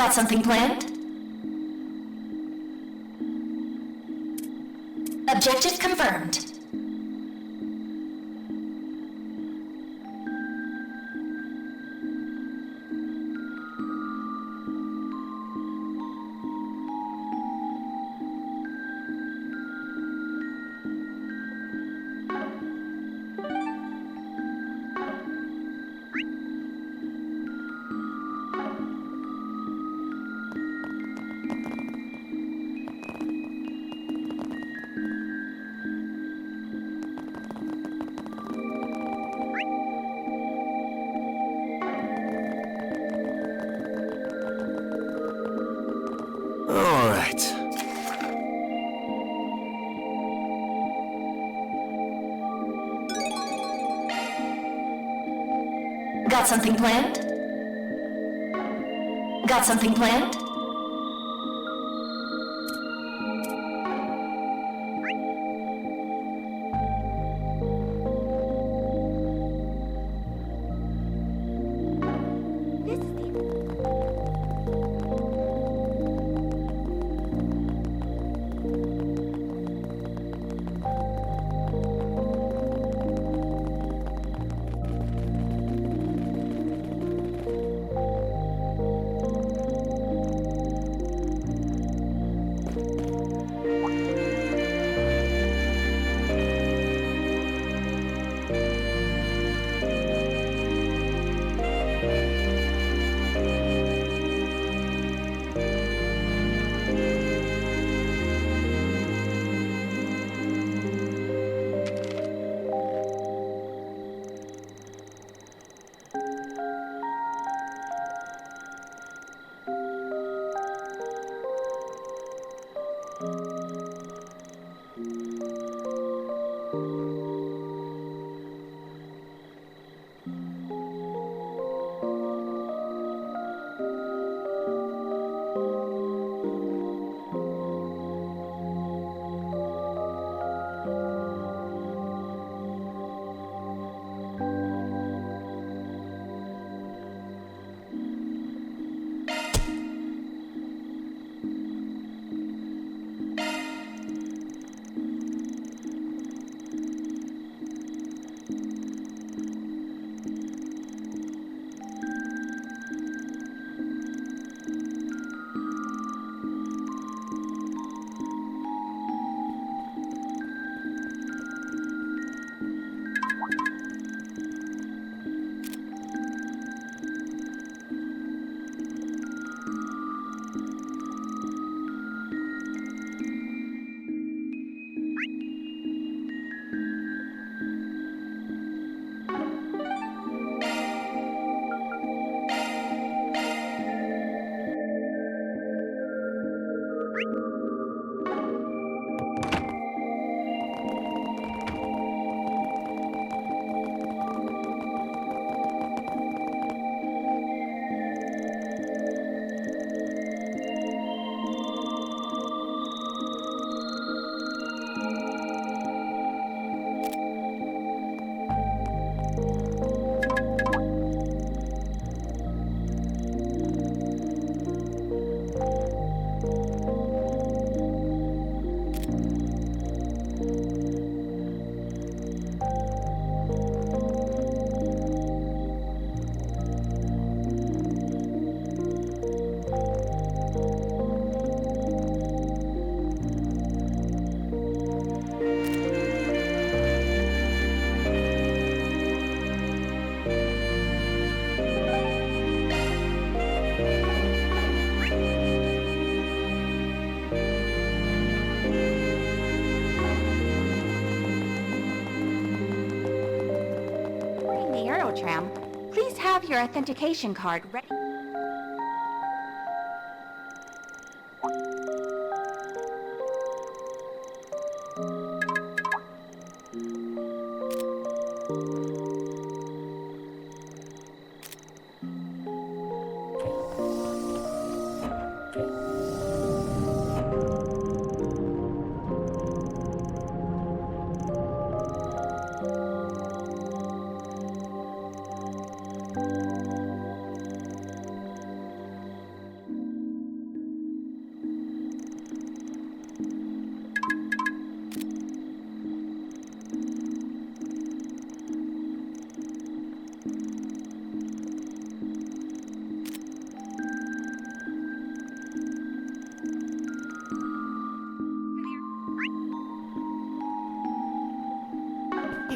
Got something planned? Objective confirmed. Got something planned? Got something planned? Please have your authentication card ready.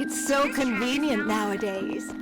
It's so convenient nowadays.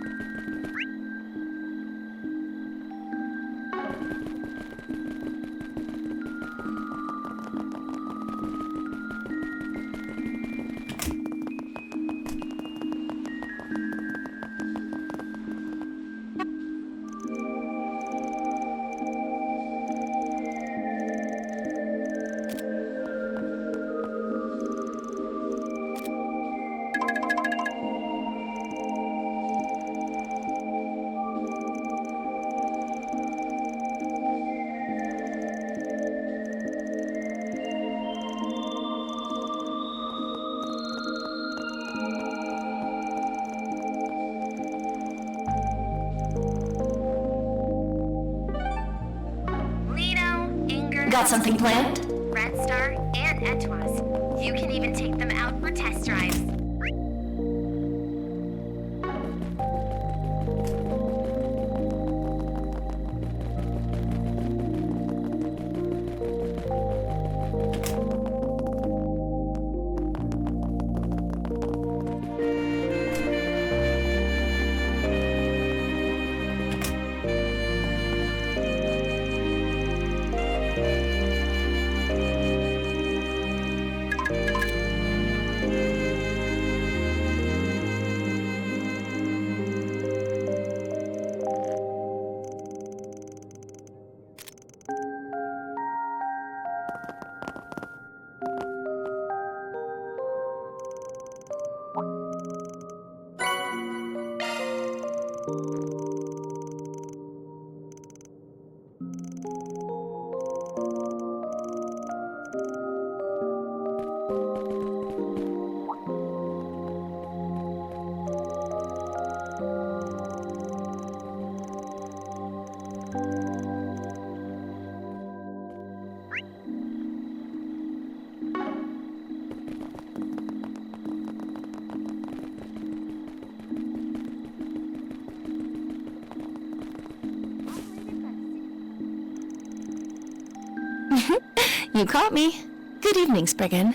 Got something planned? Red Star, and Etwas. You can even take them out for test drives. You caught me. Good evening, Spriggan.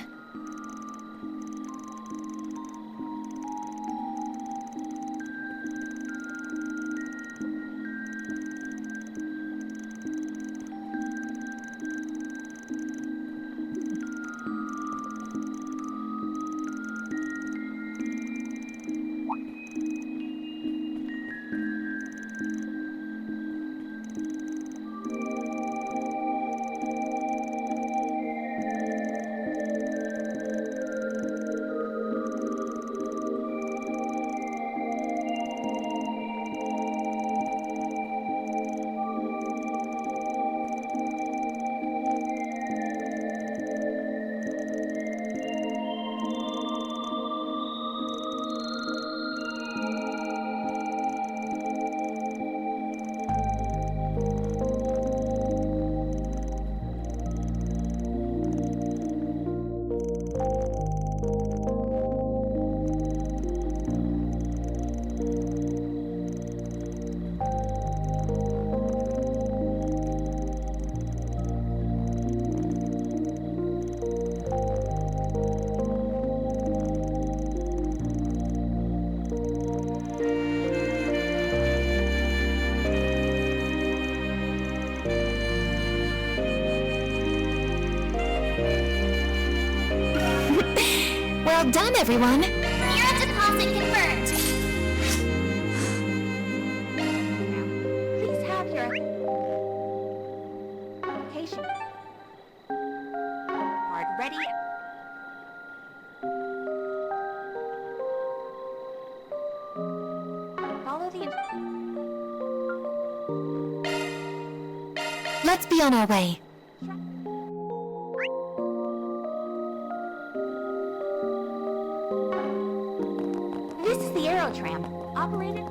Well done, everyone. Hero deposit confirmed. Please have your application card ready. Follow the Let's be on our way. This is the Aero Tram. Operated.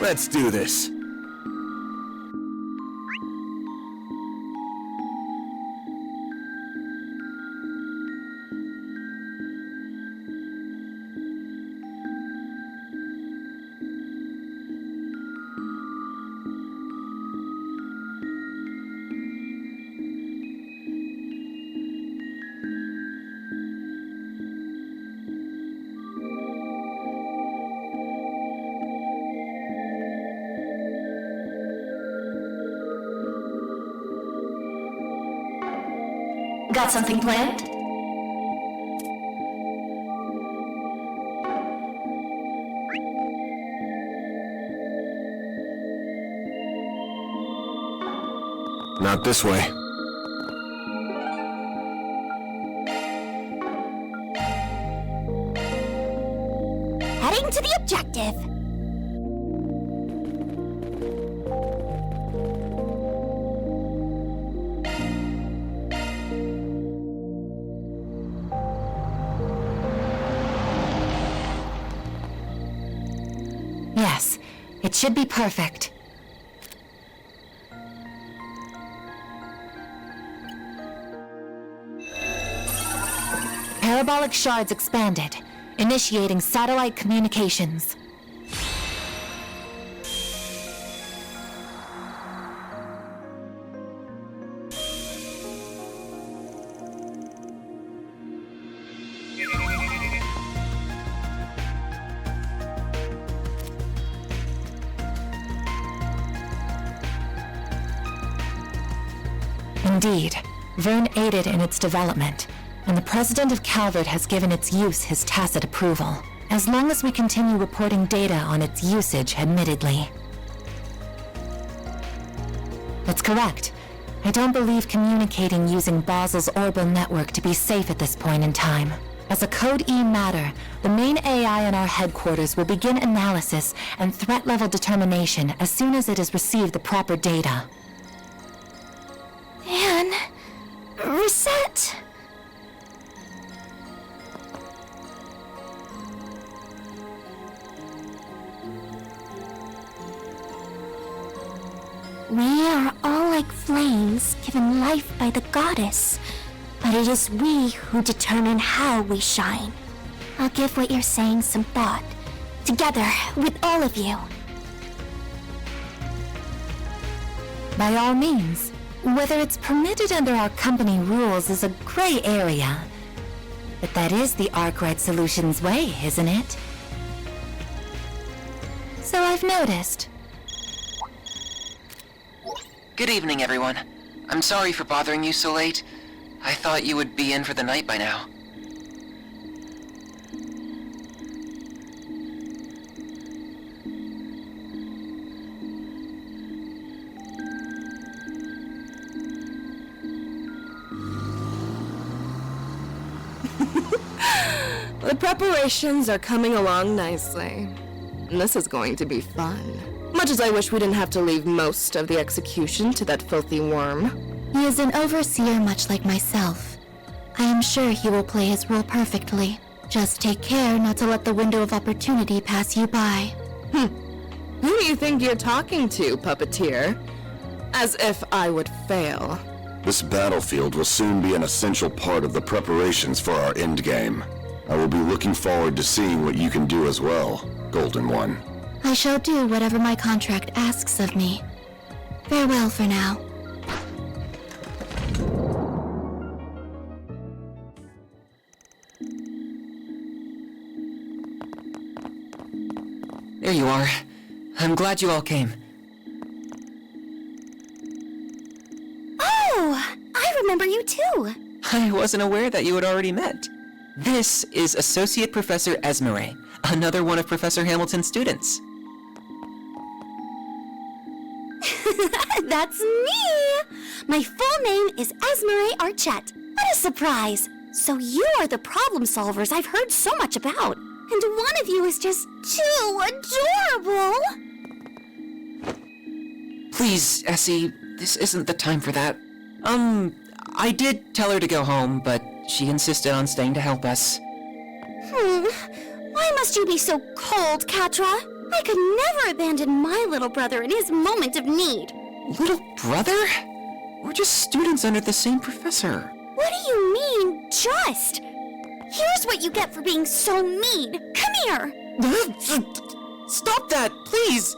Let's do this. Got something planned? Not this way. Heading to the objective. Yes, it should be perfect. Parabolic shards expanded, initiating satellite communications. Indeed, Vern aided in its development, and the President of Calvert has given its use his tacit approval, as long as we continue reporting data on its usage, admittedly. That's correct. I don't believe communicating using Basel's orbital network to be safe at this point in time. As a Code E matter, the main AI in our headquarters will begin analysis and threat level determination as soon as it has received the proper data. And reset. We are all like flames given life by the goddess, but it is we who determine how we shine. I'll give what you're saying some thought, together with all of you. By all means. Whether it's permitted under our company rules is a gray area. But that is the Arkwright Solutions way, isn't it? So I've noticed. Good evening, everyone. I'm sorry for bothering you so late. I thought you would be in for the night by now. The preparations are coming along nicely. And this is going to be fun. Much as I wish we didn't have to leave most of the execution to that filthy worm. He is an overseer much like myself. I am sure he will play his role perfectly. Just take care not to let the window of opportunity pass you by. Who do you think you're talking to, puppeteer? As if I would fail. This battlefield will soon be an essential part of the preparations for our endgame. I will be looking forward to seeing what you can do as well, Golden One. I shall do whatever my contract asks of me. Farewell for now. There you are. I'm glad you all came. Oh, I remember you too. I wasn't aware that you had already met. This is Associate Professor Esmeralda, another one of Professor Hamilton's students. That's me! My full name is Esmeralda Archette. What a surprise! So you are the problem solvers I've heard so much about. And one of you is just too adorable! Please, Essie, this isn't the time for that. I did tell her to go home, but she insisted on staying to help us. Why must you be so cold, Katra? I could never abandon my little brother in his moment of need. Little brother? We're just students under the same professor. What do you mean, just? Here's what you get for being so mean. Come here! Stop that, please!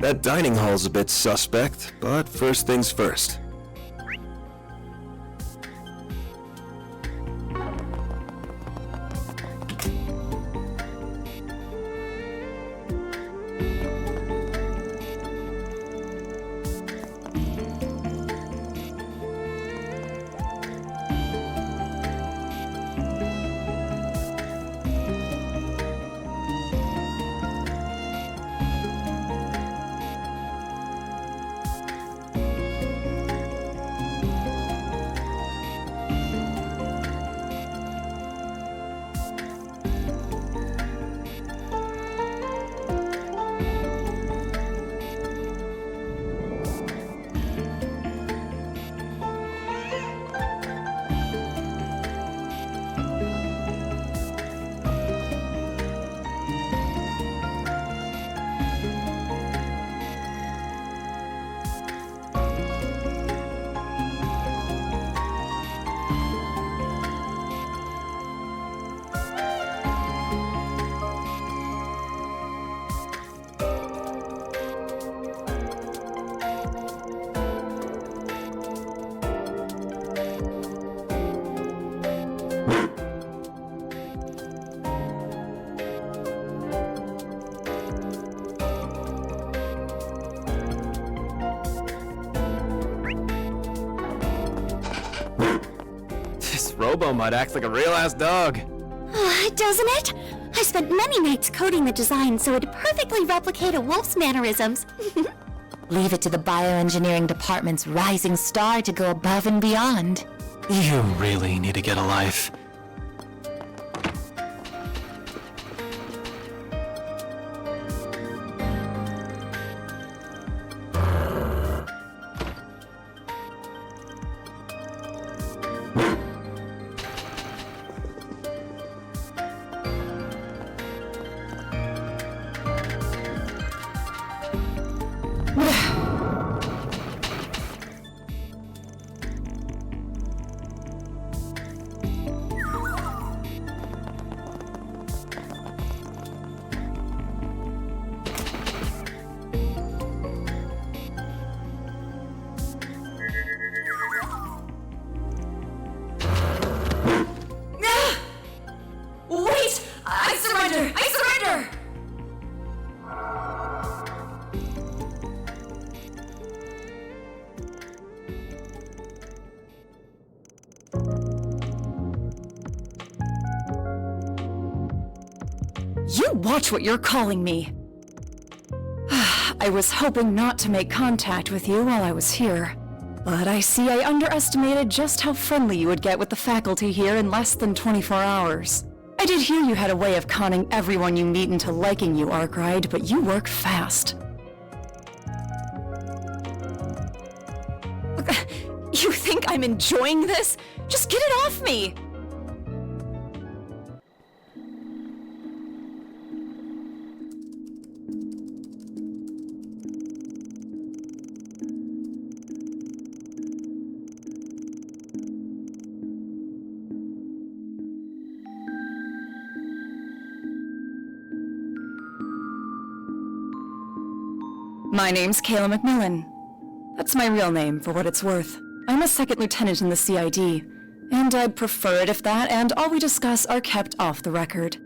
That dining hall's a bit suspect, but first things first. Robo-Mud acts like a real-ass dog. Doesn't it? I spent many nights coding the design so it'd perfectly replicate a wolf's mannerisms. Leave it to the bioengineering department's rising star to go above and beyond. You really need to get a life. You watch what you're calling me! I was hoping not to make contact with you while I was here, but I see I underestimated just how friendly you would get with the faculty here in less than 24 hours. I did hear you had a way of conning everyone you meet into liking you, Arkwright, but you work fast. You think I'm enjoying this? Just get it off me! My name's Kayla McMillan. That's my real name, for what it's worth. I'm a second lieutenant in the CID, and I'd prefer it if that and all we discuss are kept off the record.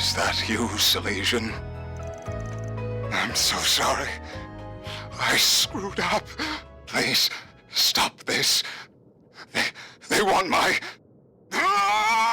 Is that you, Silesian? I'm so sorry. I screwed up. Please, stop this. They want my... Ah!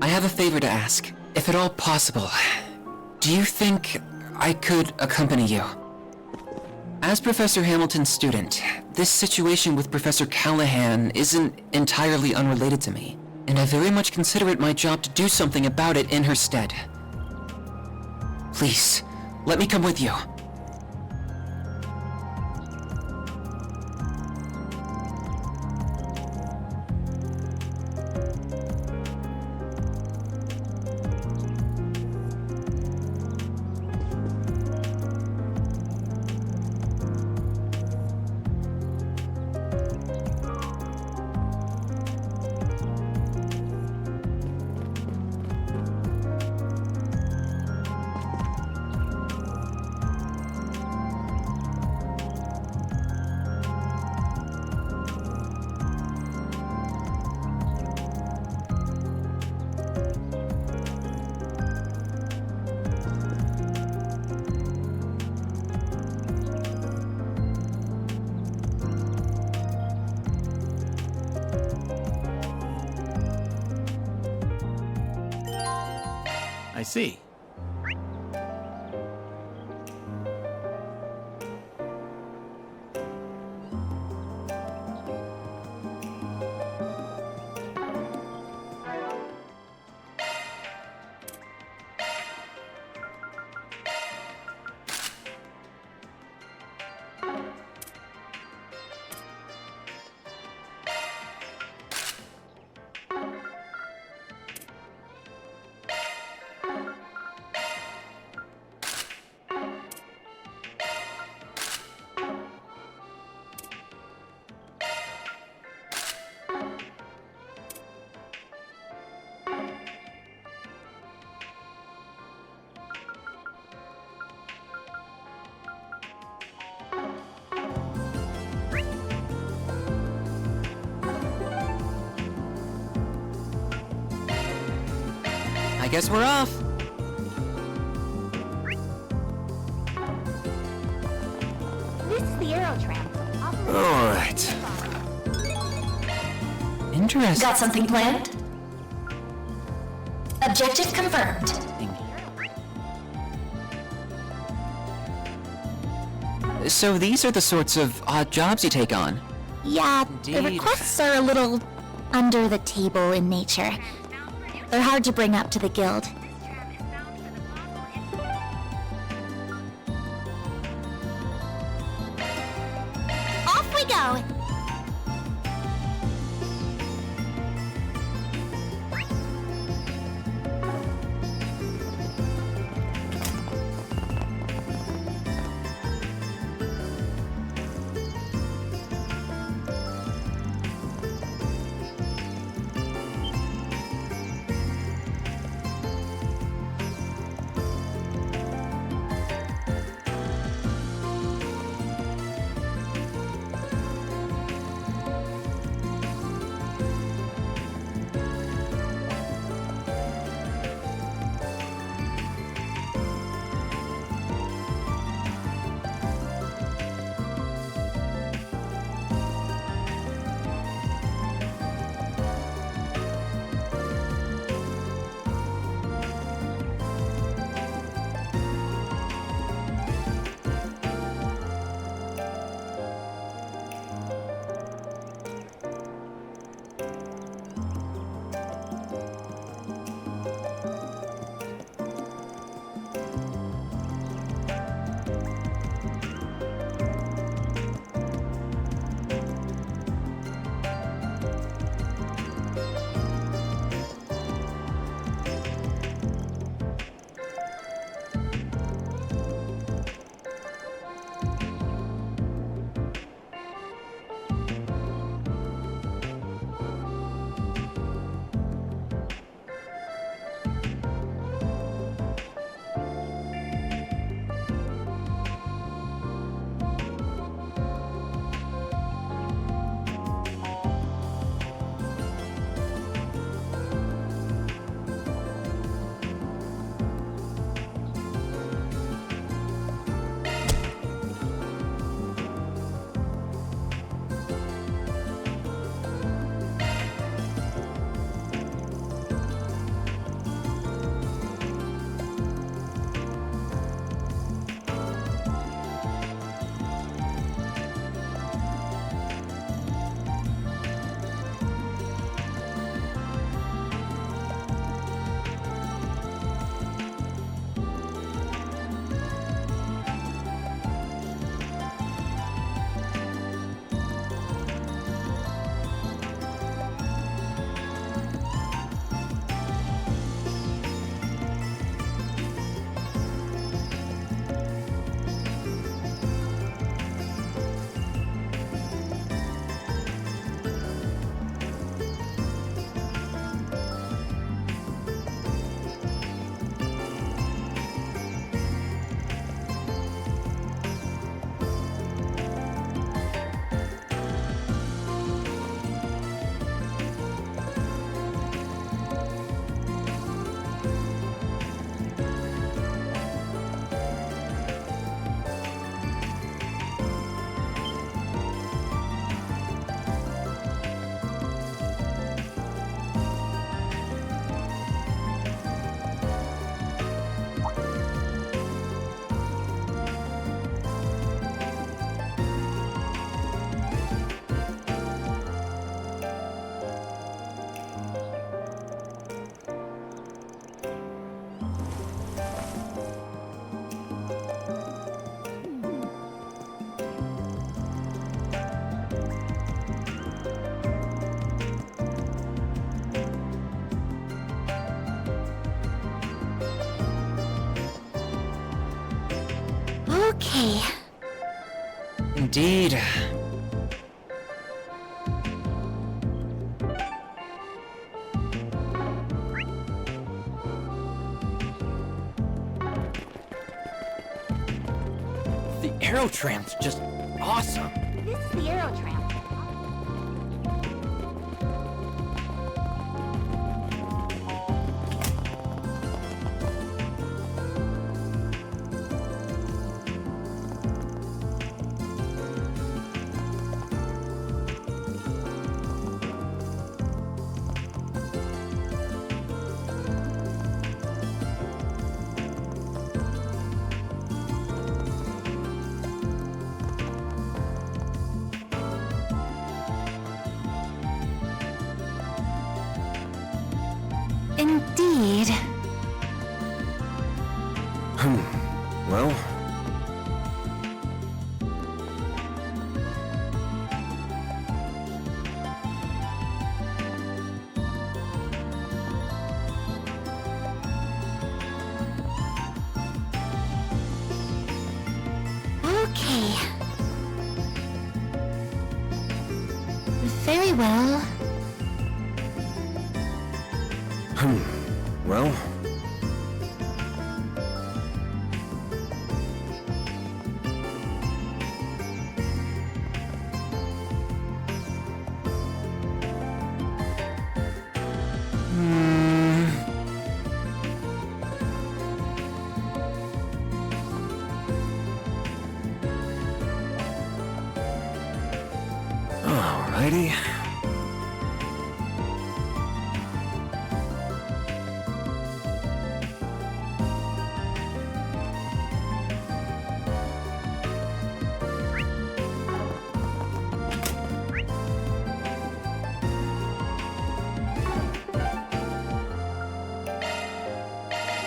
I have a favor to ask, if at all possible. Do you think I could accompany you? As Professor Hamilton's student, this situation with Professor Callahan isn't entirely unrelated to me, and I very much consider it my job to do something about it in her stead. Please, let me come with you. I see. guess we're off. This is the Aerotram. All right. Interesting. Got something planned? Objective confirmed. So these are the sorts of odd jobs you take on. Yeah, the Indeed. requests are a little under the table in nature. They're hard to bring up to the guild. Off we go! Okay. Indeed. The Aerotram's just awesome. This is the Aerotram. well... Okay. Very well. Well... Alrighty.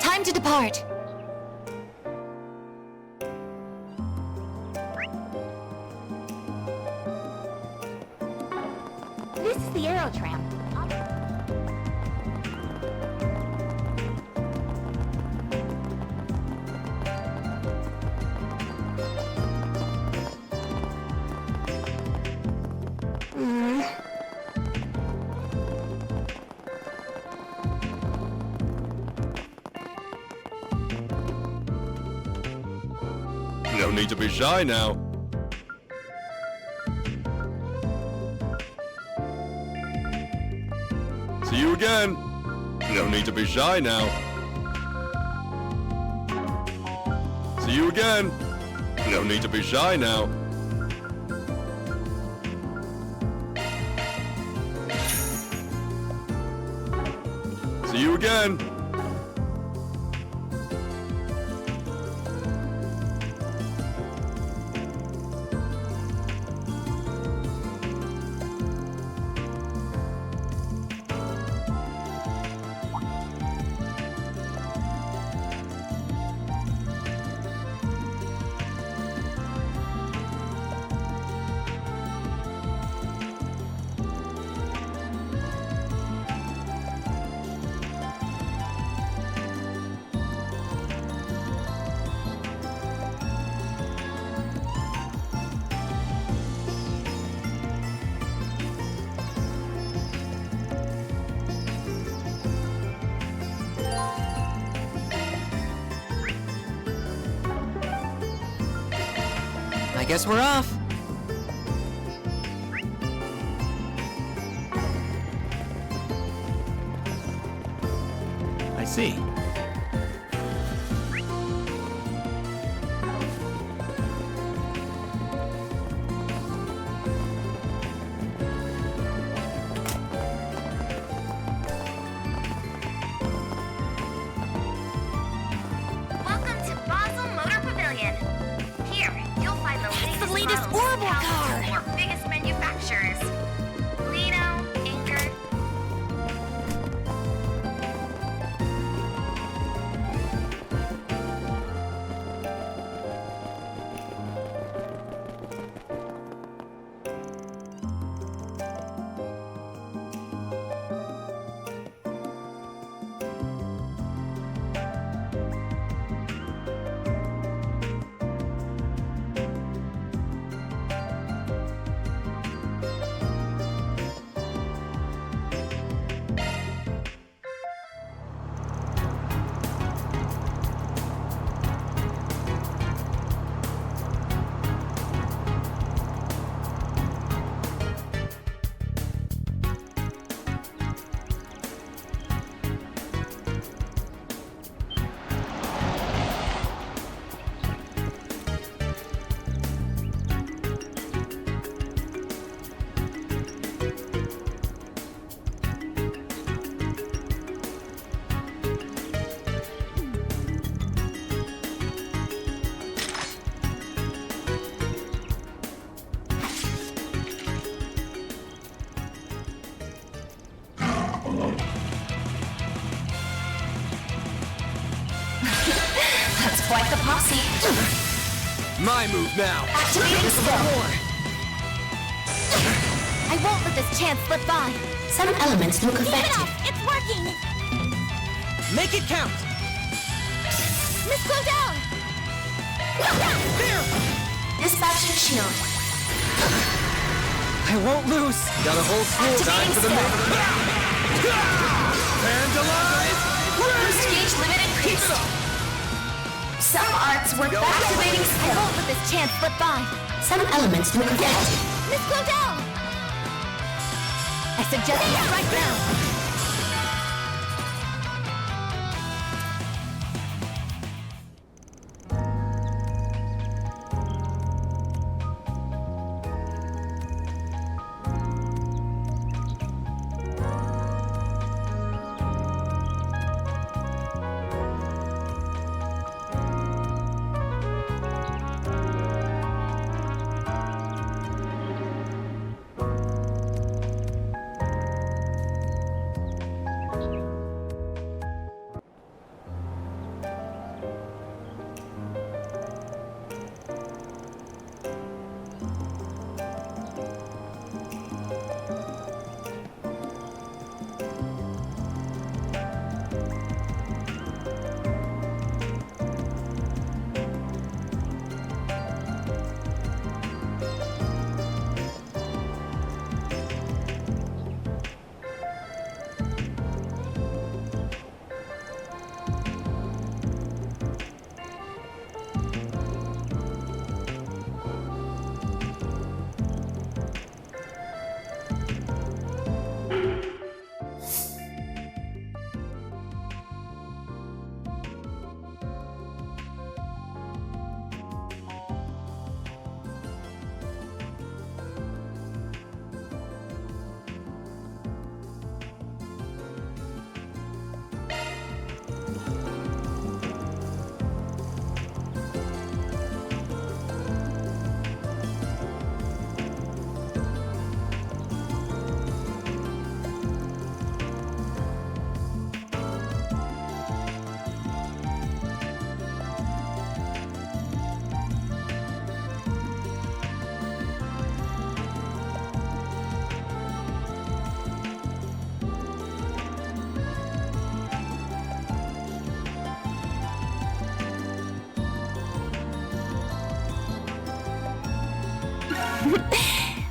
Time to depart. This is the Aerotram. No need to be shy now. See you again. No need to be shy now. See you again. No need to be shy now. See you again. I guess we're off. I see. Welcome to Basel Motor Pavilion. Here, you'll find the latest models orbital from car. the 4 biggest manufacturers. Lino, Anchor. quite the posse. My move now. Activating skill. I won't let this chance slip by. Some elements look effective. It's working! Make it count. Miss Clodell! There. Dispatching shield. I won't lose. Got a whole school dying for the skill. main. Vandalize. Boost gauge limit increased. Some arts work by activating I skill. won't let this chance slip by. Some elements look effective. Miss Clodell! I suggest you strike now.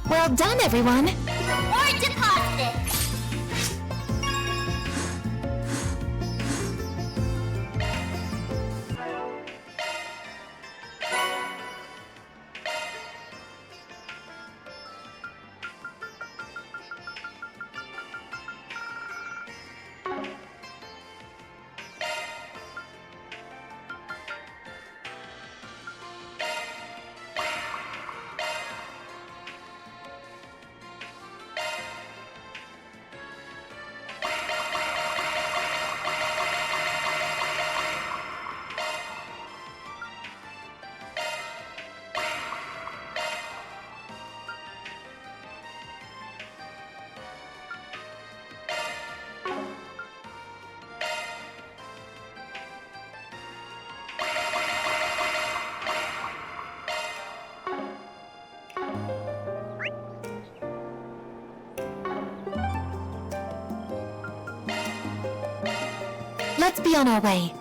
Well done, everyone. Or deposit. Let's be on our way.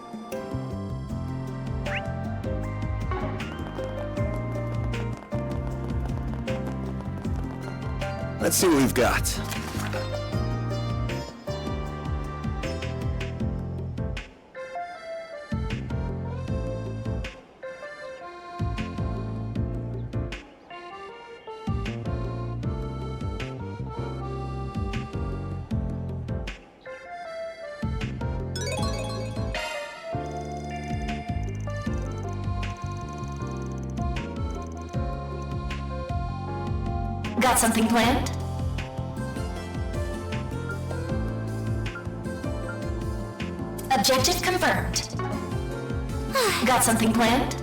Let's see what we've got. Got something planned? Objective confirmed. Got something planned?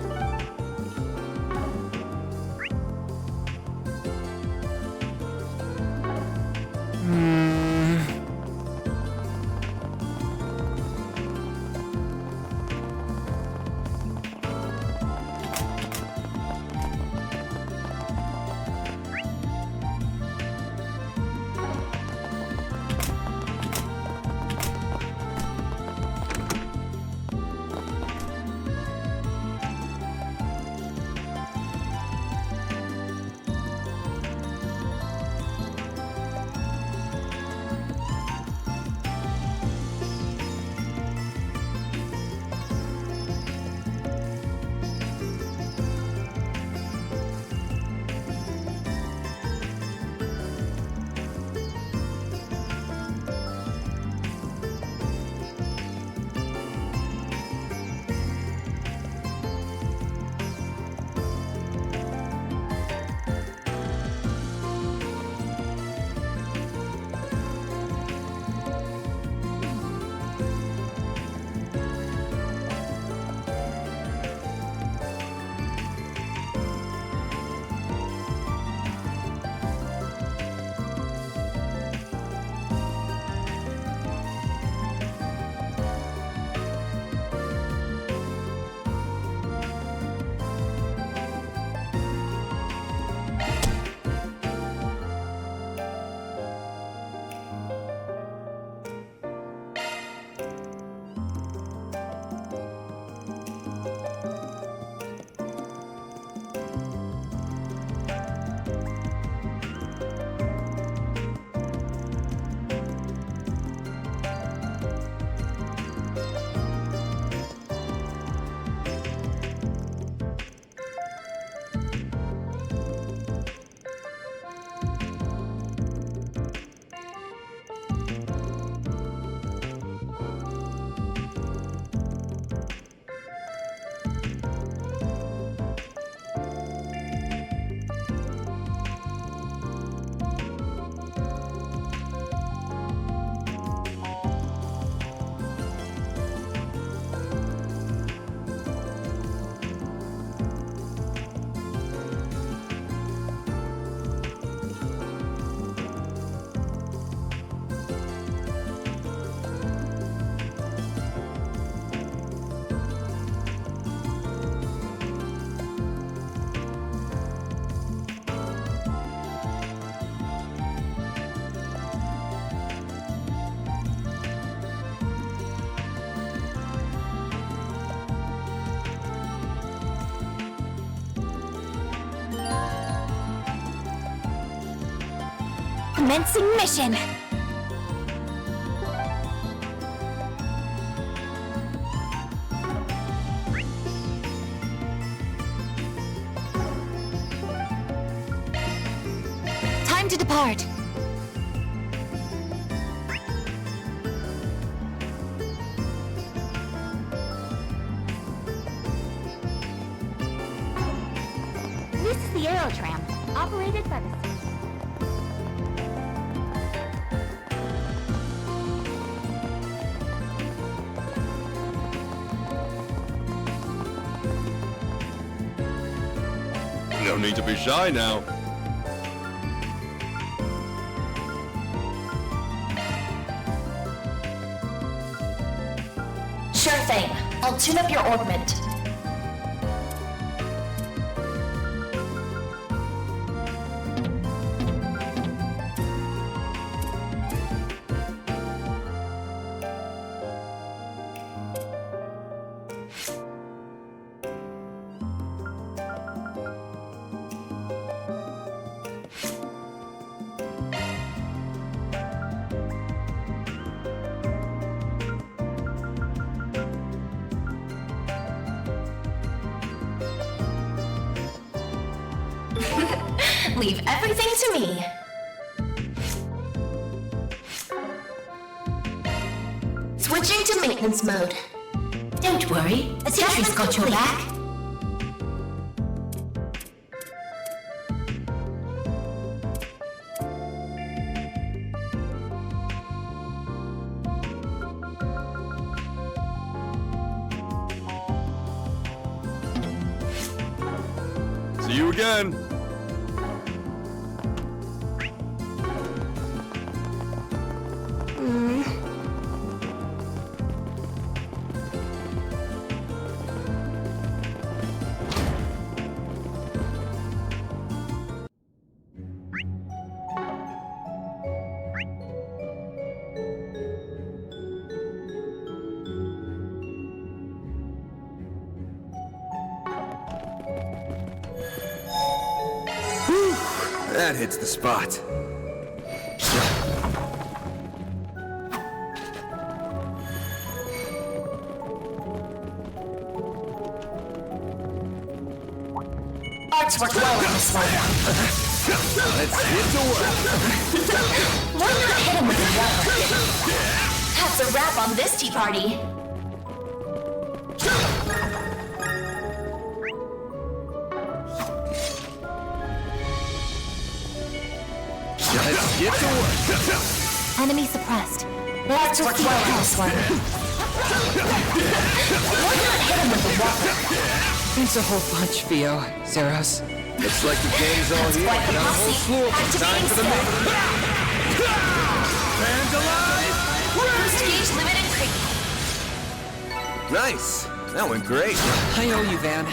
Commencing mission! Time to depart. This is the Aerotram, operated by the... No need to be shy now. Sure thing. I'll tune up your orbment. Leave everything to me. Switching to maintenance mode. Don't worry, the sentry's got your back. See you again. That hits the spot. Arts work well on this one. Let's get to work. Why not hit him with a rubber? That's a wrap on this tea party. Let's get to work. Enemy suppressed. Let's work well on this one. Why not hit him with a rubber? Thanks a whole bunch, Vio, Zeros. Looks like the gang's all here. Quite the Got a whole posse. slew of them. Time for the main. Fans alive! Boost gauge limited creep. Nice. That went great. I owe you, Van.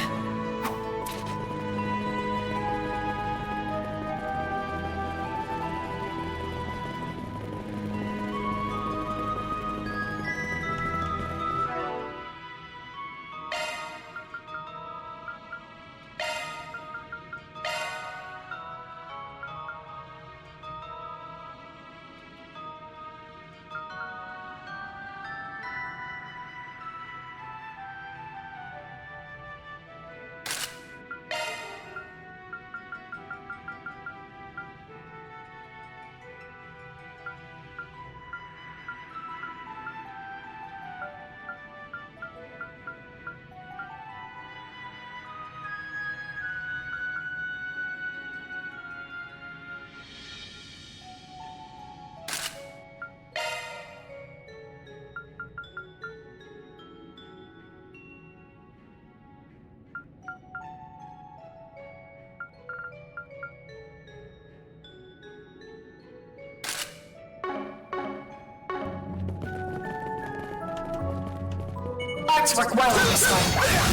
Arts work well on this one.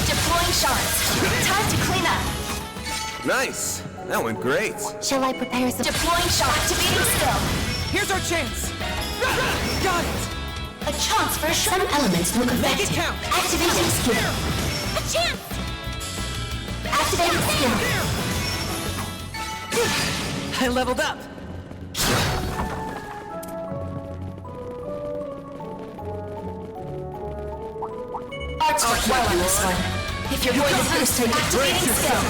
Deploying shards. Time to clean up. Nice. That went great. Shall I prepare some... Deploying shard. Activating skill. Here's our chance! Got it! A chance for some elements look Make it effective. count! Activating skill. A chance! Activating skill. I leveled up! Arts work well on this one. If you're going to boost, activating skill.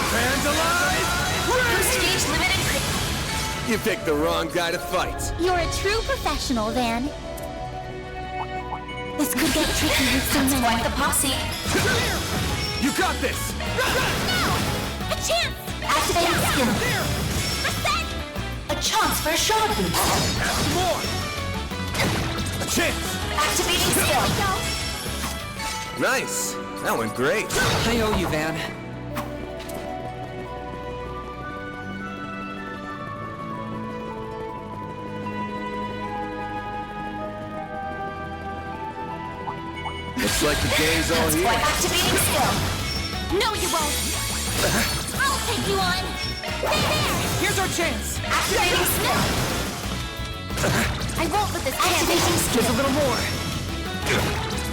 Vandalize! Boost gauge limit increase. You picked the wrong guy to fight. You're a true professional, Van. This could get tricky with so many. Quite the posse. You got this! A chance! Activating skill. Reset! A chance for a shard boost. More! A chance! Activating skill. Nice! That went great. I owe you, Van. Looks like the game's all here. Activating skill. No, you won't! I'll take you on! There! Here's our chance! Activating skill. I won't let this Activating skill. A little more.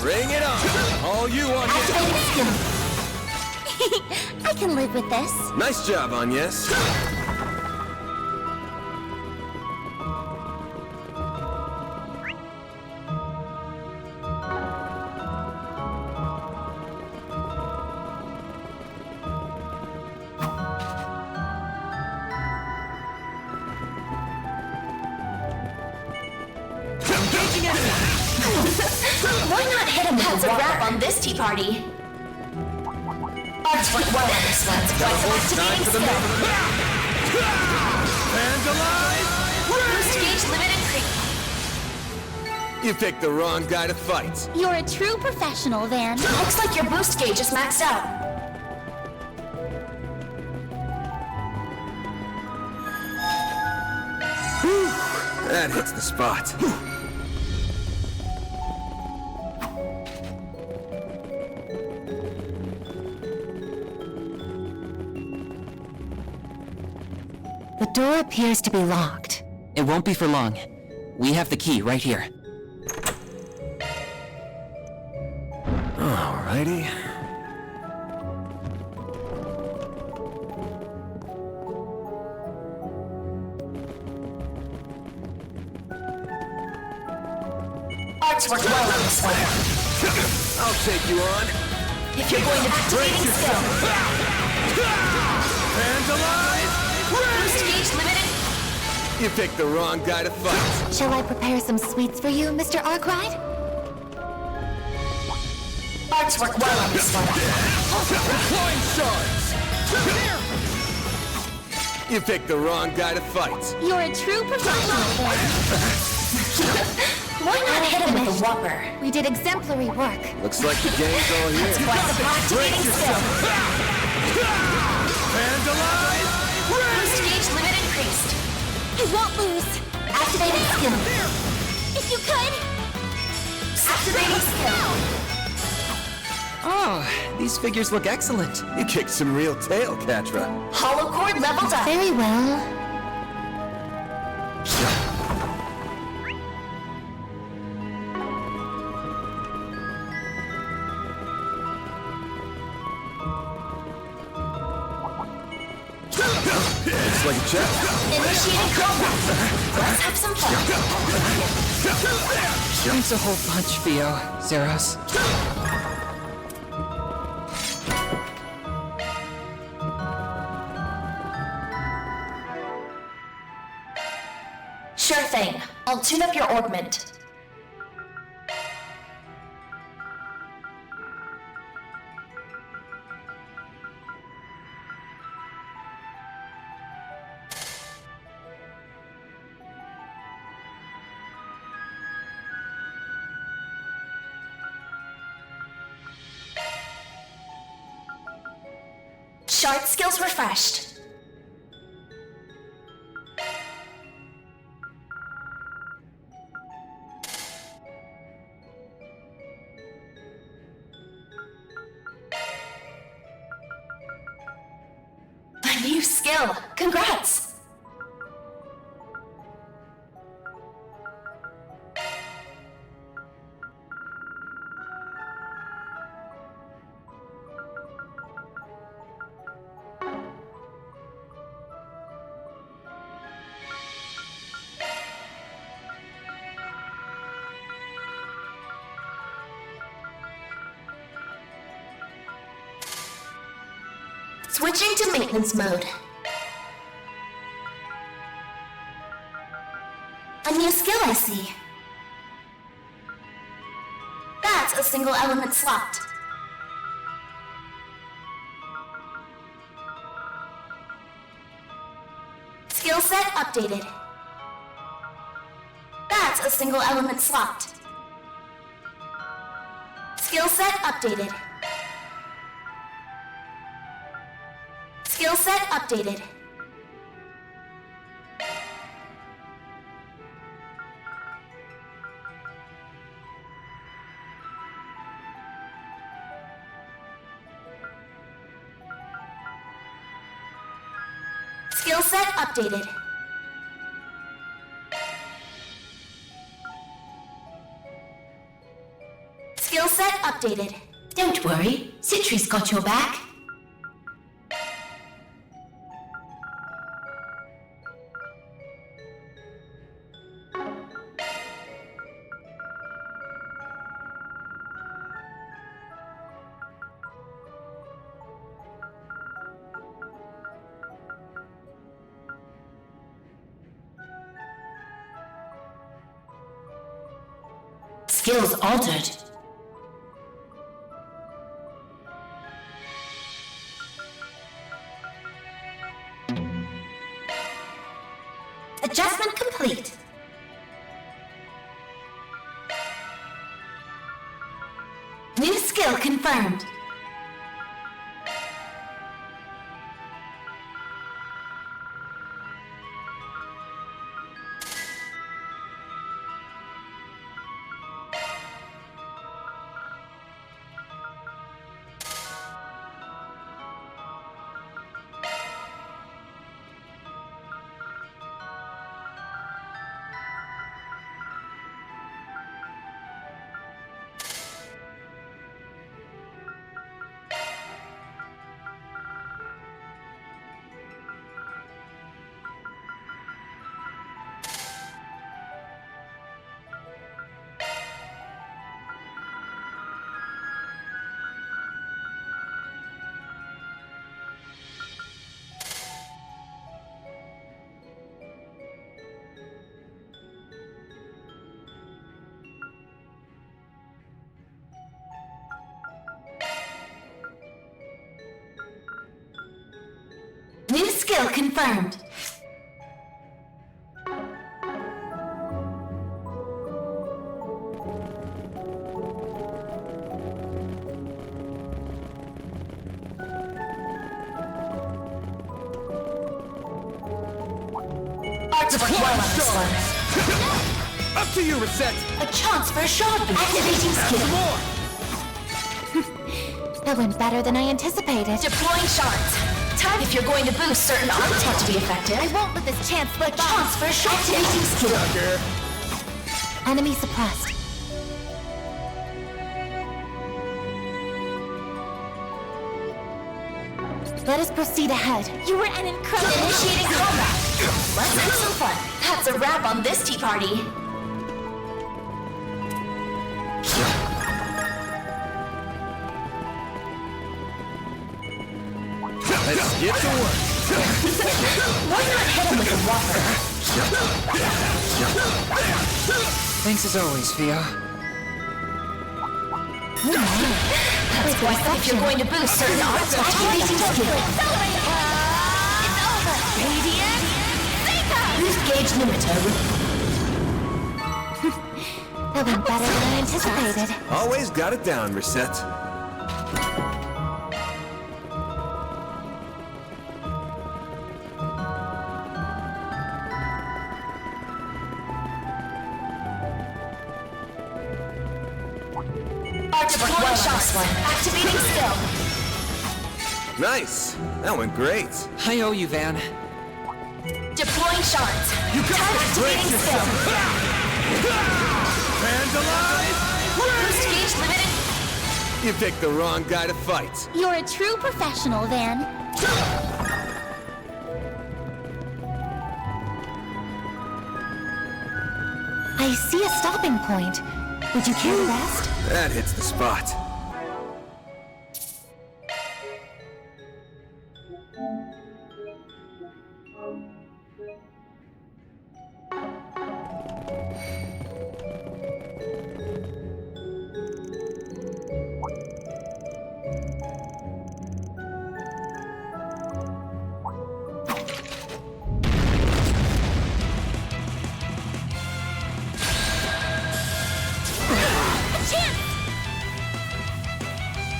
Bring it on! All you want is... Activating skill. I can live with this. Nice job, Agnes. Why not hit him with a wrap on this tea party? Arts work well on this one. Activating skill. Vandalize! Boost gauge limit increase. You picked the wrong guy to fight. You're a true professional, Van. Looks like your boost gauge is maxed out. That hits the spot. The door appears to be locked. It won't be for long. We have the key right here. Alrighty. Arts work well on this one. I'll take you on. If you're going to activating skill. Vandalize! Boost gauge limited. You picked the wrong guy to fight. Shall I prepare some sweets for you, Mr. Arkwright? Arts work well on this one. Deploying shards! You picked the wrong guy to fight. You're a true professional, Van. Why not hit him with a whopper? We did exemplary work. Looks like the game's all here. Quite the activating skill. Vandalize! Boost gauge limit increased. I won't lose. Activating skill. If you could. Activating skill. Oh, these figures look excellent. You kicked some real tail, Catra. Hollow cord leveled up. Very well. Looks like a check. Initiating combat. Let's have some fun. Thanks a whole bunch, Theo, Zeros. Sure thing. I'll tune up your augment. Shard skills refreshed. A new skill. Congrats. Switching to maintenance mode. A new skill I see. That's a single element slot. Skill set updated. That's a single element slot. Skill set updated. Skill set updated. Skill set updated. Skill set updated. Don't worry, Citri's got your back. Skills altered. Adjustment complete. New skill confirmed. New skill confirmed. Up to you, Reset! A chance for a shard boost. Activating skill. More! That went better than I anticipated. Deploying shards. Time if you're going to boost certain archetypes to be effective. I won't let this chance slip by. Chance for a shard. Activating skill. Sucker! Enemy suppressed. Let us proceed ahead. You were an incredible initiating combat. Let's have some fun. That's a wrap on this tea party. Let's get to work! Why not hit him with a whopper? Thanks as always, Theo. That's why if you're going to boost certain arts, activating skill. It's over! Radiant! Boost gauge limiter. That went better than I anticipated. Always got it down, Reset. Deploying shots. Activating skill. Nice. That went great. I owe you, Van. Deploying shards. You got activating skill. Fans alive! Boost gauge limited. You picked the wrong guy to fight. You're a true professional, Van. I see a stopping point. Would you care to rest? That hits the spot.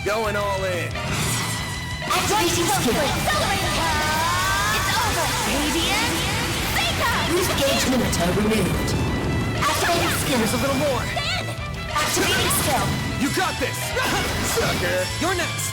Going all in. Activating skill. It's over! Radiant Seeker! Boost gauge limiter removed. Activating skill. Here's a little more. Activating skill. You got this! Sucker! You're next!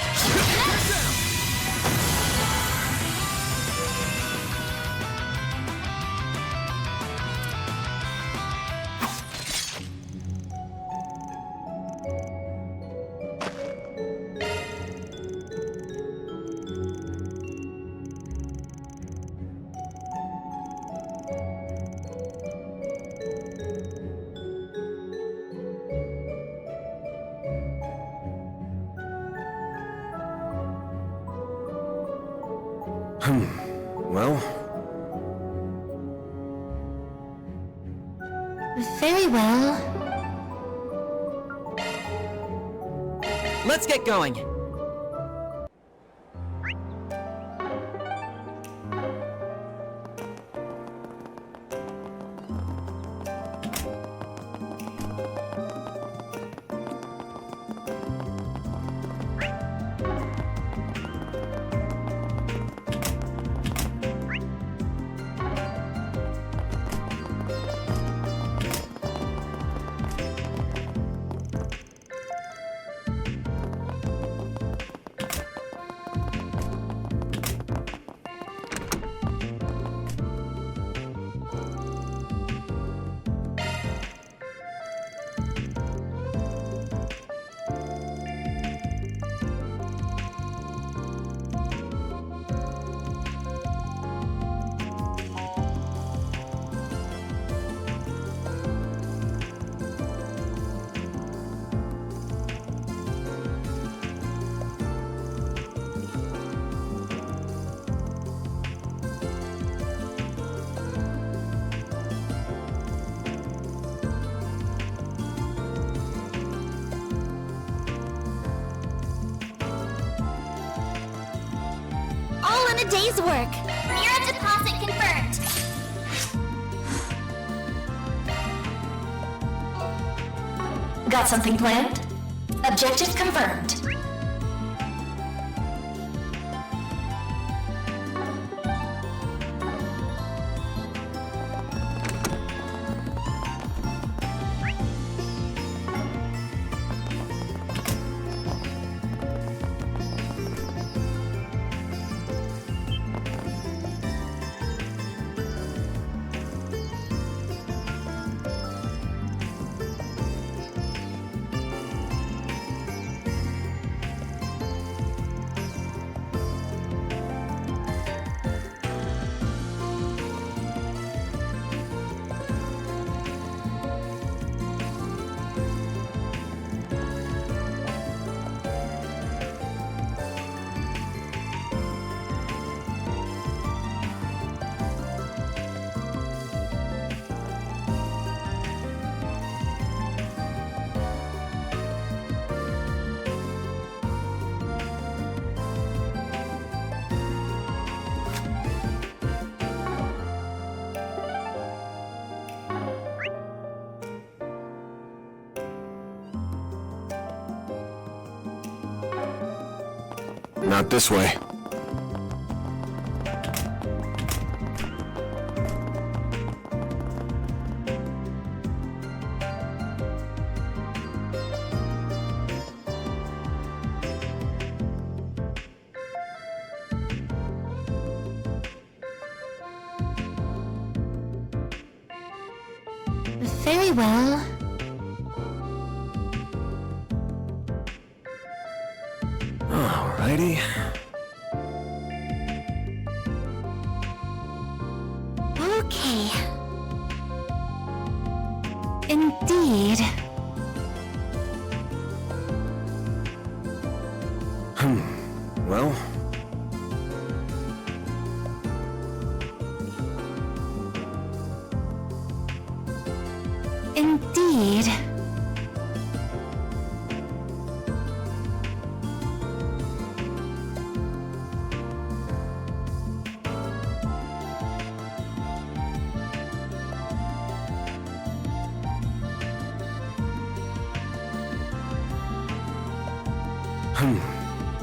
Well, Very well. Let's get going. All in a day's work. Mirror deposit confirmed! Got something planned? Objective confirmed. not this way. Very well. Alrighty. Okay. Indeed. Well, Indeed.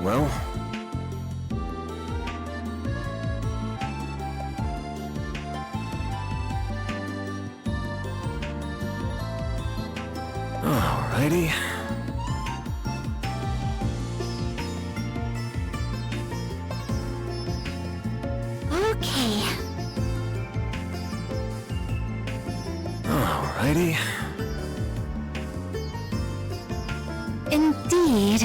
Well... Alrighty. Okay. Alrighty. Indeed.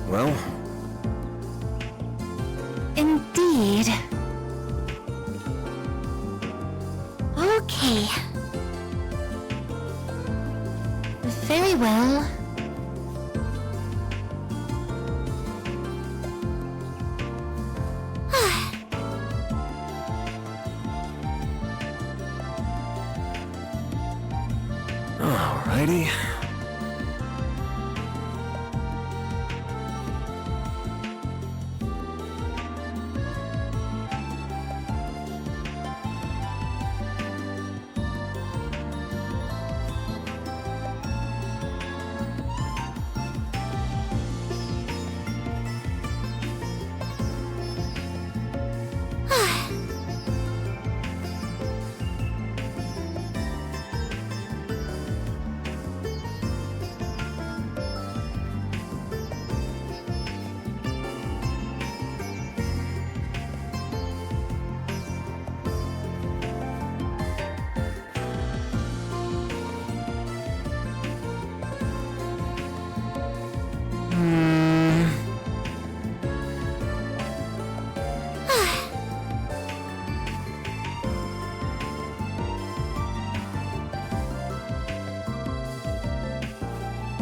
Well... Indeed. Okay. Very well. Alrighty.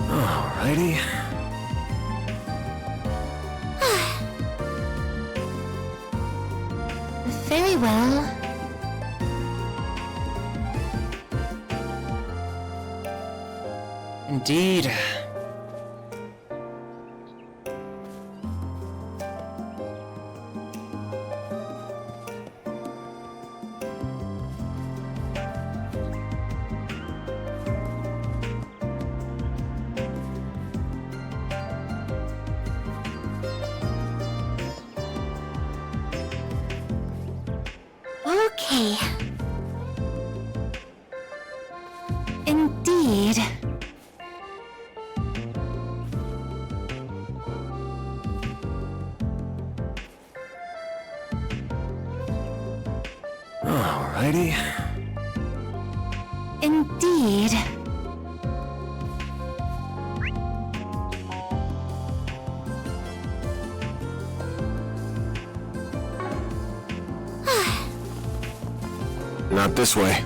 Alrighty. Very well. Indeed. Okay. Indeed. Alrighty. Indeed. Not this way.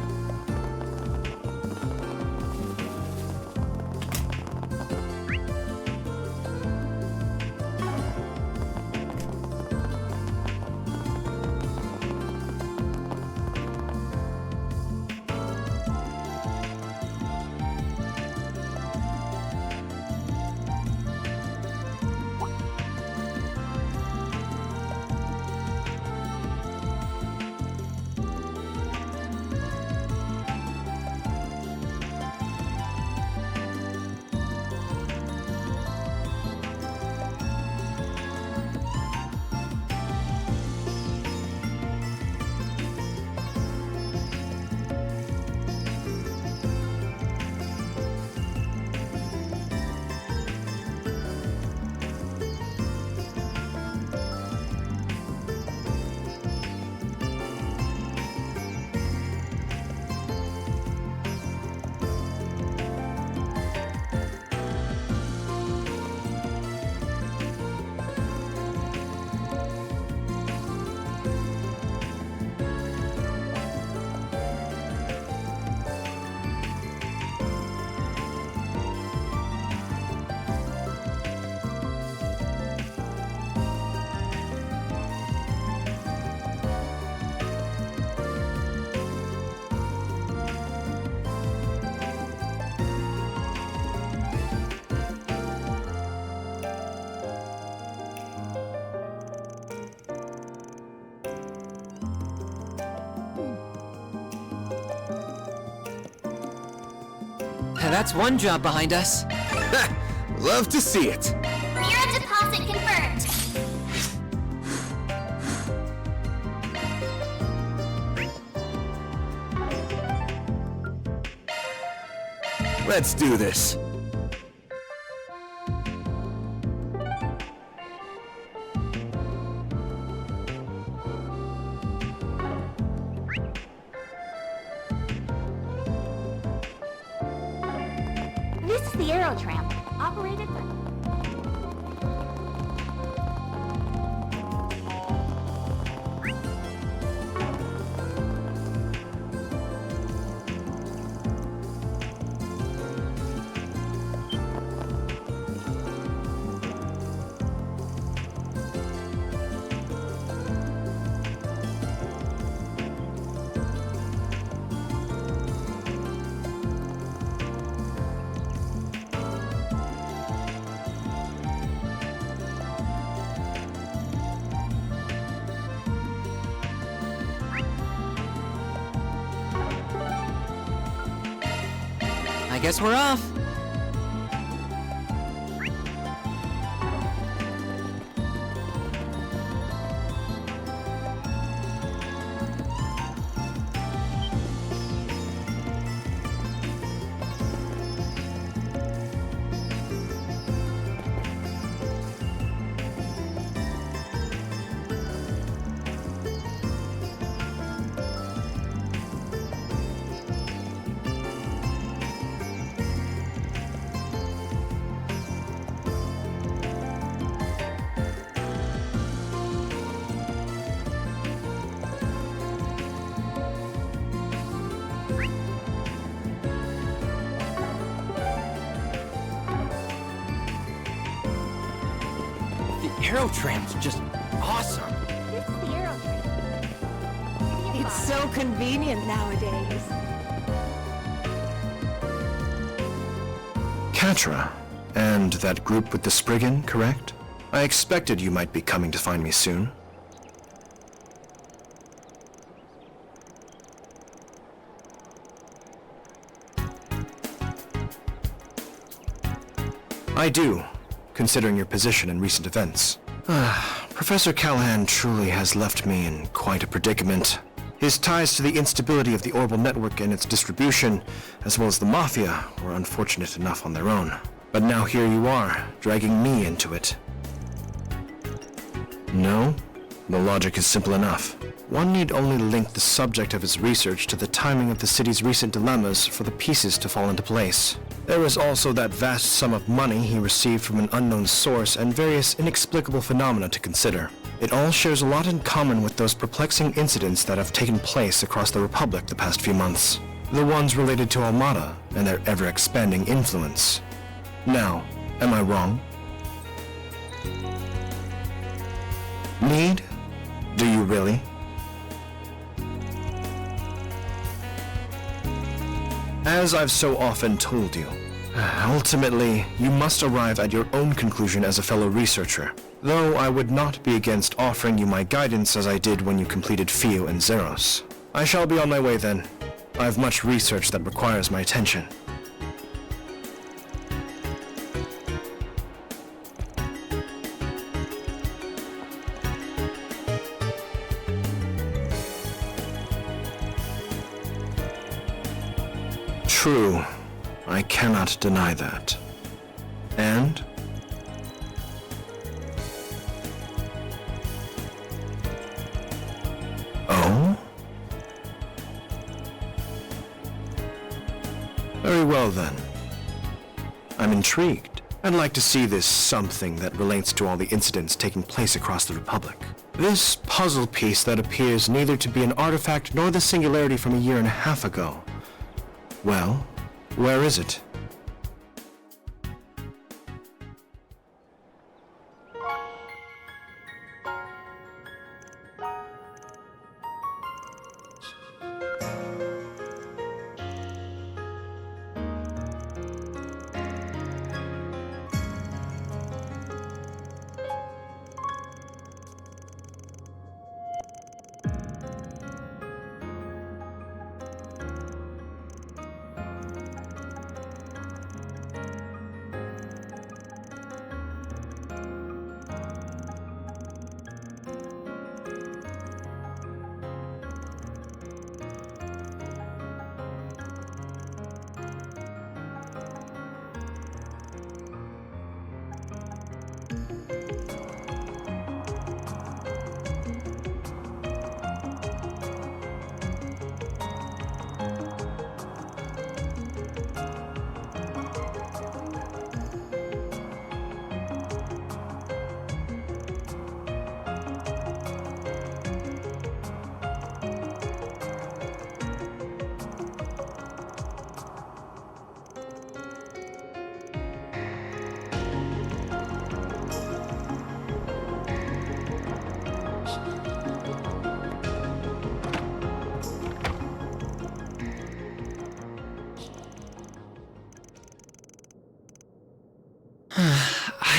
That's one job behind us. Love to see it. Mira deposit confirmed. Let's do this. This is the Aero Tramp, operated by... I guess we're off. Aerotram's just awesome. This is the Aero Tramp. It's so convenient nowadays. Katra, and that group with the Spriggan, correct? I expected you might be coming to find me soon. I do, considering your position in recent events. Professor Callahan truly has left me in quite a predicament. His ties to the instability of the Orbital Network and its distribution, as well as the Mafia, were unfortunate enough on their own. But now here you are, dragging me into it. No? The logic is simple enough. One need only link the subject of his research to the timing of the city's recent dilemmas for the pieces to fall into place. There is also that vast sum of money he received from an unknown source and various inexplicable phenomena to consider. It all shares a lot in common with those perplexing incidents that have taken place across the Republic the past few months. The ones related to Almada and their ever-expanding influence. Now, am I wrong? Need? Do you really? As I've so often told you, ultimately, you must arrive at your own conclusion as a fellow researcher, though I would not be against offering you my guidance as I did when you completed Fio and Zeros. I shall be on my way then. I have much research that requires my attention. True. I cannot deny that. And? Oh? Very well then. I'm intrigued. I'd like to see this something that relates to all the incidents taking place across the Republic. This puzzle piece that appears neither to be an artifact nor the singularity from a year and a half ago. Well, where is it?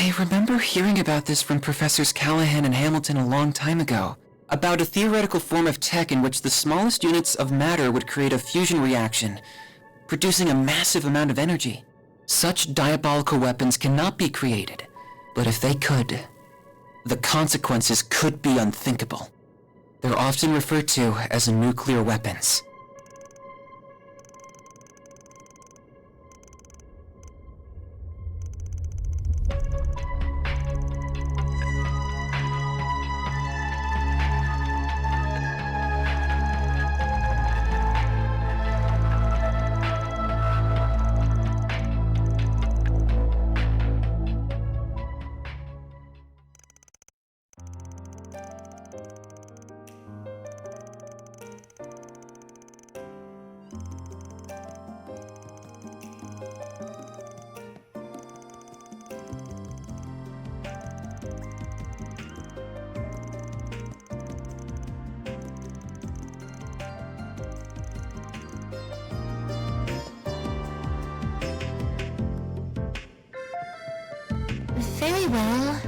I remember hearing about this from Professors Callahan and Hamilton a long time ago. About a theoretical form of tech in which the smallest units of matter would create a fusion reaction, producing a massive amount of energy. Such diabolical weapons cannot be created, but if they could, the consequences could be unthinkable. They're often referred to as nuclear weapons. Very well.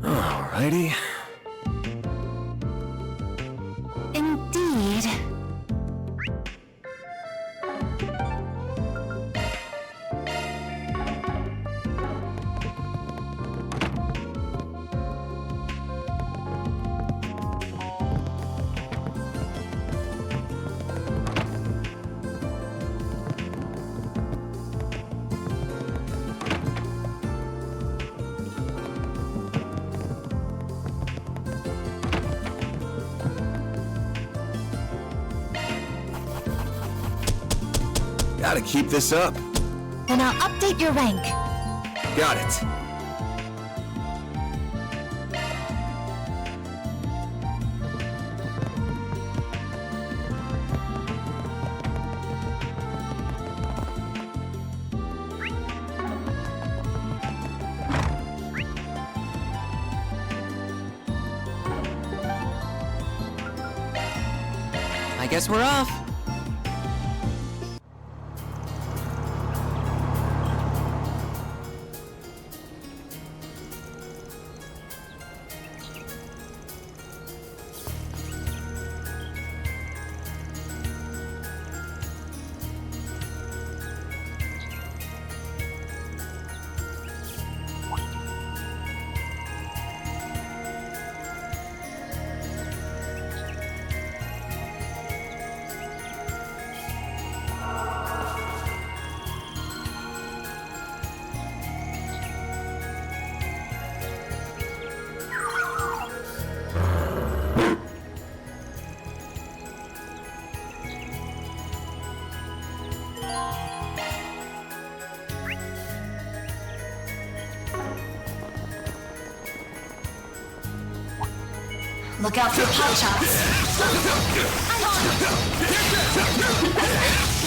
Alrighty. Indeed. Gotta keep this up. Then I'll update your rank. Got it. I guess we're off. Look out for pot shots.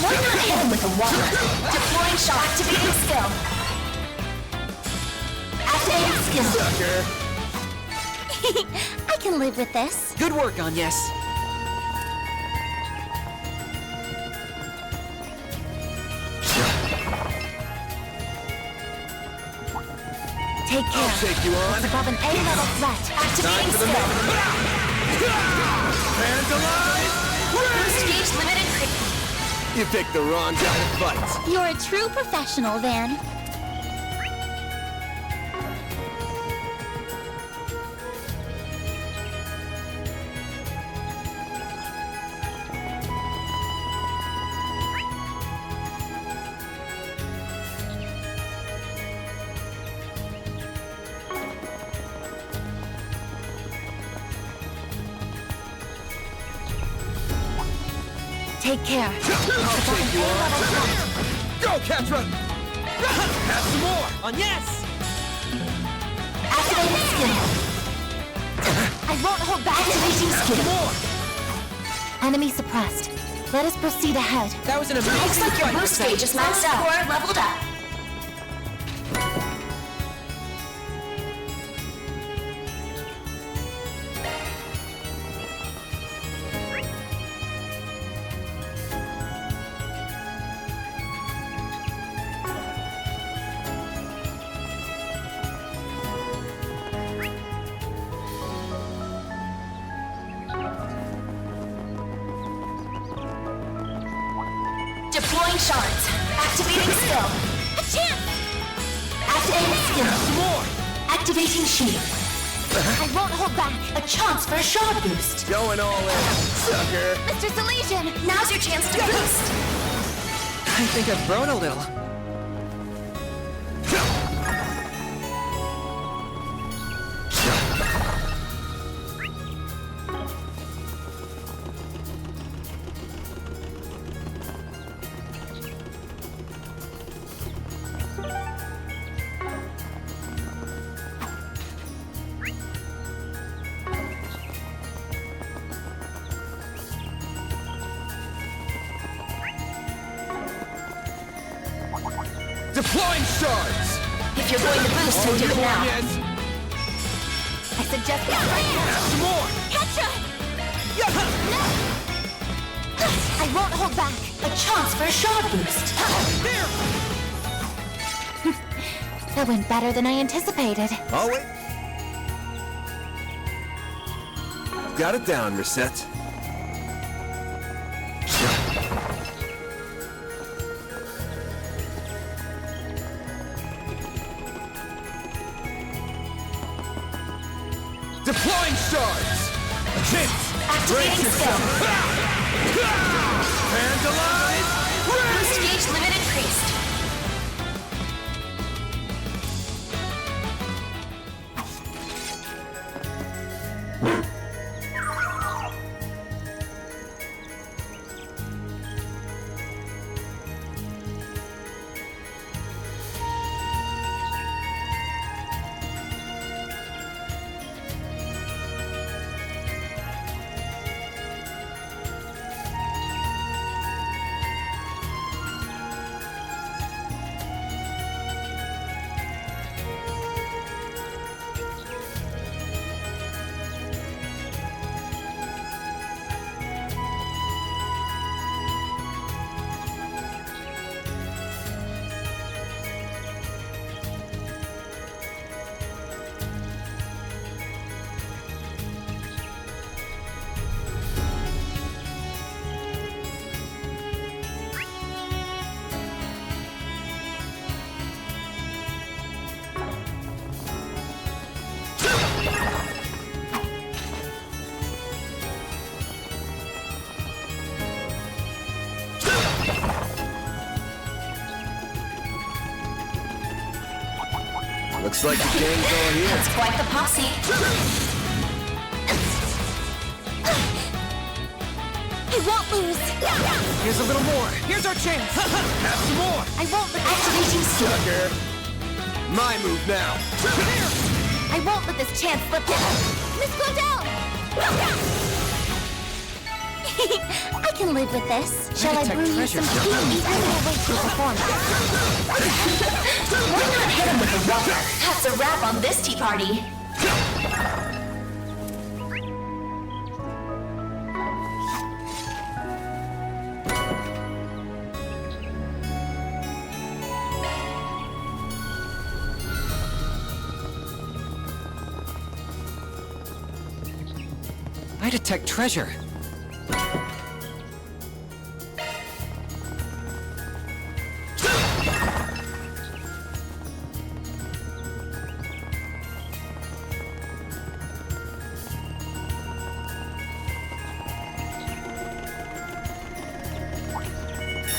Why not hit him with a water? Deploying shot. Activating skill. Activating skill. I can live with this. Good work, Agnes. Take care. I'll take you on. It's above an A-level threat. Activating skill. Hands alive! Boost gauge limited. You picked the wrong guy to fight. You're a true professional, Van. Take care. I'll take you on. Go, Ketra! Have some more! On yes! Activating skill. I won't hold back. Activating skill. Enemy suppressed. Let us proceed ahead. That was an amazing Looks like your boost gauge is maxed out. Score leveled up. Deploying shards. Activating skill. A chance! Activating skill. More! Activating shield. I won't hold back. A chance for a shard boost. Going all in, sucker! Mr. Salesian, now's your chance to boost. I think I've grown a little. Deploying shards! If you're going to boost, so do it now. I suggest that right now. Some more! Ketra! I won't hold back. A chance for a shard boost. That went better than I anticipated. I'll wait. Got it down, Reset. Deploying shards! Chance! Activating skill. Vandalize! Boost gauge limit increased. Looks like the gang's all here. That's quite the posse. I won't lose. Here's a little more. Here's our chance. Have some more. I won't let activating skill. Sucker. My move now. I won't let this chance slip down. Miss Claudel! I can live with this. Shall I brew you some tea? I can't wait to perform. Why not hit him with a water? That's a wrap on this tea party. I detect treasure.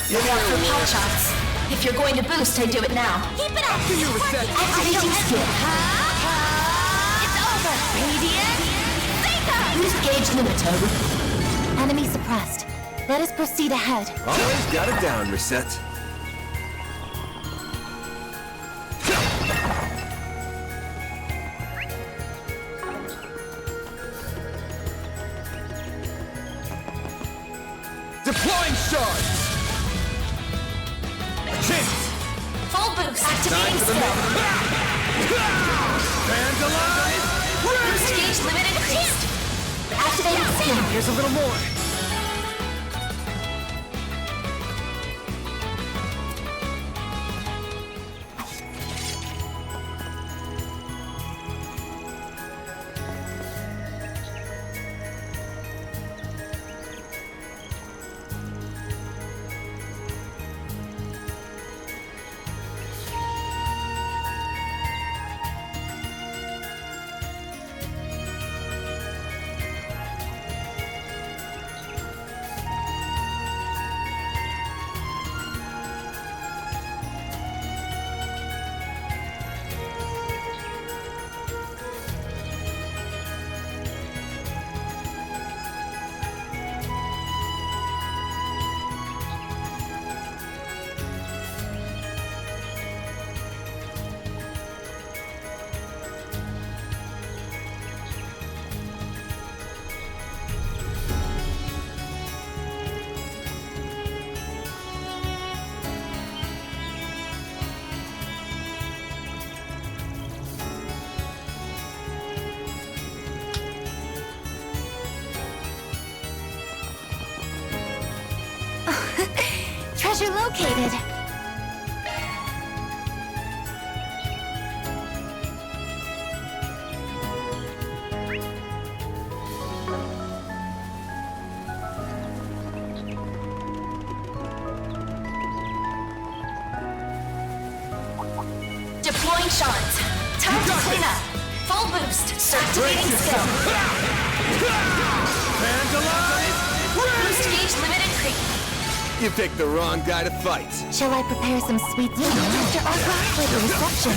Look out for pot shots. If you're going to boost, I do it now. Keep it up! You Reset. Activating skill. It's over! Radiant! Zeta! Boost gauge limiter. Enemy suppressed. Let us proceed ahead. Always got it down, Reset. Deploying shards! Chance! Full boost. Time Activating for the skill. Vandalize! Boost gauge limit increased. Activating skill. Here's a little more. Treasure located. Deploying shards. Time to clean up. Full boost. Activating skill. Vandalize! Boost gauge limit increased. You picked the wrong guy to fight. Shall I prepare some sweets after our for the reception?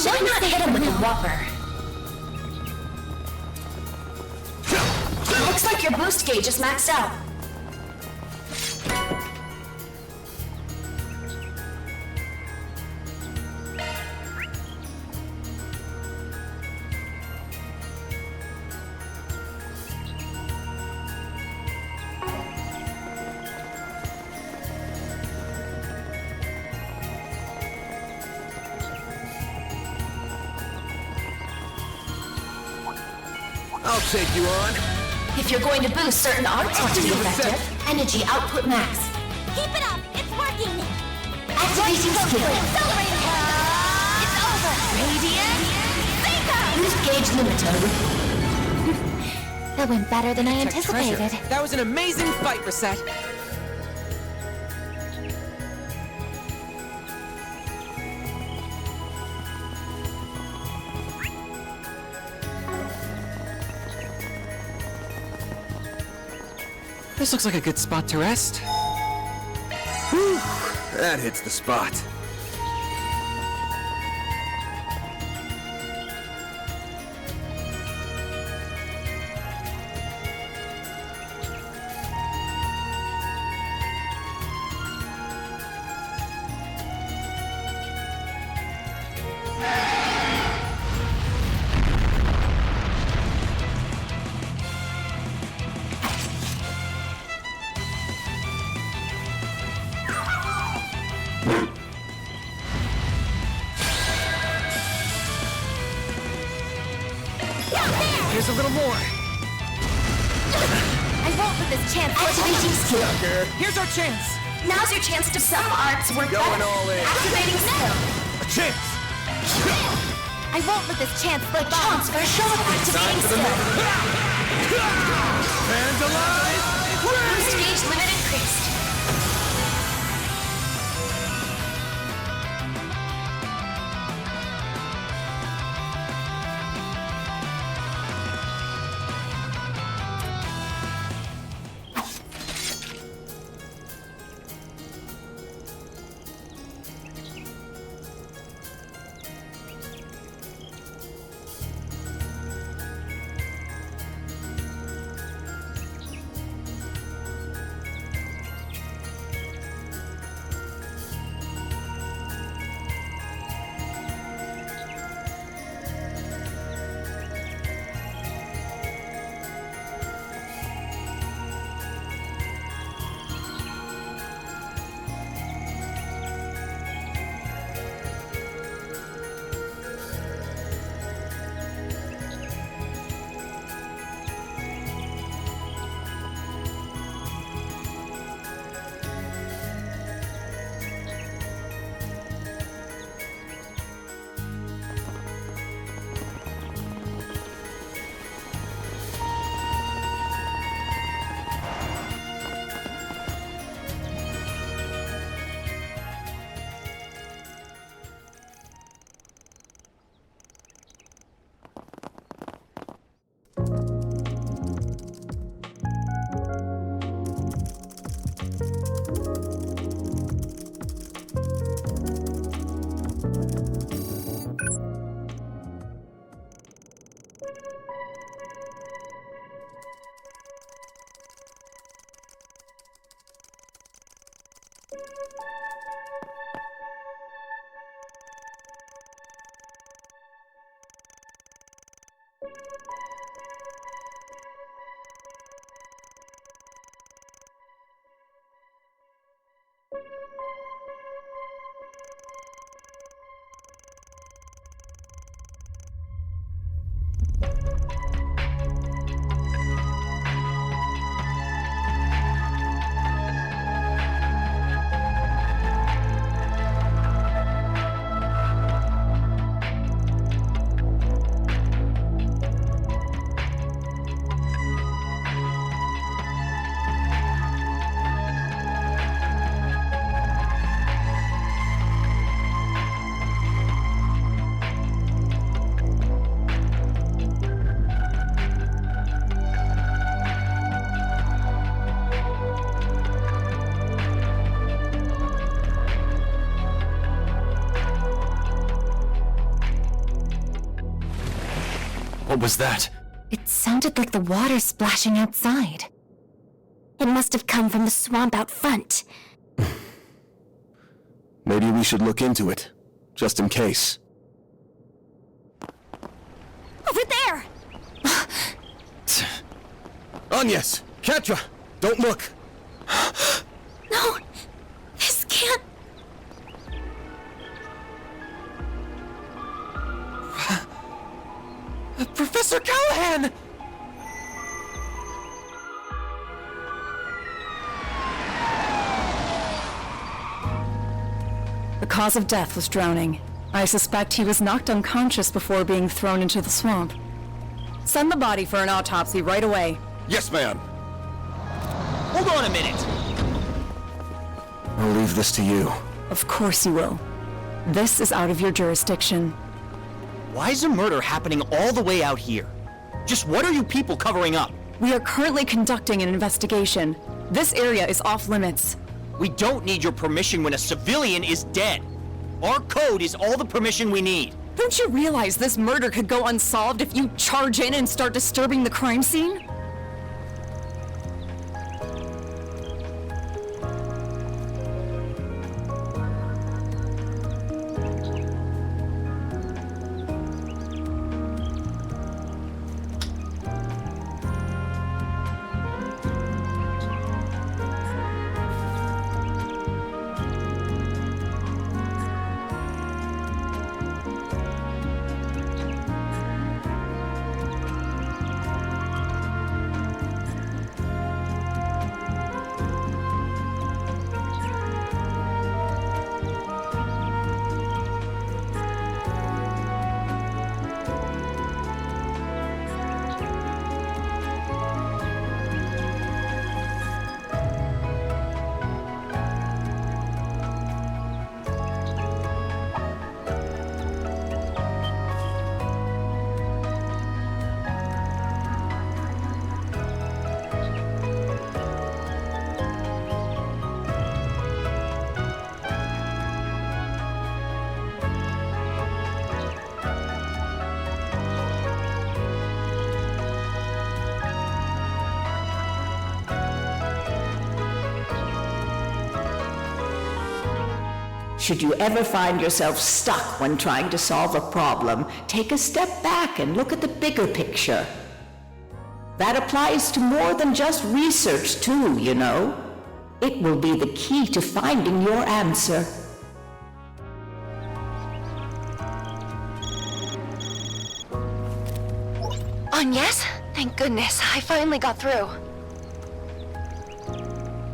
Why not hit him with a whopper? Looks like your boost gauge is maxed out. I'll take you on. If you're going to boost certain arts to be effective, energy output max. Keep it up! It's working! Activating skill. Accelerating! It's over! Radiant! Zika! Boost gauge limiter. That went better than I anticipated. That was an amazing fight, Reset. This looks like a good spot to rest. Whew, that hits the spot. Here's a little more. I won't let this chance. Activating skill. Here's our chance. Now's your chance to some arts work Going better. all in. Activating skill. A chance! I won't let this chance slip by. Chance for a show of activating For the skill. Vandalize! Boost gauge limit increased. What was that? It sounded like the water splashing outside. It must have come from the swamp out front. Maybe we should look into it, just in case. Over there! Agnes! Ketra! Don't look! No! This can't... Professor Callahan! The cause of death was drowning. I suspect he was knocked unconscious before being thrown into the swamp. Send the body for an autopsy right away. Yes, ma'am. Hold on a minute! I'll leave this to you. Of course you will. This is out of your jurisdiction. Why is a murder happening all the way out here? Just what are you people covering up? We are currently conducting an investigation. This area is off limits. We don't need your permission when a civilian is dead. Our code is all the permission we need. Don't you realize this murder could go unsolved if you charge in and start disturbing the crime scene? Should you ever find yourself stuck when trying to solve a problem, take a step back and look at the bigger picture. That applies to more than just research too, you know. It will be the key to finding your answer. Agnes? Thank goodness, I finally got through.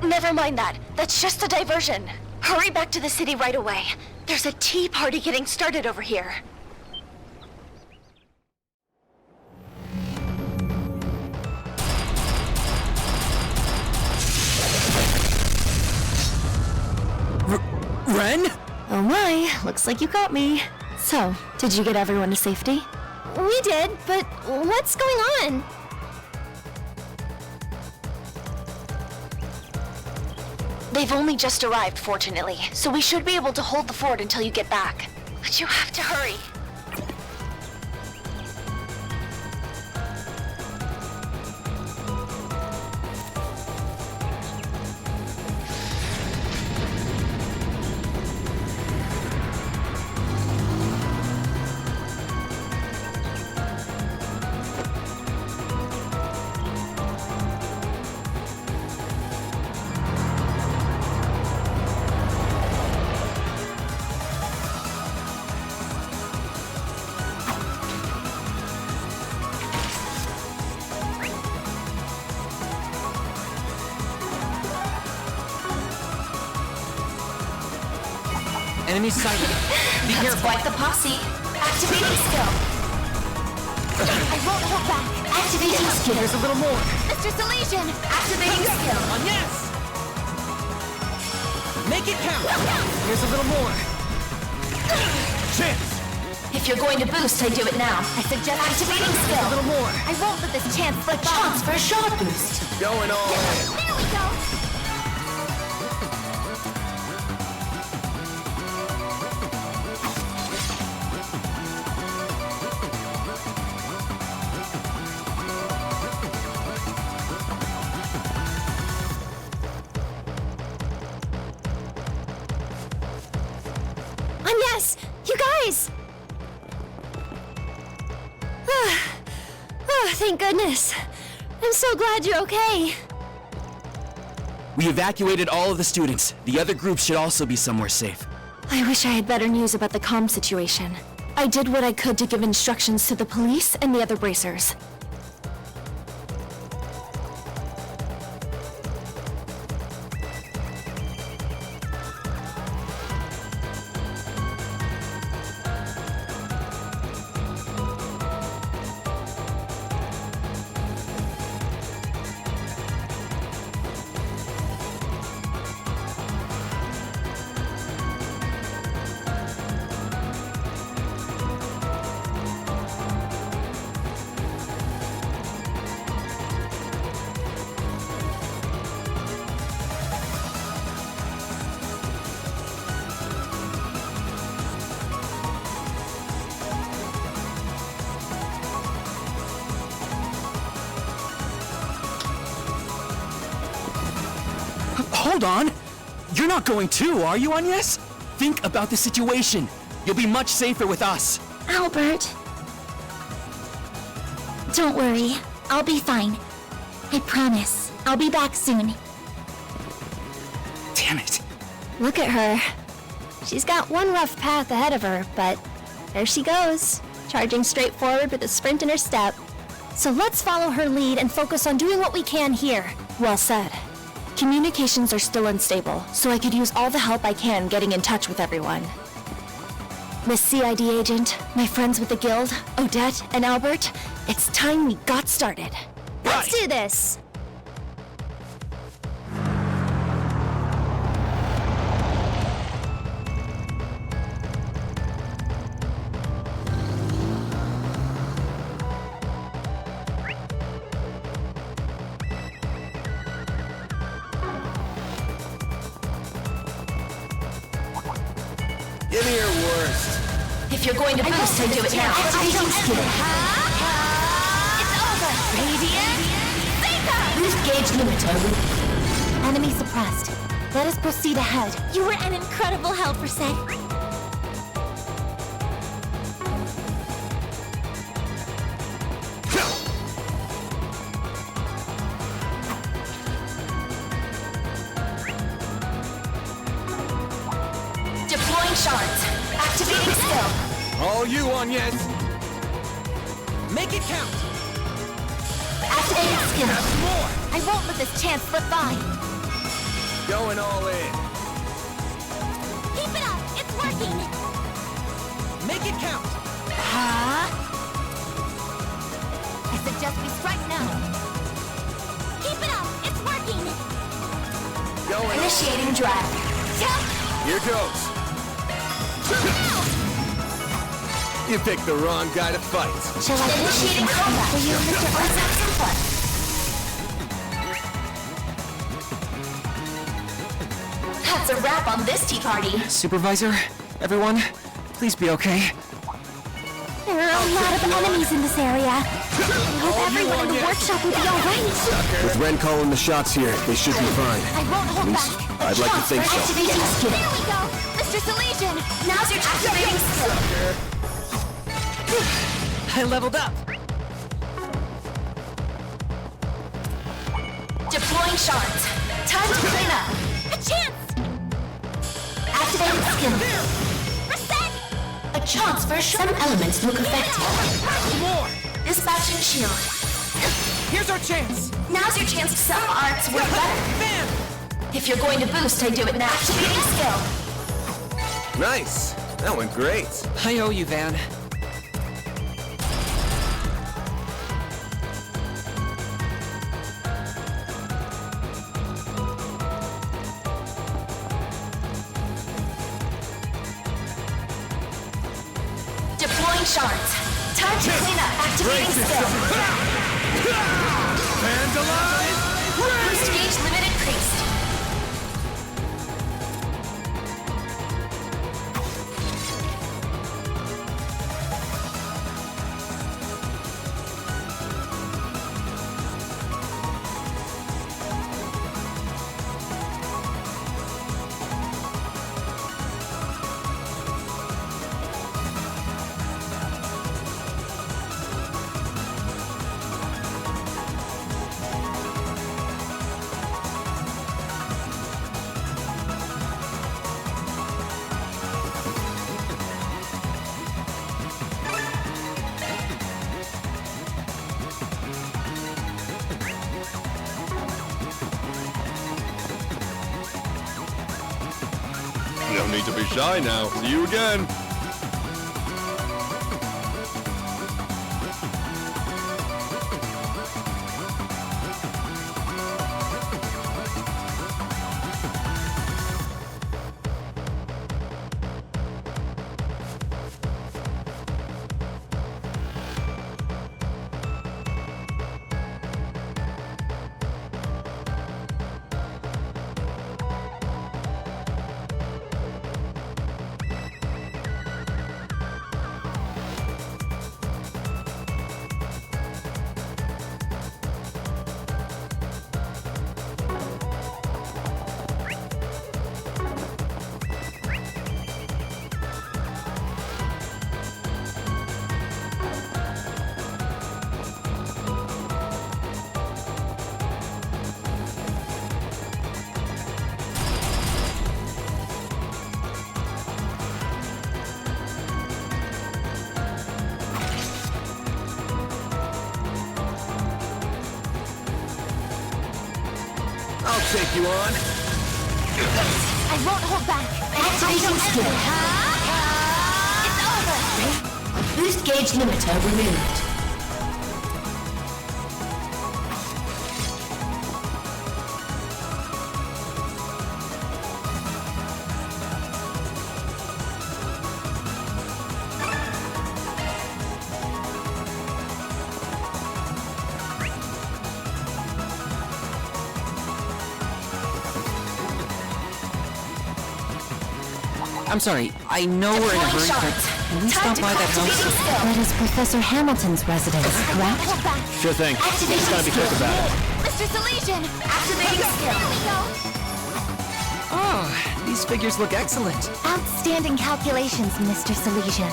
Never mind that. That's just a diversion. Hurry back to the city right away. There's a tea party getting started over here. Ren? Oh my, looks like you got me. So, did you get everyone to safety? We did, but what's going on? They've only just arrived, fortunately, so we should be able to hold the fort until you get back. But you have to hurry. Enemy sighted. Be That's careful. quite the posse. Activating skill. I won't hold back. Activating skill. There's a little more. Mr. Salesian. Activating skill. On yes! Make it count. Here's a little more. Chance! If you're going to boost, I do it now. I suggest activating skill. A little more. I won't let this chance slip by. Chance for a shot boost. Going all in. There we go. Yes! You guys! Oh, thank goodness. I'm so glad you're okay. We evacuated all of the students. The other groups should also be somewhere safe. I wish I had better news about the comm situation. I did what I could to give instructions to the police and the other bracers. Hold on! You're not going too, are you, Agnes? Think about the situation. You'll be much safer with us. Albert. Don't worry. I'll be fine. I promise. I'll be back soon. Damn it. Look at her. She's got one rough path ahead of her, but there she goes, charging straight forward with a sprint in her step. So let's follow her lead and focus on doing what we can here. Well said. Communications are still unstable, so I could use all the help I can getting in touch with everyone. Miss CID agent, my friends with the guild, Odette and Albert, it's time we got started. Let's do this! Give me your worst. If you're going to boost, I do it now. Activating skill. It's over. Radiant. Boost gauge limiter. Enemy suppressed. Let us proceed ahead. You were an incredible helper, Seth. Deploying shards. Activating skill. All you, Agnes. Make it count. Activating skill. More. I won't let this chance slip by. Going all in. Keep it up! It's working! Make it count. I suggest we strike now. Keep it up! It's working! Going Initiating drag. Here goes. You picked the wrong guy to fight. Shall I initiating combat for you, Mr. Let's have some fun. That's a wrap on this tea party. Supervisor, everyone, please be okay. There are a lot of enemies in this area. I hope everyone in the workshop will be alright. With Ren calling the shots here, they should be fine. I won't hold At back. least, I'd like to think so. Activating skill. There we go! Mr. Salesian! Now's your activating skill. I leveled up. Deploying shards. Time to clean up. A chance! Activating skill. Reset! A chance for some elements look effective. More. Dispatching shield. Here's our chance. Now's your chance. Some arts work better. Bam! If you're going to boost, I do it now. Activating skill. Nice. That went great. I owe you, Van. Deploying shards. Time to clean up. Activating skill. Vandalize! Boost gauge limit increased. No need to be shy now. See you again. I'll take you on. I won't hold back. Activating skill. It's over. Boost gauge limiter removed. I'm sorry, I know we're in a hurry, but can we stop by that house? That is Professor Hamilton's residence, correct? Hold back. Sure thing. Just gotta be quick about it. Mr. Salesian, activating skill. Here we go. Oh, these figures look excellent. Outstanding calculations, Mr. Salesian.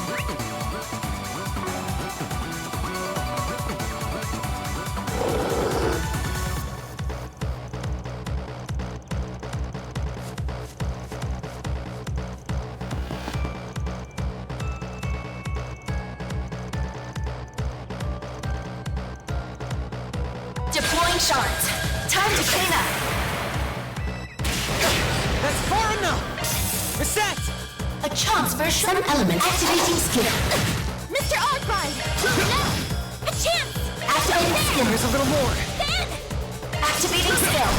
Deploying shards. Time to clean up. That's far enough! Reset! A chance for some element. Activating skill. Mr. Arkwright! No! A chance! Activating skill. Here's a little more. Then! Activating skill.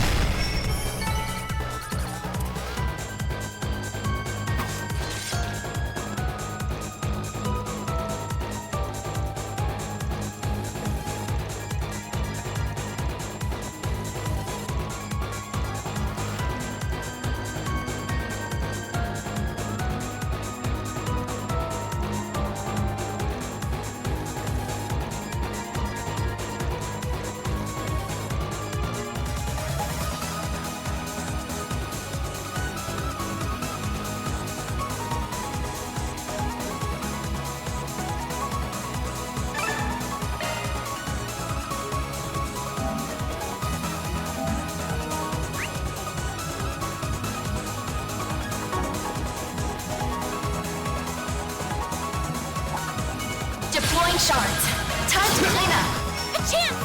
Deploying shards. Time to clean up. A chance!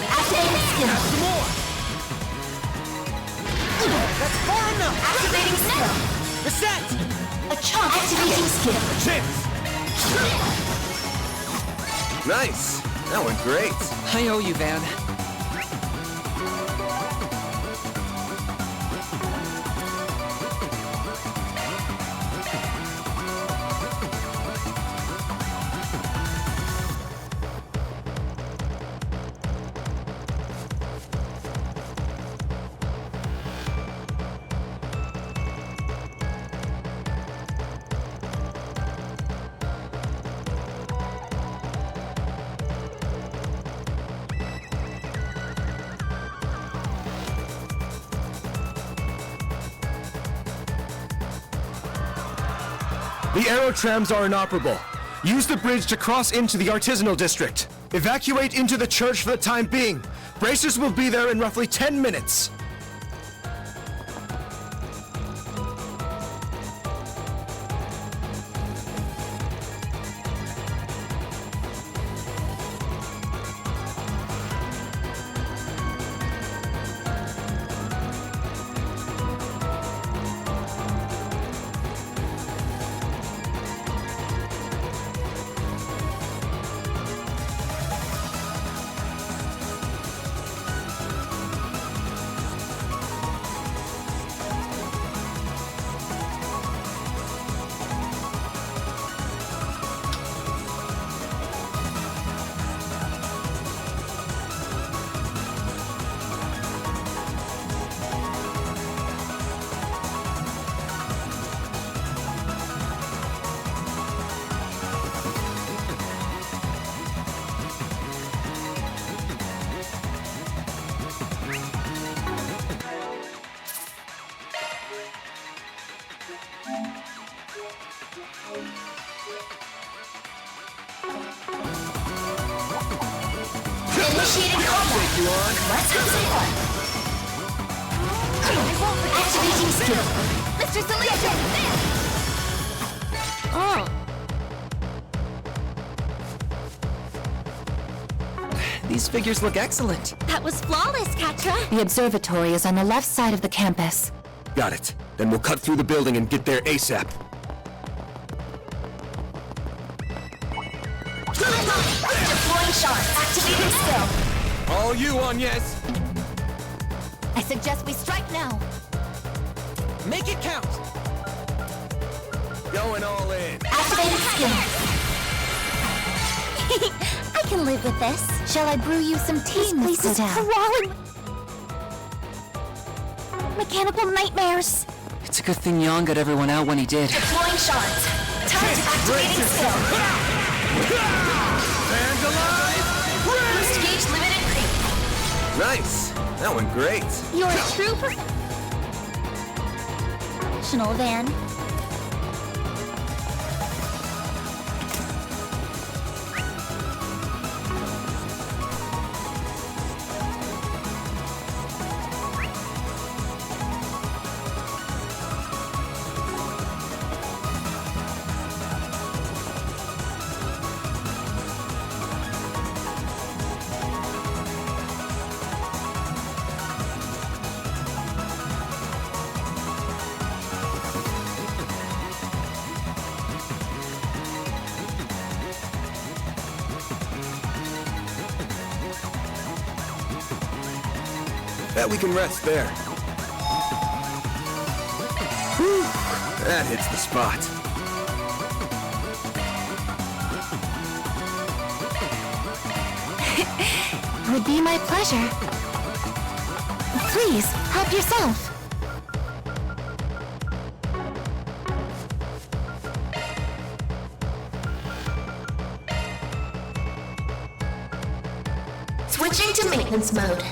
Activating skill. Some more! That's far enough! Activating skill. Reset! A chance. Activating skill. Chance! Nice! That went great. I owe you, Van. The aerotrams are inoperable. Use the bridge to cross into the artisanal district. Evacuate into the church for the time being. Bracers will be there in roughly 10 minutes. Initiating combat. Let's have some fun. Activating skill. Mr. Solution, this! Oh. These figures look excellent. That was flawless, Katra. The observatory is on the left side of the campus. Got it. Then we'll cut through the building and get there ASAP. Deploying shards. Activating skill. All you on, yes. I suggest we strike now. Make it count. Going all in. Activating skill. I can live with this. Shall I brew you some tea, This place Mr. is Dow? crawling. Mechanical nightmares. It's a good thing Yang got everyone out when he did. Deploying shards. Turret activating skill. Fans alive! Boost gauge limit increase. Nice. That went great. You're a true professional, Van. Bet we can rest there. Whew. That hits the spot. It would be my pleasure. Please, help yourself. Switching to maintenance mode.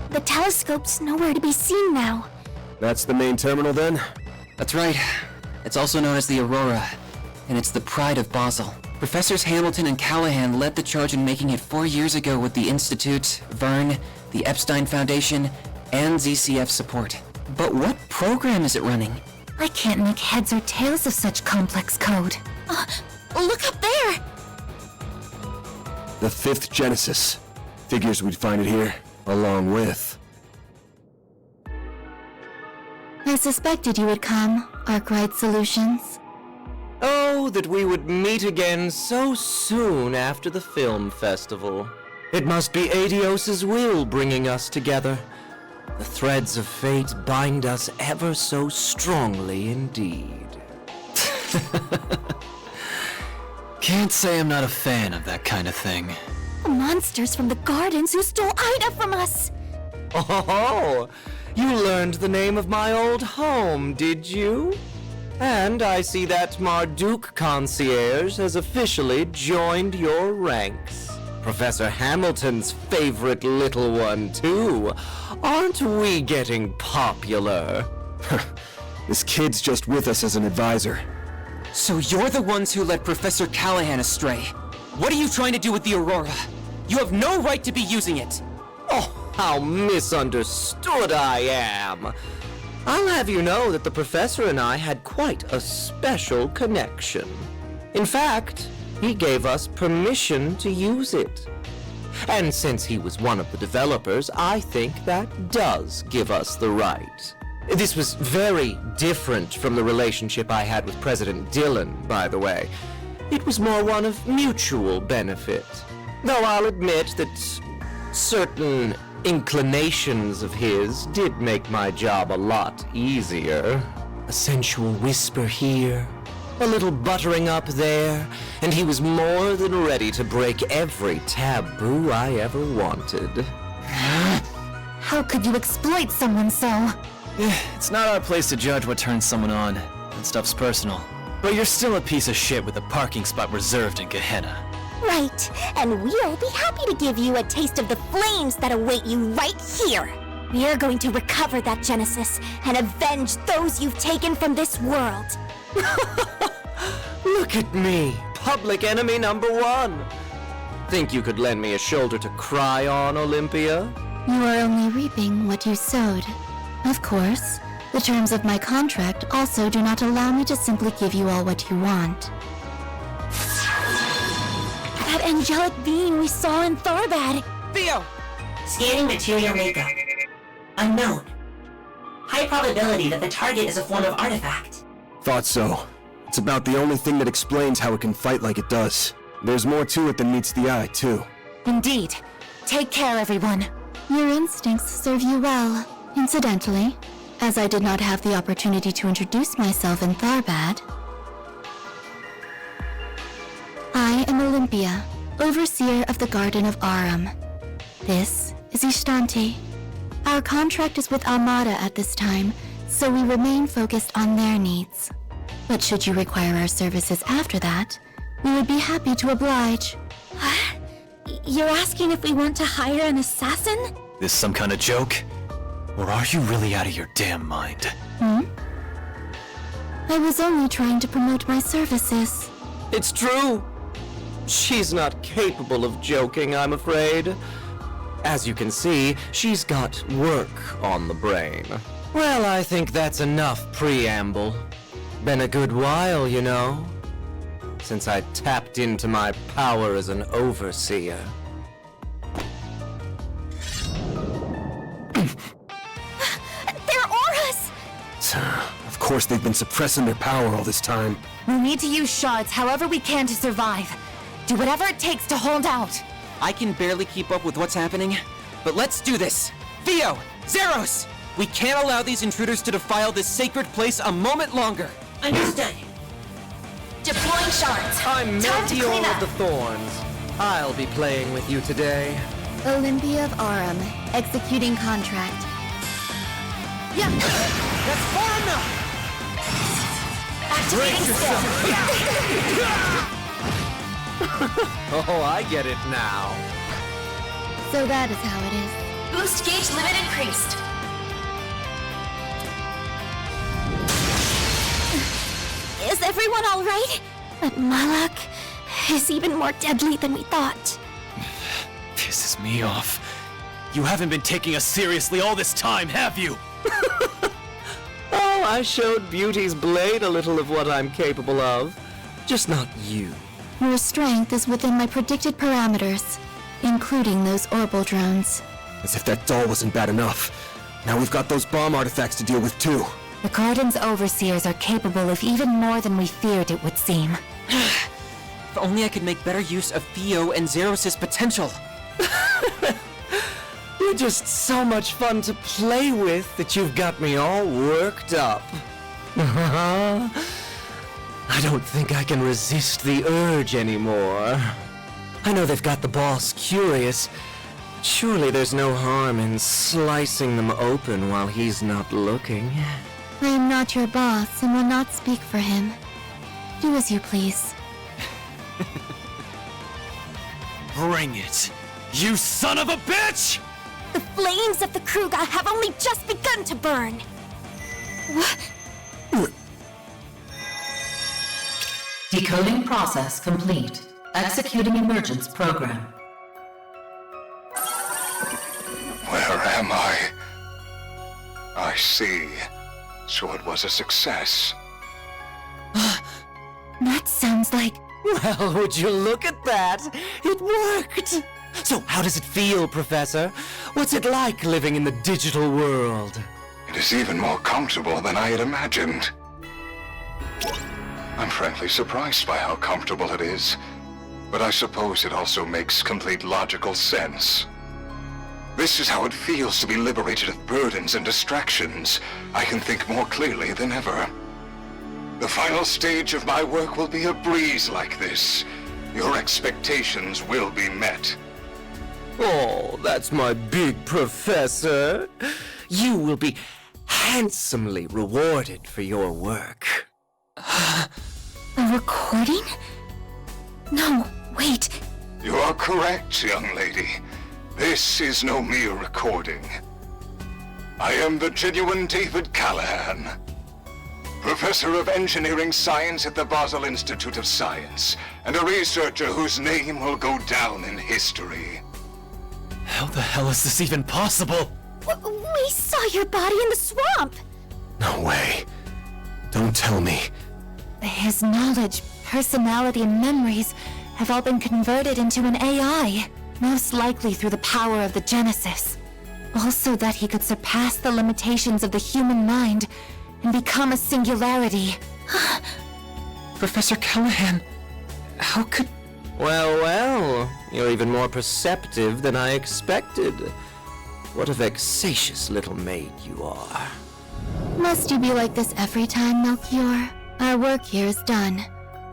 The telescope's nowhere to be seen now. That's the main terminal then? That's right. It's also known as the Aurora, and it's the pride of Basel. Professors Hamilton and Callahan led the charge in making it 4 years ago with the Institute, Vern, the Epstein Foundation, and ZCF support. But what program is it running? I can't make heads or tails of such complex code. Look up there! The 5th Genesis. Figures we'd find it here, along with... I suspected you would come, Arkwright Solutions. Oh, that we would meet again so soon after the film festival. It must be Adios's will bringing us together. The threads of fate bind us ever so strongly indeed. Can't say I'm not a fan of that kind of thing. The monsters from the gardens who stole Ida from us! Oh, you learned the name of my old home, did you? And I see that Marduk concierge has officially joined your ranks. Professor Hamilton's favorite little one, too. Aren't we getting popular? This kid's just with us as an advisor. So you're the ones who led Professor Callahan astray. What are you trying to do with the Aurora? You have no right to be using it! Oh, how misunderstood I am! I'll have you know that the professor and I had quite a special connection. In fact, he gave us permission to use it. And since he was one of the developers, I think that does give us the right. This was very different from the relationship I had with President Dillon, by the way. It was more one of mutual benefit. Though I'll admit that certain inclinations of his did make my job a lot easier. A sensual whisper here, a little buttering up there, and he was more than ready to break every taboo I ever wanted. How could you exploit someone so? It's not our place to judge what turns someone on. That stuff's personal. But you're still a piece of shit with a parking spot reserved in Gehenna. Right, and we'll be happy to give you a taste of the flames that await you right here. We are going to recover that Genesis and avenge those you've taken from this world. Look at me, public enemy number 1. Think you could lend me a shoulder to cry on, Olympia? You are only reaping what you sowed. Of course, the terms of my contract also do not allow me to simply give you all what you want. That angelic being we saw in Tharbad. Theo! Scanning material makeup. Unknown. High probability that the target is a form of artifact. Thought so. It's about the only thing that explains how it can fight like it does. There's more to it than meets the eye, too. Indeed. Take care, everyone. Your instincts serve you well. Incidentally, as I did not have the opportunity to introduce myself in Tharbad, I am Olympia, overseer of the Garden of Aram. This is Ishtanti. Our contract is with Almada at this time, so we remain focused on their needs. But should you require our services after that, we would be happy to oblige. You're asking if we want to hire an assassin? This some kind of joke? Or are you really out of your damn mind? I was only trying to promote my services. It's true. She's not capable of joking, I'm afraid. As you can see, she's got work on the brain. Well, I think that's enough preamble. Been a good while, you know, since I tapped into my power as an overseer. They're auras! Of course they've been suppressing their power all this time. We'll need to use shards however we can to survive. Do whatever it takes to hold out. I can barely keep up with what's happening, but let's do this! Theo! Zeros! We can't allow these intruders to defile this sacred place a moment longer! Understood. Deploying shards. I'm Time to Melchior clean up. of the Thorns. I'll be playing with you today. Olympia of Aurum, executing contract. Yeah! That's far enough! Activating skill. Oh, I get it now. So that is how it is. Boost gauge limit increased. Is everyone alright? But Malak is even more deadly than we thought. Pisses me off. You haven't been taking us seriously all this time, have you? Oh, I showed Beauty's blade a little of what I'm capable of. Just not you. Your strength is within my predicted parameters, including those orbital drones. As if that doll wasn't bad enough. Now we've got those bomb artifacts to deal with too. The Garden's overseers are capable of even more than we feared, it would seem. If only I could make better use of Theo and Zeros' potential. You're just so much fun to play with that you've got me all worked up. I don't think I can resist the urge anymore. I know they've got the boss curious. Surely there's no harm in slicing them open while he's not looking. I am not your boss and will not speak for him. Do as you please. Bring it, you son of a bitch! The flames of the Kruga have only just begun to burn! Decoding process complete. Executing emergence program. Where am I? I see. So it was a success. That sounds like... Well, would you look at that? It worked! So how does it feel, Professor? What's it like living in the digital world? It is even more comfortable than I had imagined. I'm frankly surprised by how comfortable it is, but I suppose it also makes complete logical sense. This is how it feels to be liberated of burdens and distractions. I can think more clearly than ever. The final stage of my work will be a breeze like this. Your expectations will be met. Oh, that's my big professor. You will be handsomely rewarded for your work. A recording? No, wait. You are correct, young lady. This is no mere recording. I am the genuine David Callahan, Professor of Engineering Science at the Basel Institute of Science, and a researcher whose name will go down in history. How the hell is this even possible? We saw your body in the swamp! No way. Don't tell me. His knowledge, personality, and memories have all been converted into an AI, most likely through the power of the Genesis. Also that he could surpass the limitations of the human mind and become a singularity. Professor Callahan, how could... Well, you're even more perceptive than I expected. What a vexatious little maid you are. Must you be like this every time, Melchior? Our work here is done.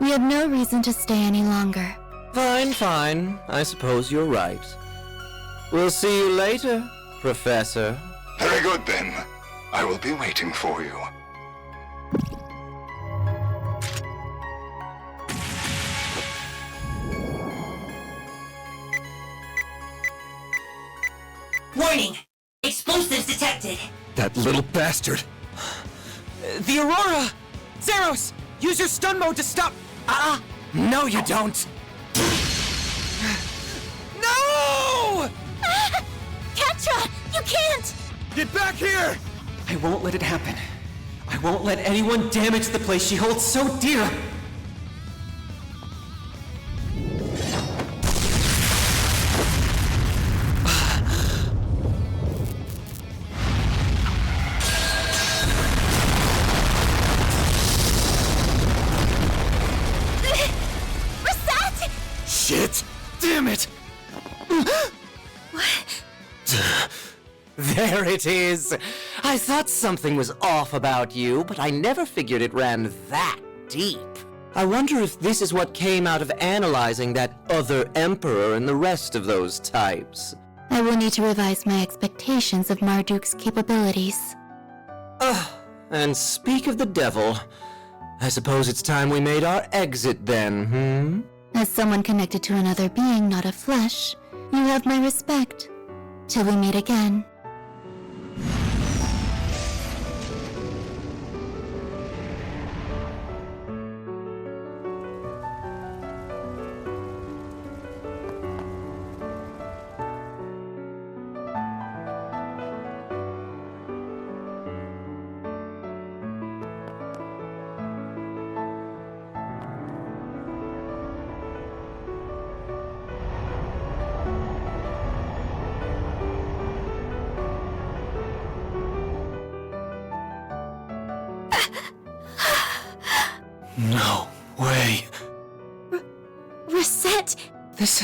We have no reason to stay any longer. Fine. I suppose you're right. We'll see you later, Professor. Very good, then. I will be waiting for you. Warning! Explosives detected! That little bastard! The Aurora! Zeros! Use your stun mode to stop... No, you don't! No! Ketra! You can't! Get back here! I won't let it happen. I won't let anyone damage the place she holds so dear! Shit! Damn it! There it is! I thought something was off about you, but I never figured it ran that deep. I wonder if this is what came out of analyzing that other emperor and the rest of those types. I will need to revise my expectations of Marduk's capabilities. And speak of the devil, I suppose it's time we made our exit then, As someone connected to another being, not of flesh, you have my respect. Till we meet again. No way. Reset! This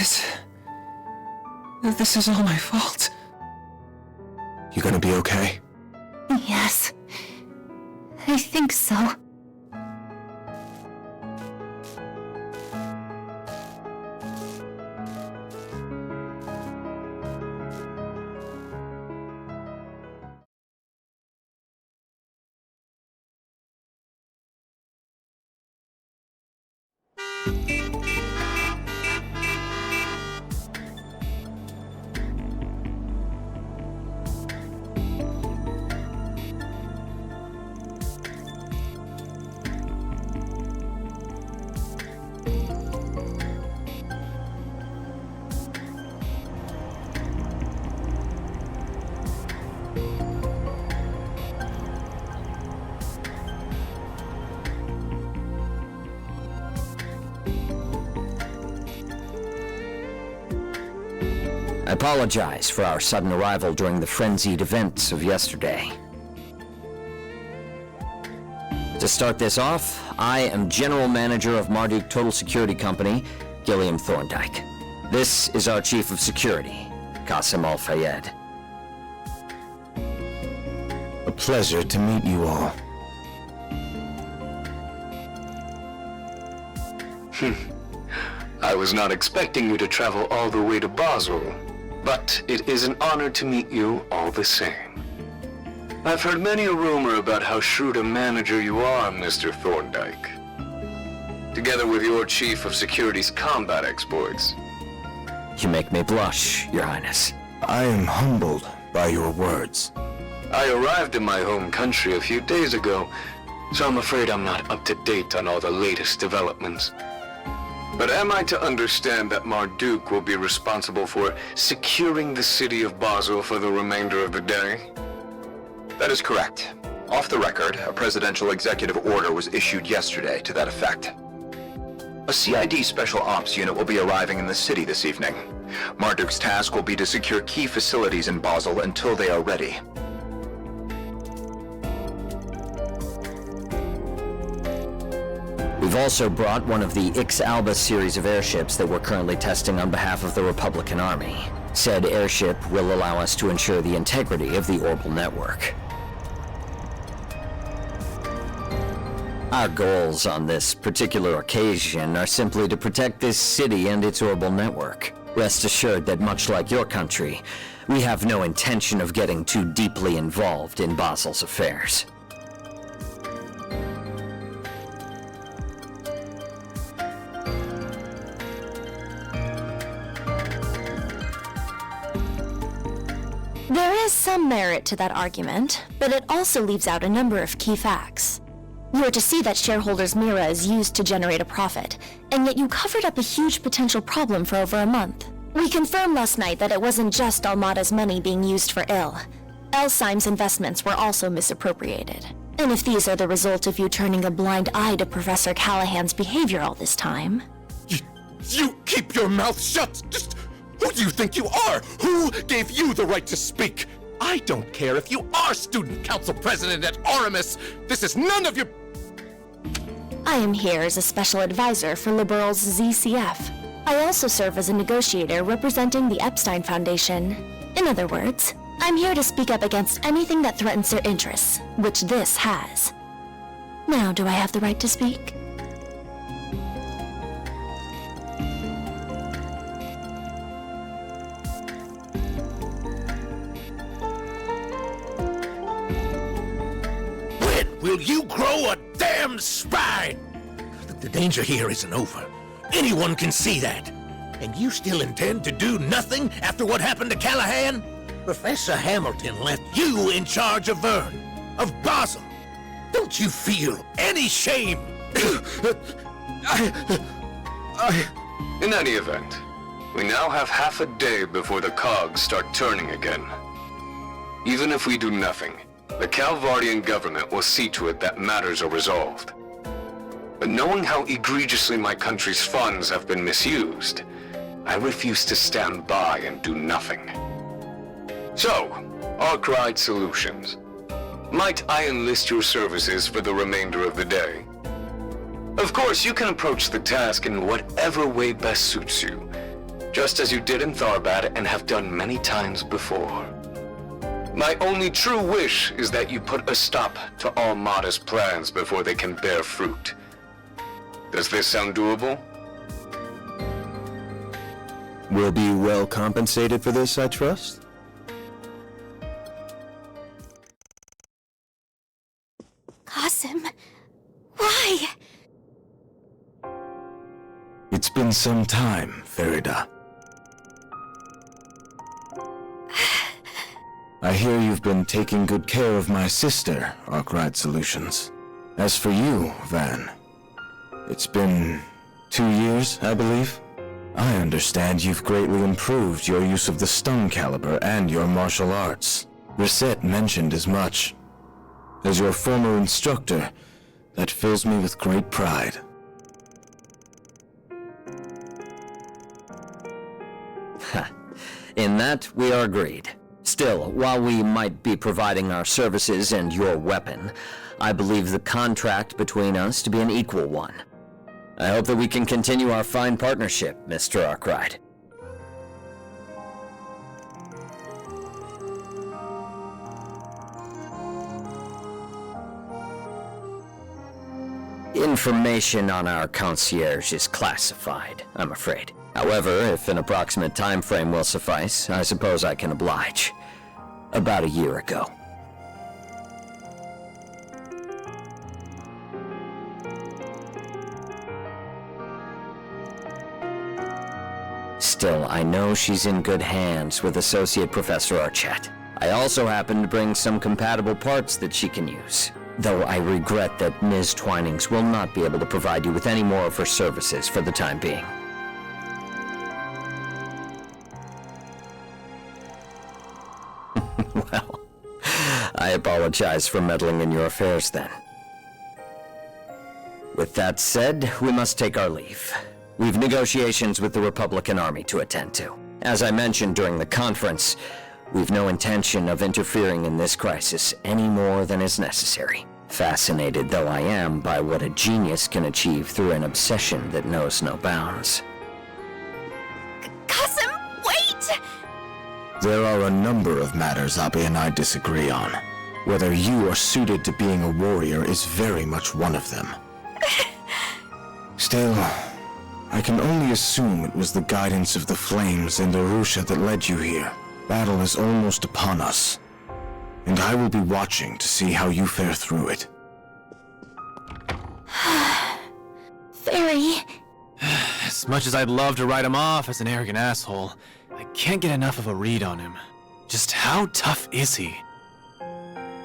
is all my fault. You gonna be okay? Yes. I think so. I apologize for our sudden arrival during the frenzied events of yesterday. To start this off, I am General Manager of Marduk Total Security Company, Gilliam Thorndike. This is our Chief of Security, Qasim Al-Fayed. A pleasure to meet you all. I was not expecting you to travel all the way to Basel, but it is an honor to meet you all the same. I've heard many a rumor about how shrewd a manager you are, Mr. Thorndike. Together with your Chief of Security's combat exploits. You make me blush, Your Highness. I am humbled by your words. I arrived in my home country a few days ago, so I'm afraid I'm not up to date on all the latest developments. But am I to understand that Marduk will be responsible for securing the city of Basel for the remainder of the day? That is correct. Off the record, a presidential executive order was issued yesterday to that effect. A CID Special Ops unit will be arriving in the city this evening. Marduk's task will be to secure key facilities in Basel until they are ready. We've also brought one of the Ix-Alba series of airships that we're currently testing on behalf of the Republican Army. Said airship will allow us to ensure the integrity of the orbital network. Our goals on this particular occasion are simply to protect this city and its orbital network. Rest assured that much like your country, we have no intention of getting too deeply involved in Basel's affairs. There is some merit to that argument, but it also leaves out a number of key facts. You are to see that shareholders' Mira is used to generate a profit, and yet you covered up a huge potential problem for over a month. We confirmed last night that it wasn't just Almada's money being used for ill. Elsheim's investments were also misappropriated. And if these are the result of you turning a blind eye to Professor Callahan's behavior all this time... You keep your mouth shut! Just who do you think you are? Who gave you the right to speak? I don't care if you are Student Council President at Aramis. This is none of your... I am here as a special advisor for Liberals ZCF. I also serve as a negotiator representing the Epstein Foundation. In other words, I'm here to speak up against anything that threatens their interests, which this has. Now, do I have the right to speak? will you grow a damn spine? The danger here isn't over. Anyone can see that. And you still intend to do nothing after what happened to Callahan? Professor Hamilton left you in charge of Vern, of Basel. Don't you feel any shame? In any event, we now have half a day before the cogs start turning again. Even if we do nothing, the Calvardian government will see to it that matters are resolved. But knowing how egregiously my country's funds have been misused, I refuse to stand by and do nothing. So, Arkwright Solutions. Might I enlist your services for the remainder of the day? Of course, you can approach the task in whatever way best suits you, just as you did in Tharbad and have done many times before. My only true wish is that you put a stop to Armada's plans before they can bear fruit. Does this sound doable? We'll be well compensated for this, I trust? Qasim, why? It's been some time, Farida. I hear you've been taking good care of my sister, Arkwright Solutions. As for you, Van, it's been 2 years, I believe? I understand you've greatly improved your use of the stone caliber and your martial arts. Reset mentioned as much. As your former instructor, that fills me with great pride. In that, we are agreed. Still, while we might be providing our services and your weapon, I believe the contract between us to be an equal one. I hope that we can continue our fine partnership, Mr. Arkwright. Information on our concierge is classified, I'm afraid. However, if an approximate time frame will suffice, I suppose I can oblige. About a year ago. Still, I know she's in good hands with Associate Professor Archett. I also happen to bring some compatible parts that she can use. Though I regret that Ms. Twinings will not be able to provide you with any more of her services for the time being. Well, I apologize for meddling in your affairs then. With that said, we must take our leave. We've negotiations with the Republican Army to attend to. As I mentioned during the conference, we've no intention of interfering in this crisis any more than is necessary. Fascinated though I am by what a genius can achieve through an obsession that knows no bounds. Qasim, wait! There are a number of matters Abe and I disagree on. Whether you are suited to being a warrior is very much one of them. Still, I can only assume it was the guidance of the flames and Arusha that led you here. Battle is almost upon us, and I will be watching to see how you fare through it. Fairy. As much as I'd love to write him off as an arrogant asshole, I can't get enough of a read on him. Just how tough is he?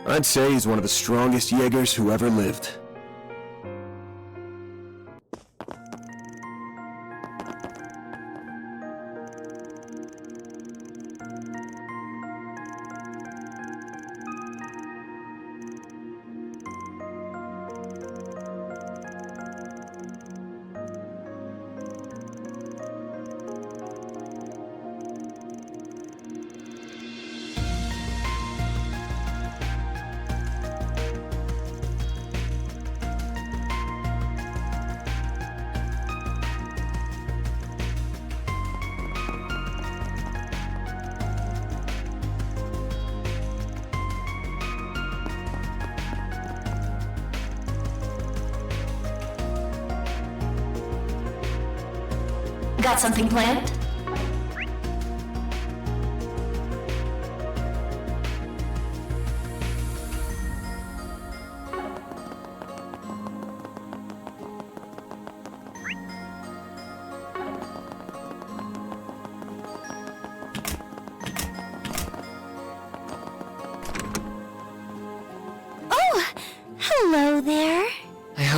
I'd say he's one of the strongest Jaegers who ever lived. Got something planned?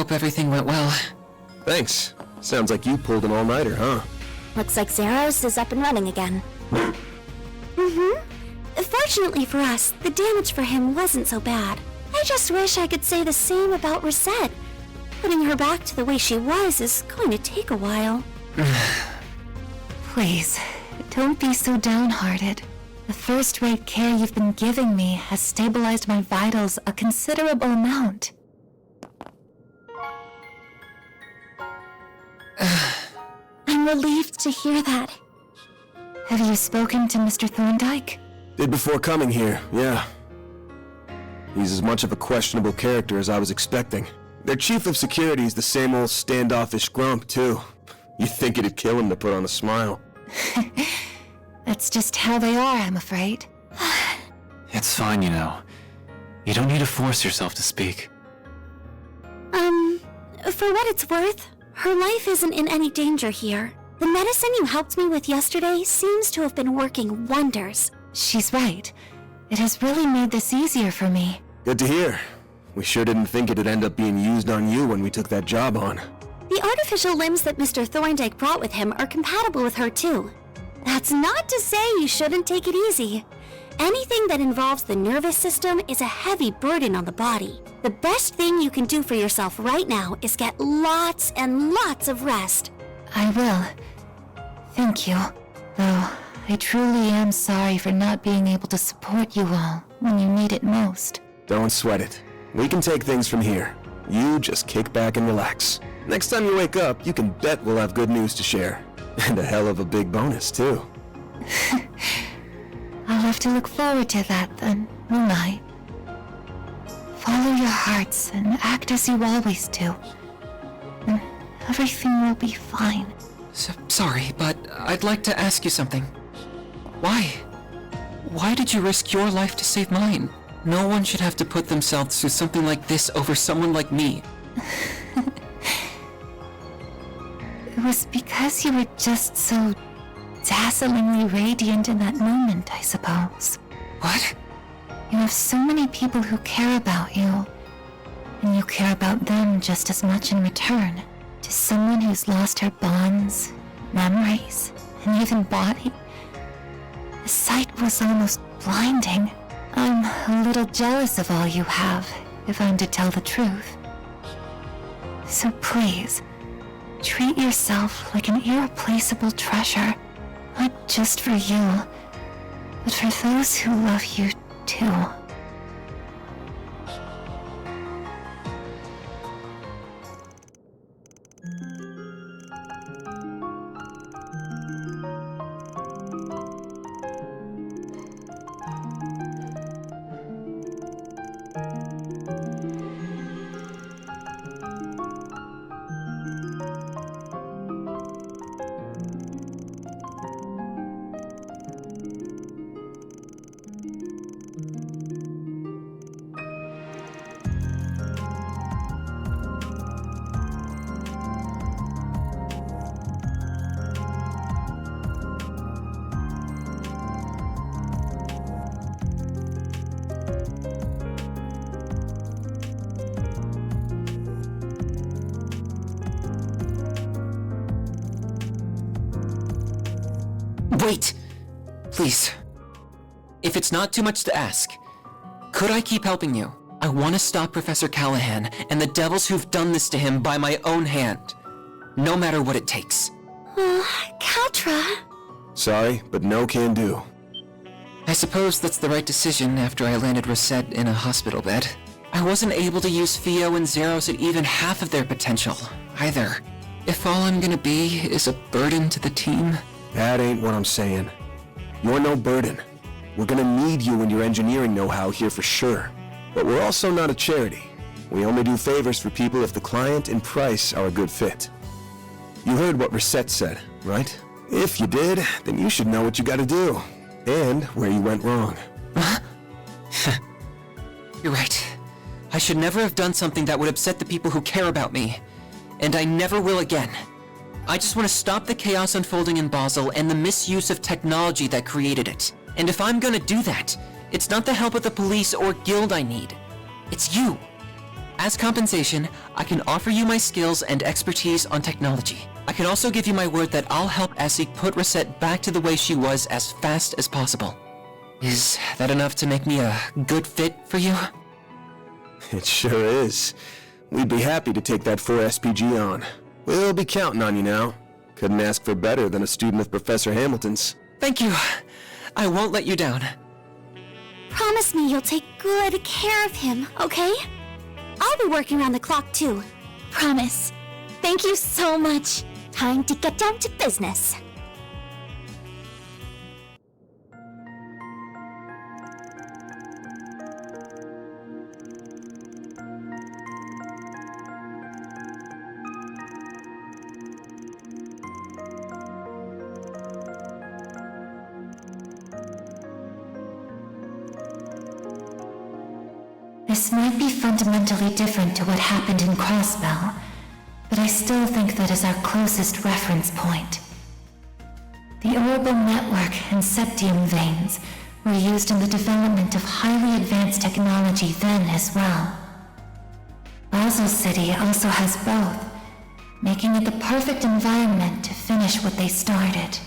hope everything went well. Thanks. Sounds like you pulled an all-nighter, huh? Looks like Zeros is up and running again. Fortunately for us, the damage for him wasn't so bad. I just wish I could say the same about Reset. Putting her back to the way she was is going to take a while. Please, don't be so downhearted. The first-rate care you've been giving me has stabilized my vitals a considerable amount. I'm relieved to hear that. Have you spoken to Mr. Thorndyke? Did before coming here, yeah. He's as much of a questionable character as I was expecting. Their chief of security is the same old standoffish grump, too. You'd think it'd kill him to put on a smile. That's just how they are, I'm afraid. It's fine, you know. You don't need to force yourself to speak. For what it's worth, her life isn't in any danger here. The medicine you helped me with yesterday seems to have been working wonders. She's right. It has really made this easier for me. Good to hear. We sure didn't think it'd end up being used on you when we took that job on. The artificial limbs that Mr. Thorndyke brought with him are compatible with her too. That's not to say you shouldn't take it easy. Anything that involves the nervous system is a heavy burden on the body. The best thing you can do for yourself right now is get lots and lots of rest. I will. Thank you. Though, I truly am sorry for not being able to support you all when you need it most. Don't sweat it. We can take things from here. You just kick back and relax. Next time you wake up, you can bet we'll have good news to share. And a hell of a big bonus, too. I'll have to look forward to that then, won't I? Follow your hearts and act as you always do. And everything will be fine. Sorry, but I'd like to ask you something. Why? Why did you risk your life to save mine? No one should have to put themselves through something like this over someone like me. It was because you were just so dazzlingly radiant in that moment, I suppose. What? You have so many people who care about you, and you care about them just as much in return. To someone who's lost her bonds, memories, and even body, the sight was almost blinding. I'm a little jealous of all you have, if I'm to tell the truth. So please, treat yourself like an irreplaceable treasure, not just for you, but for those who love you too. Wait! Please. If it's not too much to ask, could I keep helping you? I want to stop Professor Callahan and the devils who've done this to him by my own hand. No matter what it takes. Katra. Sorry, but no can do. I suppose that's the right decision after I landed Reset in a hospital bed. I wasn't able to use Theo and Zeros at even half of their potential, either. If all I'm gonna be is a burden to the team... That ain't what I'm saying. You're no burden. We're gonna need you and your engineering know-how here for sure. But we're also not a charity. We only do favors for people if the client and price are a good fit. You heard what Reset said, right? If you did, then you should know what you gotta do. And where you went wrong. You're right. I should never have done something that would upset the people who care about me. And I never will again. I just want to stop the chaos unfolding in Basel and the misuse of technology that created it. And if I'm gonna do that, it's not the help of the police or guild I need. It's you. As compensation, I can offer you my skills and expertise on technology. I can also give you my word that I'll help Essig put Reset back to the way she was as fast as possible. Is that enough to make me a good fit for you? It sure is. We'd be happy to take that 4 SPG on. We'll be counting on you now. Couldn't ask for better than a student of Professor Hamilton's. Thank you. I won't let you down. Promise me you'll take good care of him, okay? I'll be working around the clock too. Promise. Thank you so much. Time to get down to business. This might be fundamentally different to what happened in Crossbell, but I still think that is our closest reference point. The orbital network and septium veins were used in the development of highly advanced technology then as well. Basel City also has both, making it the perfect environment to finish what they started.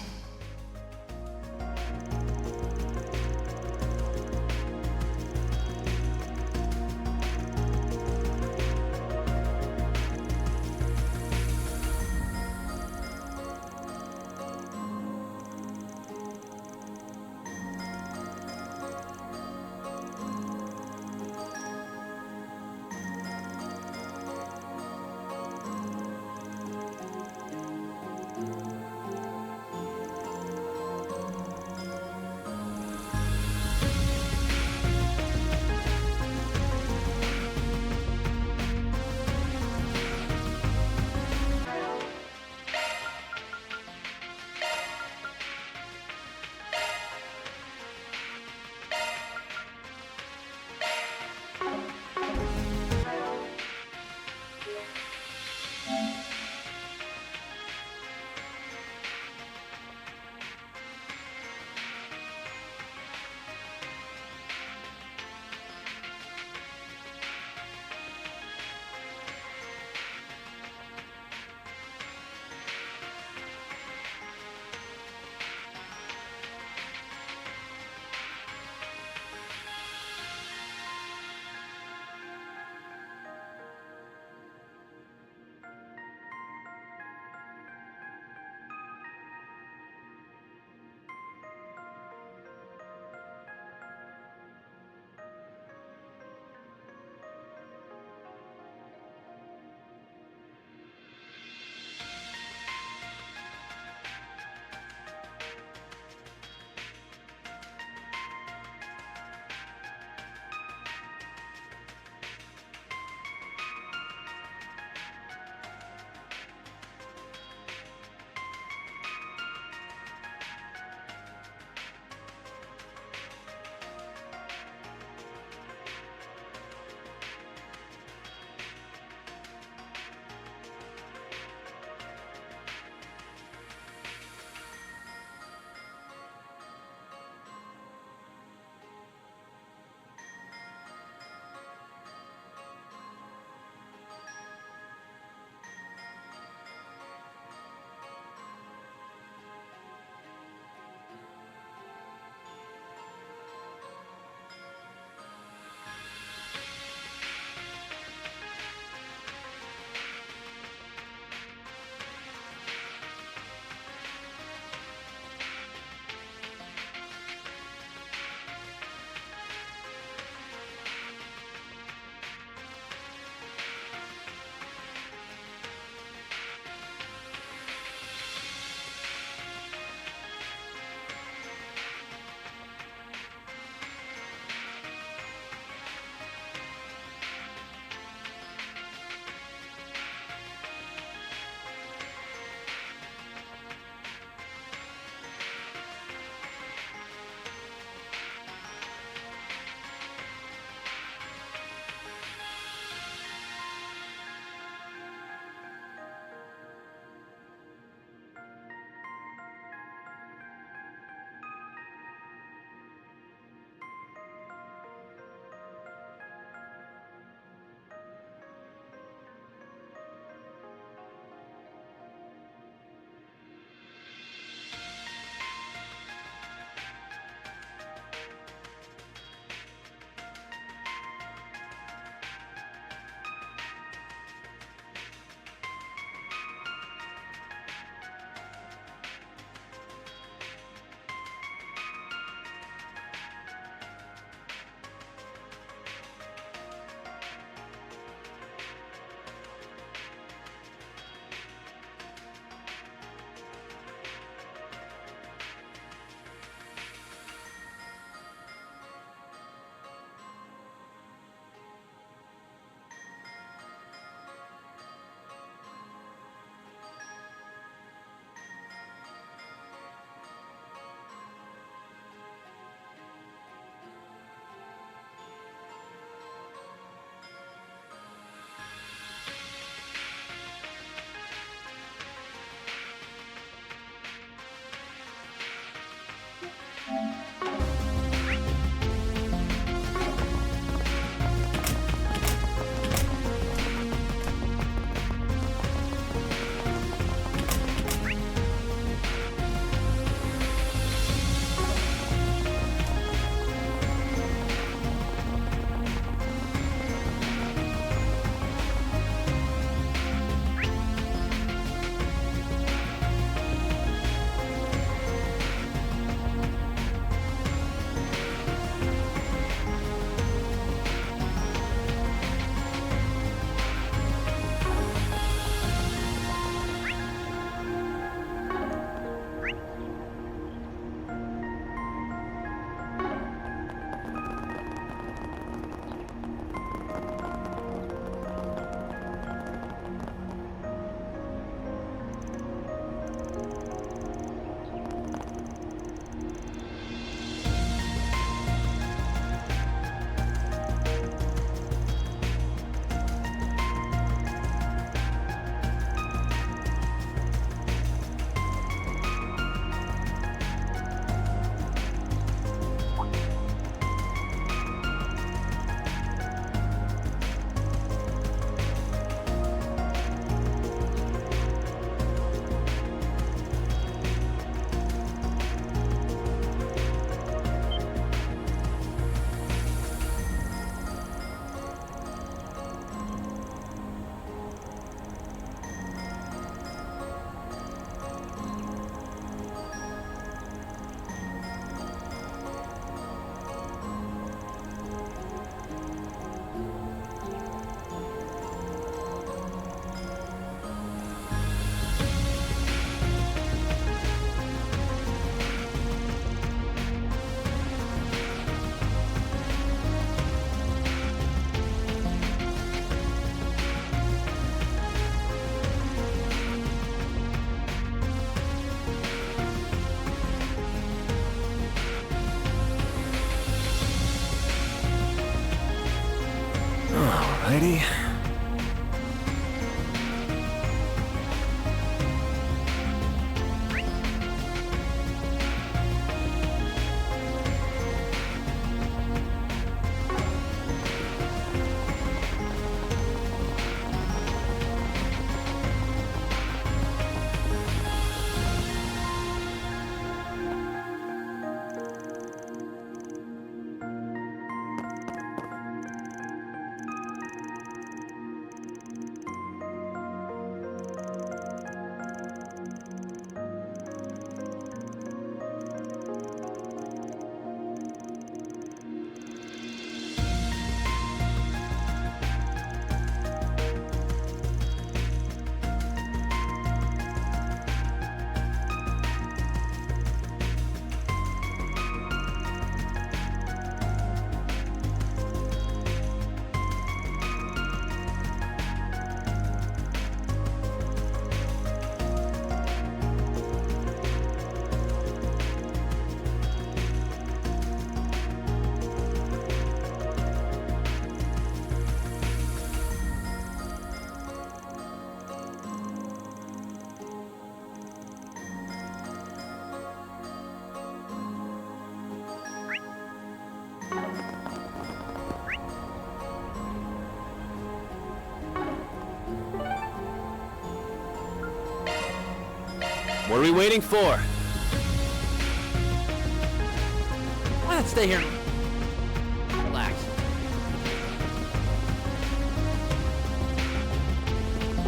Alrighty. What are we waiting for? Why not stay here and relax?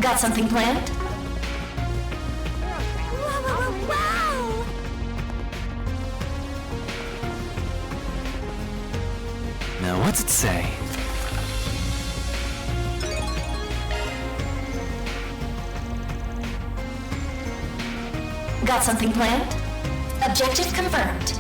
Got something planned? Wow! Now what's it say? Got something planned? Objective confirmed.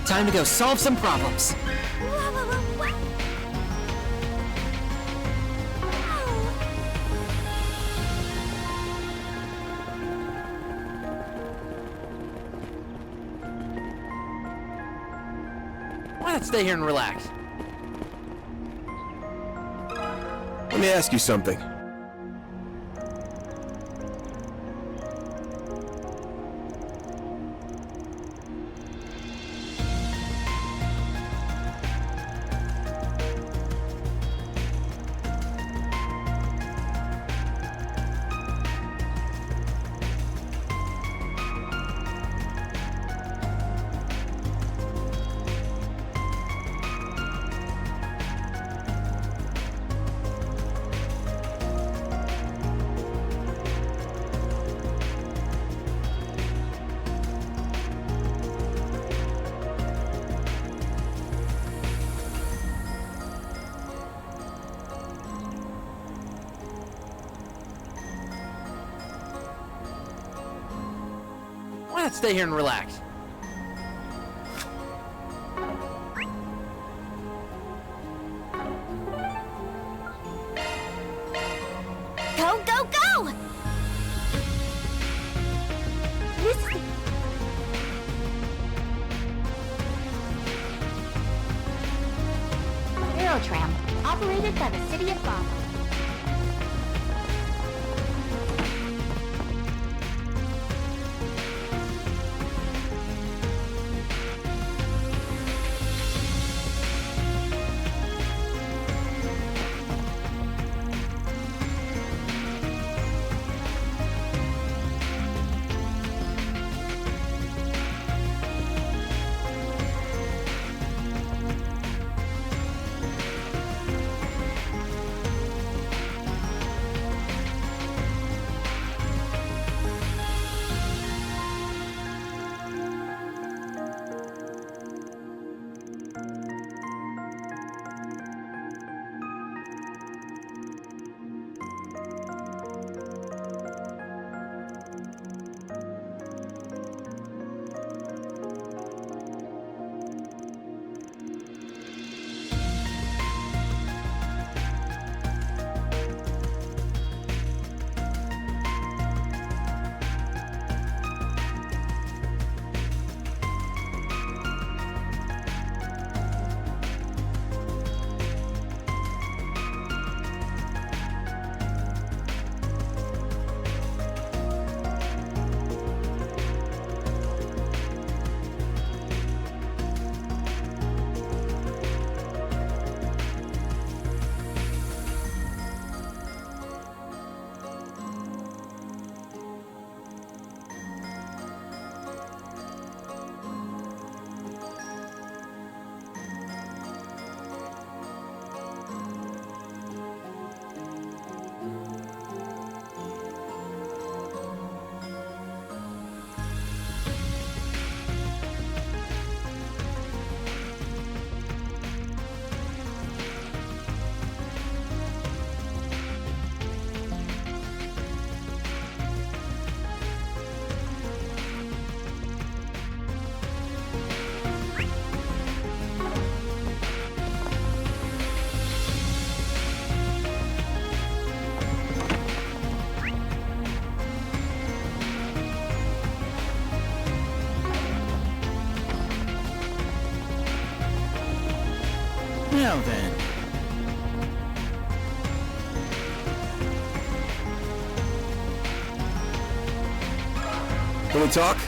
Time to go solve some problems. Why not stay here and relax? Let me ask you something. not stay here and relax? Go, go, go! This is Aerotram, operated by the City of Basel. Now then. Can we talk?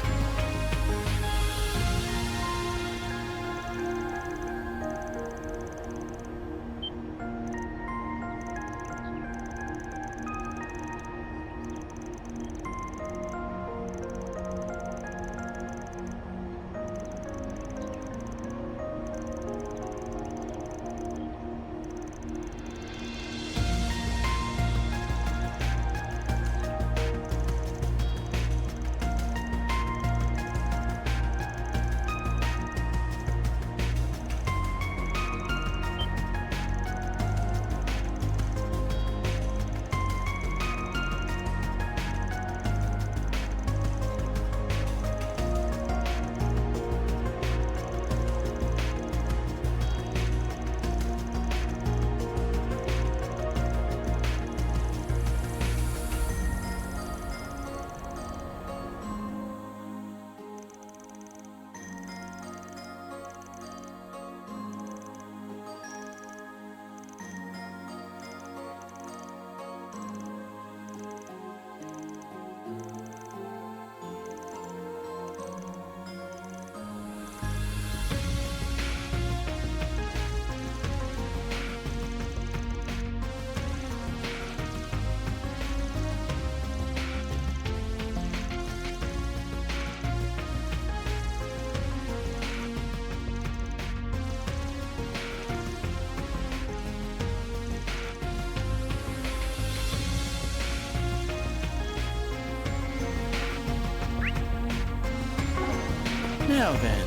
Now then.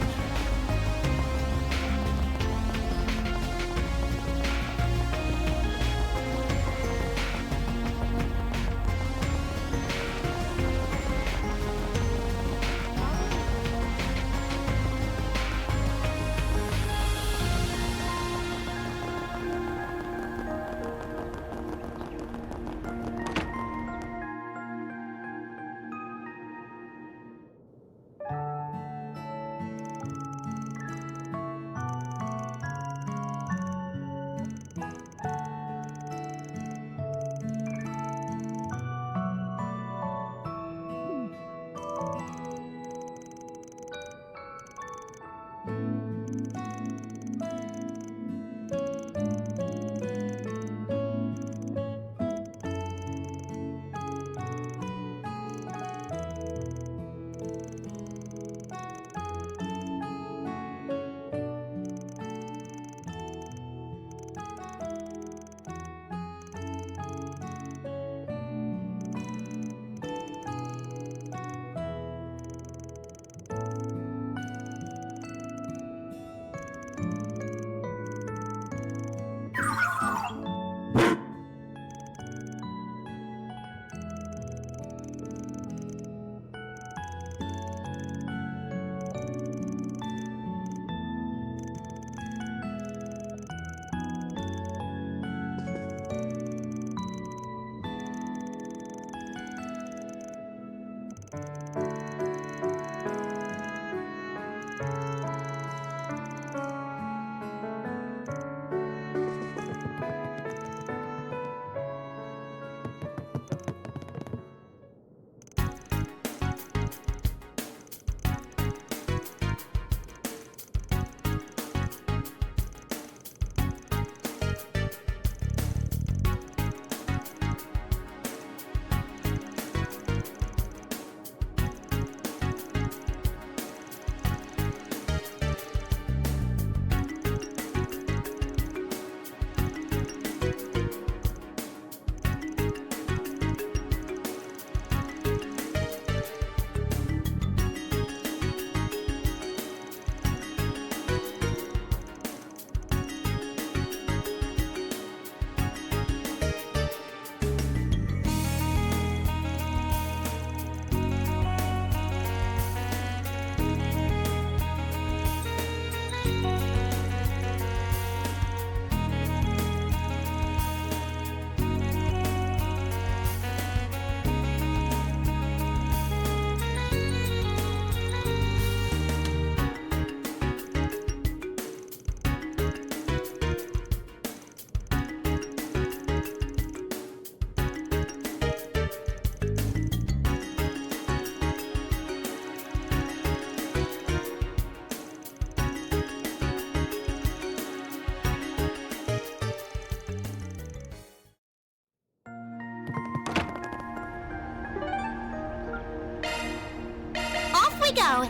we go!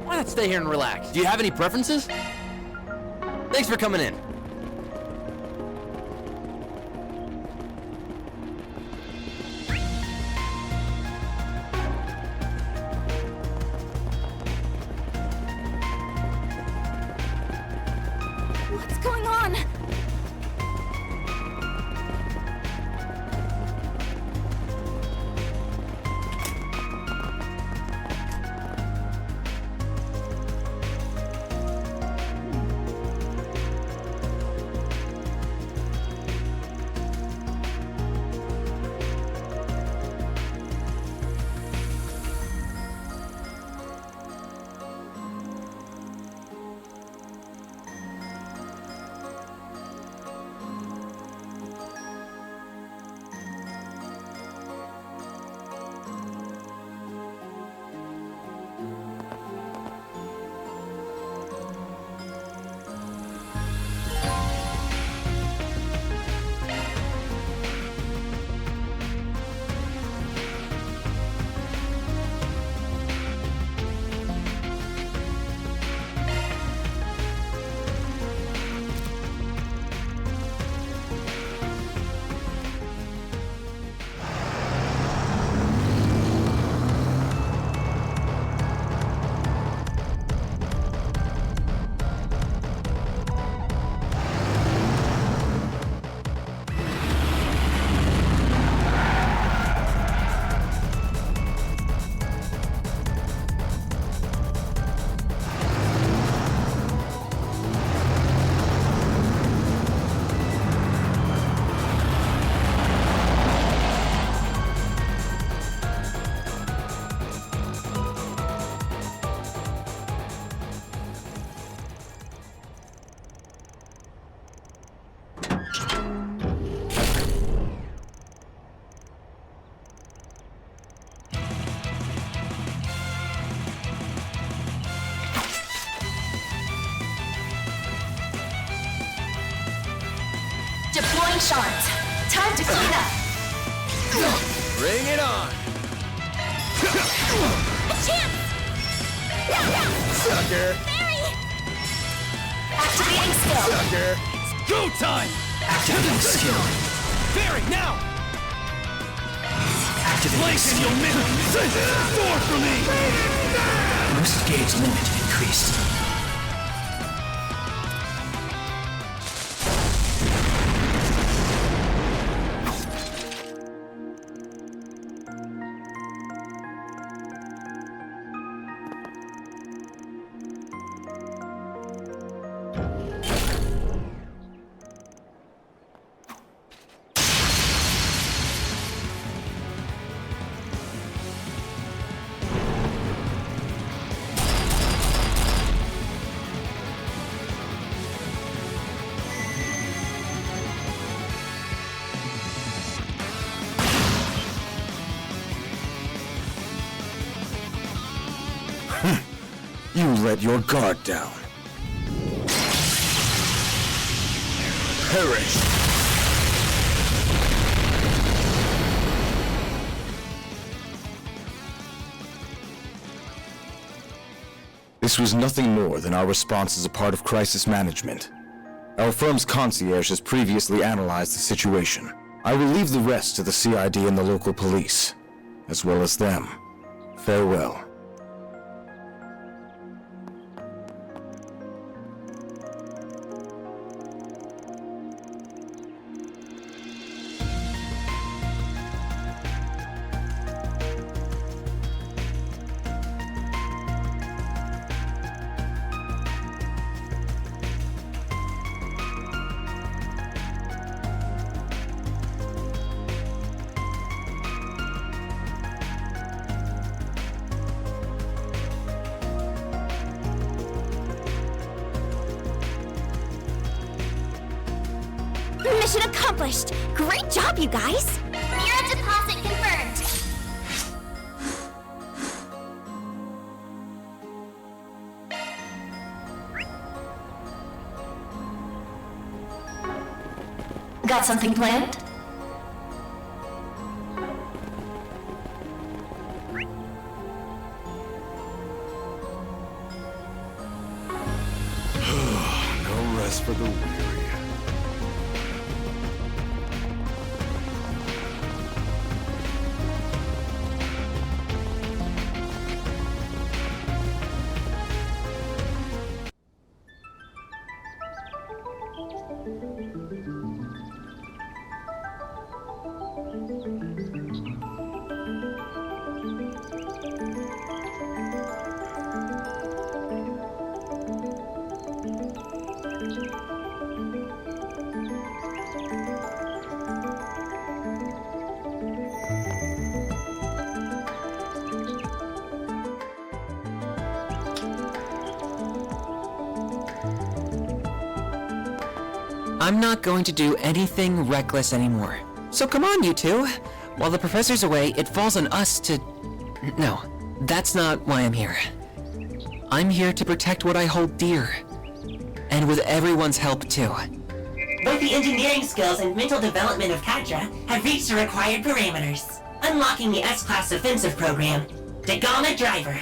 Why not stay here and relax? Do you have any preferences? Thanks for coming in. What's going on? Deploying shards. Time to clean up. Bring it on! A chance! Sucker! Barry! Activating skill. Sucker! It's go time! Activating skill. Barry, now! Activating Blink and skill. you'll miss! Door for me! Boost gauge limit increased. You let your guard down. Perish! This was nothing more than our response as a part of crisis management. Our firm's concierge has previously analyzed the situation. I will leave the rest to the CID and the local police, as well as them. Farewell. Mission accomplished! Great job, you guys! Mirror deposit confirmed. Got something planned? I'm not going to do anything reckless anymore. So come on, you two. While the professor's away, it falls on us to... No, that's not why I'm here. I'm here to protect what I hold dear. And with everyone's help, too. Both the engineering skills and mental development of Kadra have reached the required parameters, unlocking the S-Class offensive program, Dagama Driver.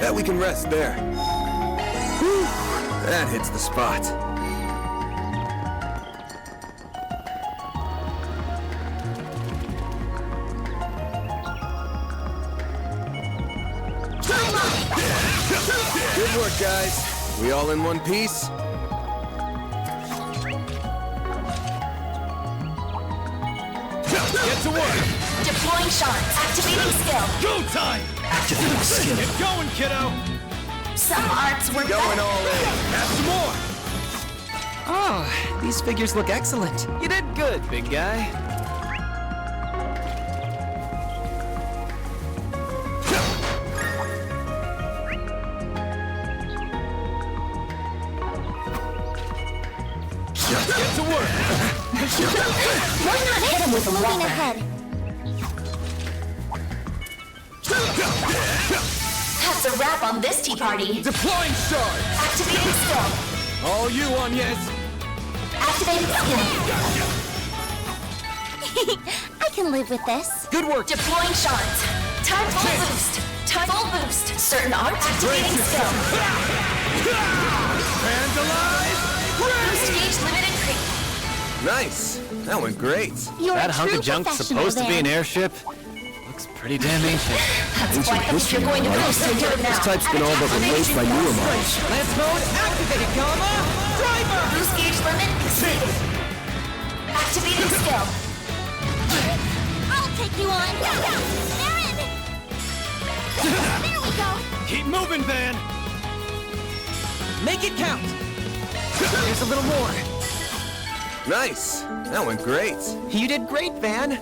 Bet we can rest there. Whew, that hits the spot. Good work, guys. We all in one piece? Get to work! Deploying shards. Activating skill. Go time! Activating skill. Get going, kiddo! Some arts were Going all in. Have some more! Oh, these figures look excellent. You did good, big guy. Get to work! Why not hit him with a moving ahead? That's a wrap on this tea party. Deploying shard! Activating skill. All you on, yes! Activating skill. I can live with this. Good work. Deploying shards. Time full boost. Time full boost. Certain art. Activating skill. Vandalize! Boost gauge limit increase. Nice. That went great. You're That a hunk true of junk's professional, supposed to be an Van. airship? Looks pretty damn ancient. That's why if you're going to boost, you do it now. This type's been all but replaced by newer models. Lance mode activated, Gamma! Driver! Boost gauge limit exceeded. Activating skill. I'll take you on. Aaron! There we go. Keep moving, Van! Make it count! Here's a little more. Nice. That went great. You did great, Van.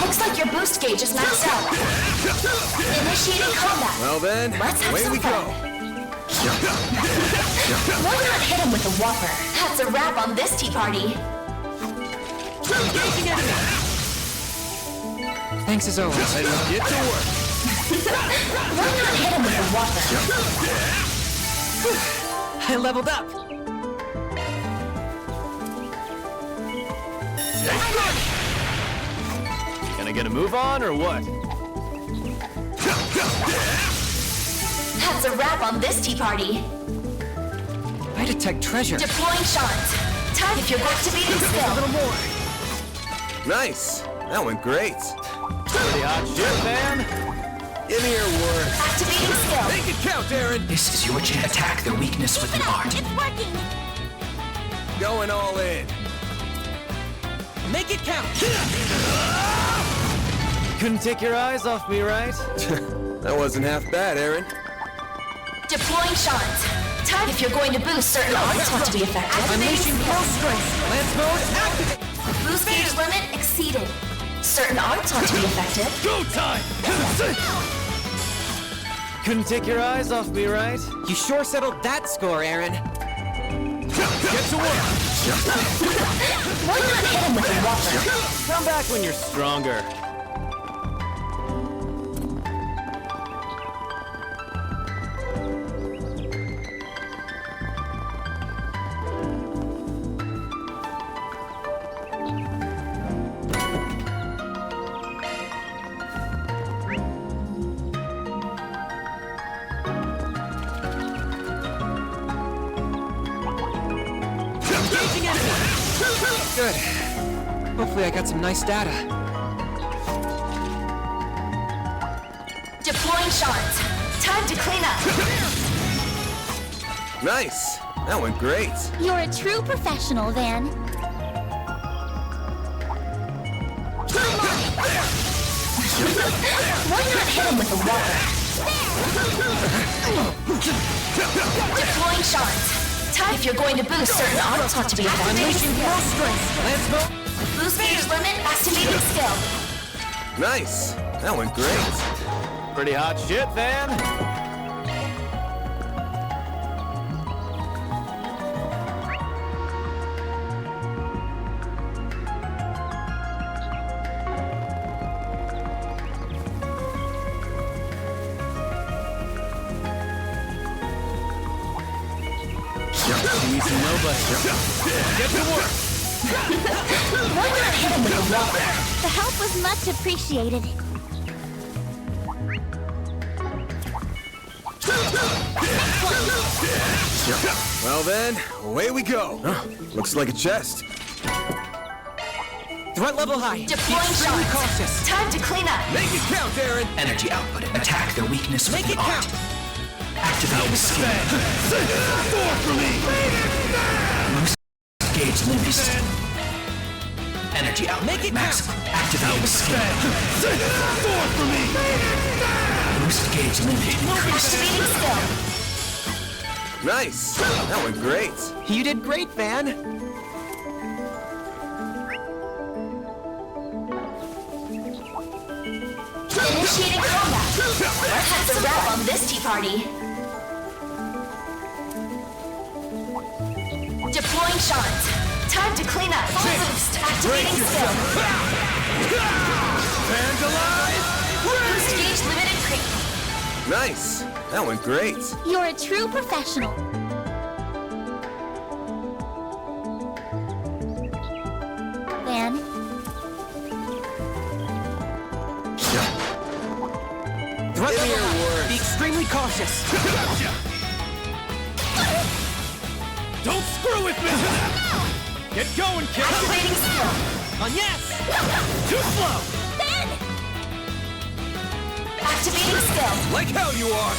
Looks like your boost gauge is maxed out. Initiating combat. Well then, Let's have away some we fun. go. Why not hit him with a whopper? That's a wrap on this tea party. Engaging enemy! Thanks as always. Let's get to work. Why not hit him with a whopper? I leveled up. Gonna get a move on or what? That's a wrap on this tea party. I detect treasure. Deploying shards. Time if you're activating skill. A little more. Nice. That went great. Pretty hot shit, man. Give me your word. Activating skill. Make it count, Aaron. This is your chance. Attack the weakness with an art. It's working. Going all in. Make it count. Couldn't take your eyes off me, right? That wasn't half bad, Aaron. Deploying shards. Time if you're going to boost certain arts want to be effective. Unleashing full strength. Lance mode activate. Boost gauge limit exceeded. Certain arts want to be effective. Go time! Couldn't take your eyes off me, right? You sure settled that score, Aaron. Get to work! Why not hit him with a whopper? Come back when you're stronger. Good. Hopefully I got some nice data. Deploying shards. Time to clean up. Nice. That went great. You're a true professional, Van. Why not hit him with the water? Deploying shards. Time if you're going to boost certain arts ought to be activating skill. Boost gauge limit activating skill. Nice. That went great. Pretty hot shit, Van. Get to work! Why not hit him with the water? The help was much appreciated. Well then, away we go. Looks like a chest. Threat level high. Deploying Extremely shards. cautious. Time to clean up. Make it count, Aaron! Energy output. Attack their weakness with Make it the count! art. Activating skill. Four for me! Boost gauge limited. Energy output. Make it maximum. count! Activating skill. Four for me! Boost gauge limited. Activating skill. Nice! That went great. You did great, Van. Initiating combat. Let's have the wrap on this tea party. Deploying shards. Time to clean up. Full boost. Activating skill. Fans alive! Boost gauge limited creep. Nice! That went great. You're a true professional. Van, Threat Give me level your high. words. Be extremely cautious. Don't screw with me! Get going, kid! Activating skill. On yes! Too slow! Activating skill. Like hell you are!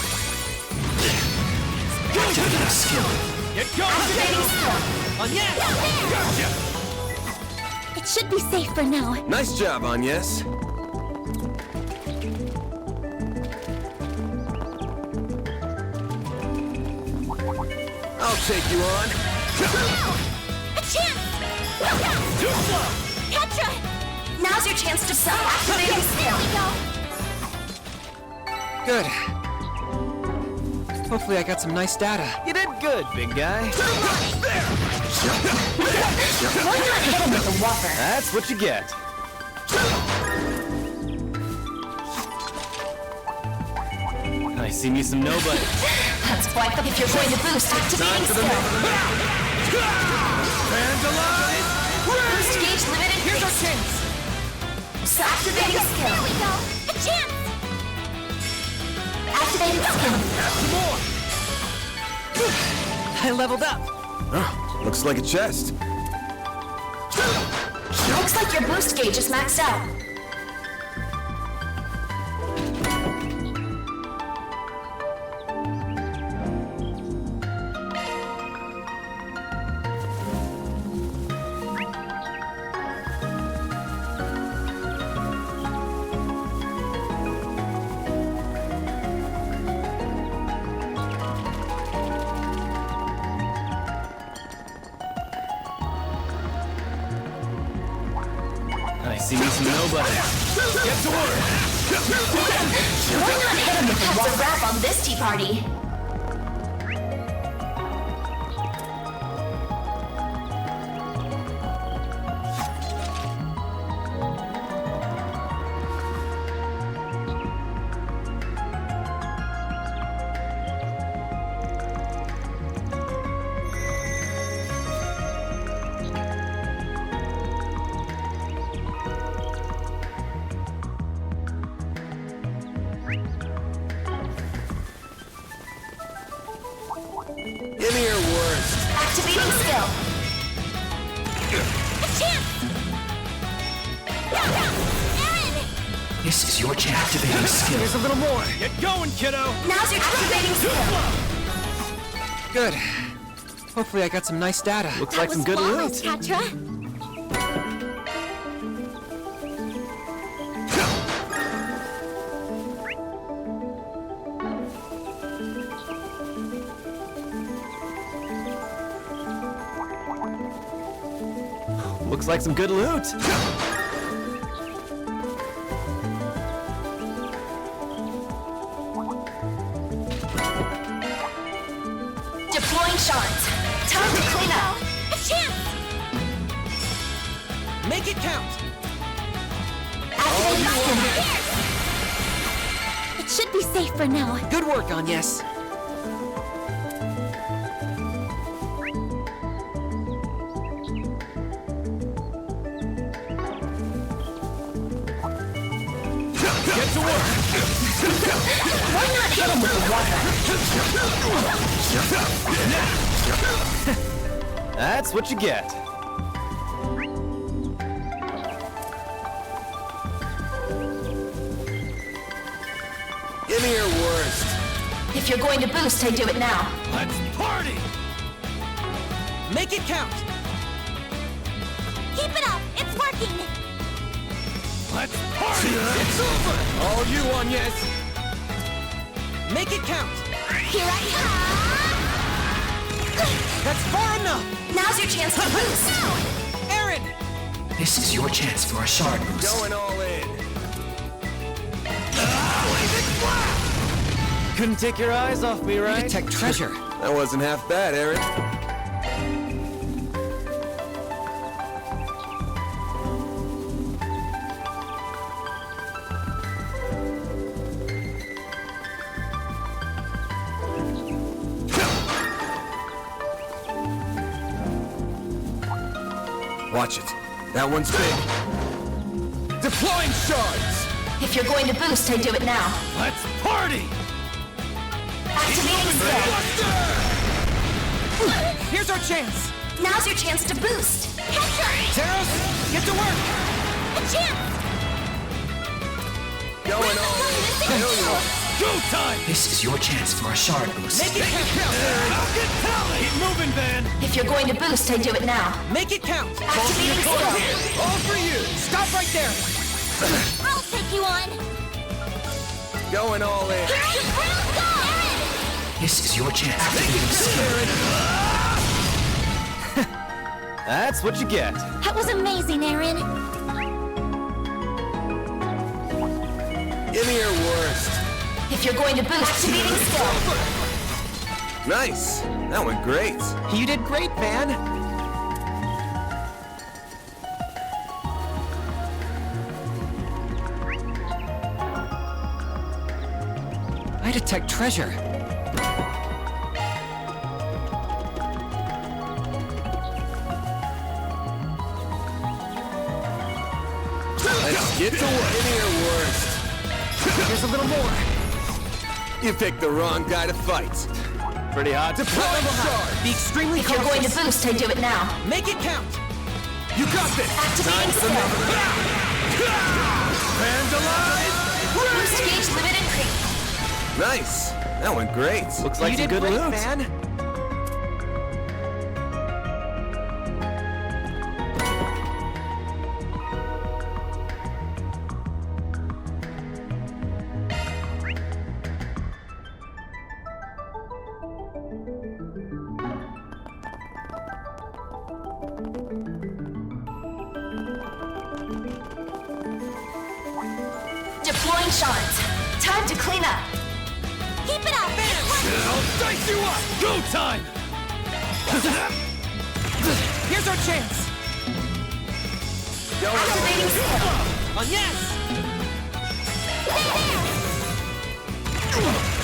Activating skill. Get going! Activating skill. On yes! Gotcha! it should be safe for now. Nice job, Agnes. I'll take you on. A chance! Too slow! Petra! Now's your chance to sell. Activating skill. Good. Hopefully I got some nice data. You did good, big guy. Why not hit him with the water? That's what you get. I see me some nobody. That's quite the if you're going to boost. Activating skill. Fans alive! Boost gauge limited. Here's our chance. So activating skill. There we go! A chance! Activating skill. Have some more! I leveled up. Looks like a chest. Looks like your boost gauge is maxed out. I see me some nobody. Get to work! Why not hit him with the water? That's a wrap on this tea party. Give me your worst. Activating skill. This is your chance. Activating skill. Here's a little more. Get going, kiddo. Now's your activating skill. Good. Hopefully I got some nice data. Looks like some good loot. Catra. Looks like some good loot. Deploying shards. Time to clean up. A chance! Make it count. Activating skill. It should be safe for now. Good work, Agnes. Get to work. Why not hit him with the water? That's what you get. Give me your worst. If you're going to boost, I do it now. Let's party. Make it count. Keep it up! It's working! Let's party! It's over! All you, Agnes! Make it count! Here I come! That's far enough! Now's your chance to boost! Aaron! This is your chance for a shard boost. Going all in! Blaze it flat! Couldn't take your eyes off me, right? Detect treasure. That wasn't half bad, Aaron. Watch it. That one's big. Deploying shards! If you're going to boost, I do it now. Let's party! Activating skill. Here's our chance! Now's your chance to boost. Taros, get to work! A chance! Going all in. Go time! This is your chance for a shard boost. Make it count! I'll get talent! Keep moving, Van! If you're going to boost, I do it now. Make it count! Activating skill. All for you! Stop right there! I'll take you on! Going all in. This is your chance. Activating skill. That's what you get. That was amazing, Aaron! Give me your worst. If you're going to boost, activating skill. Nice. That went great. You did great, Van. I detect treasure. Let's get to work. Give me your worst. Here's a little more. You picked the wrong guy to fight. Pretty hot. Deploy shard. Be extremely If you're going to boost, I do it now. Make it count. You got this. Activating skill. Vandalize. Boost gauge limit increase. Nice. That went great. Looks like some good loot. Man. Deploying shards. Time to clean up. Keep it up! I'll dice you up. Go time. Here's our chance. Activating skill. Yes.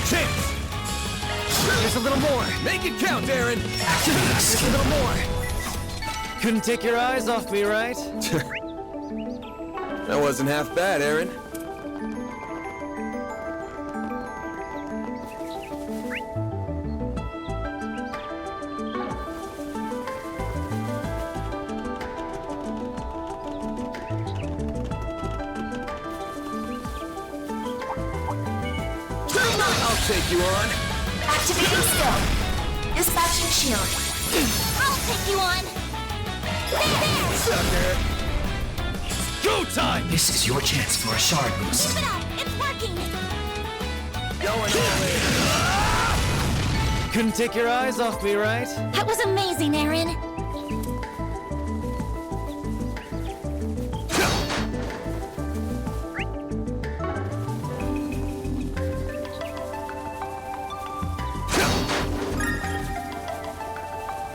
Chance. There's a little more. Make it count, Aaron. There's a little more. Couldn't take your eyes off me, right? That wasn't half bad, Aaron. I'll take you on. Activating skill. Dispatching shield. I'll take you on. There! Sucker! Go time! This is your chance for a shard boost. Keep it up! It's working! Going all in. Couldn't take your eyes off me, right? That was amazing, Aaron.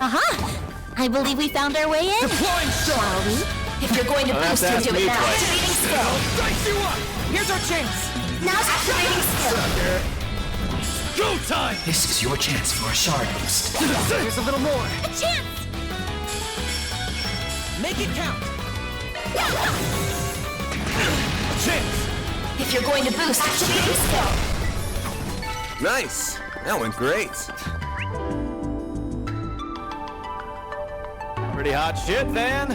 Aha! I believe we found our way in. Deploying Shall we? If you're going to boost, have to you do ask it me now. twice. Activating skill. Dice you up! Here's our chance. Now's activating skill. Sucker! Go time! This is your chance for a shard boost. Here's a little more. A chance! Make it count. A chance! If you're going to boost, activating skill. Nice! That went great. Pretty hot shit, Van.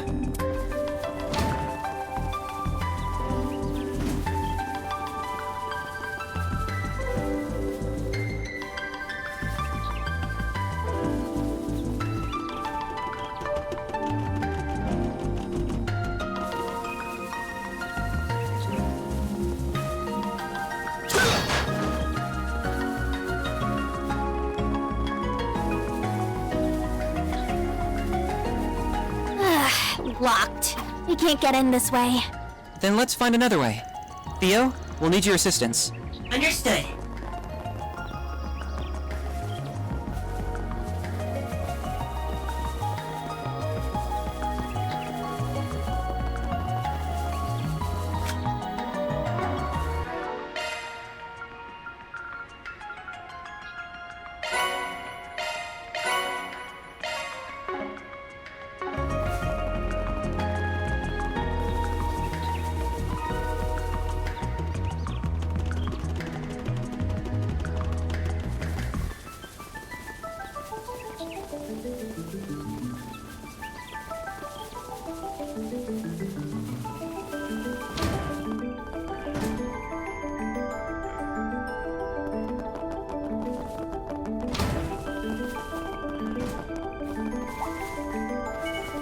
Locked. We can't get in this way. Then let's find another way. Theo, we'll need your assistance. Understood.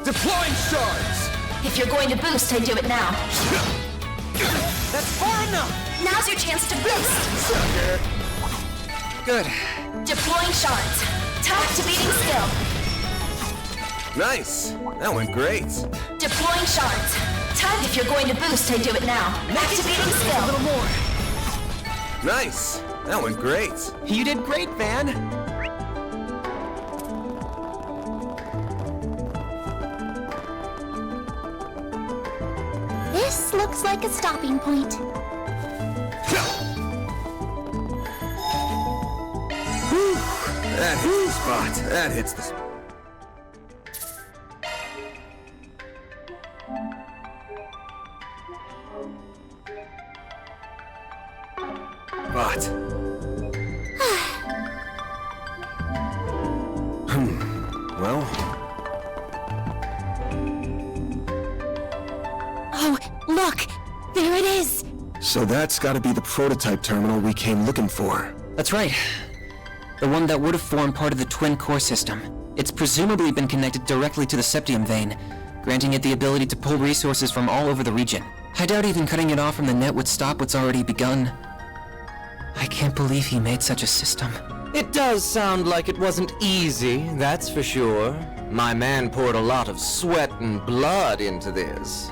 Deploying shards! If you're going to boost, I do it now. That's far enough. Now's your chance to boost. Sucker! Good. Deploying shards. Activating skill. Nice! That went great. Deploying shards. Time. If you're going to boost, I do it now. Activating skill. A little more. Nice! That went great. You did great, Van. This looks like a stopping point. That hits the spot. That hits the spot. Well, Oh, look! There it is! So that's gotta be the prototype terminal we came looking for. That's right. The one that would have formed part of the twin core system. It's presumably been connected directly to the septium vein, granting it the ability to pull resources from all over the region. I doubt even cutting it off from the net would stop what's already begun. I can't believe he made such a system. It does sound like it wasn't easy, that's for sure. My man poured a lot of sweat and blood into this.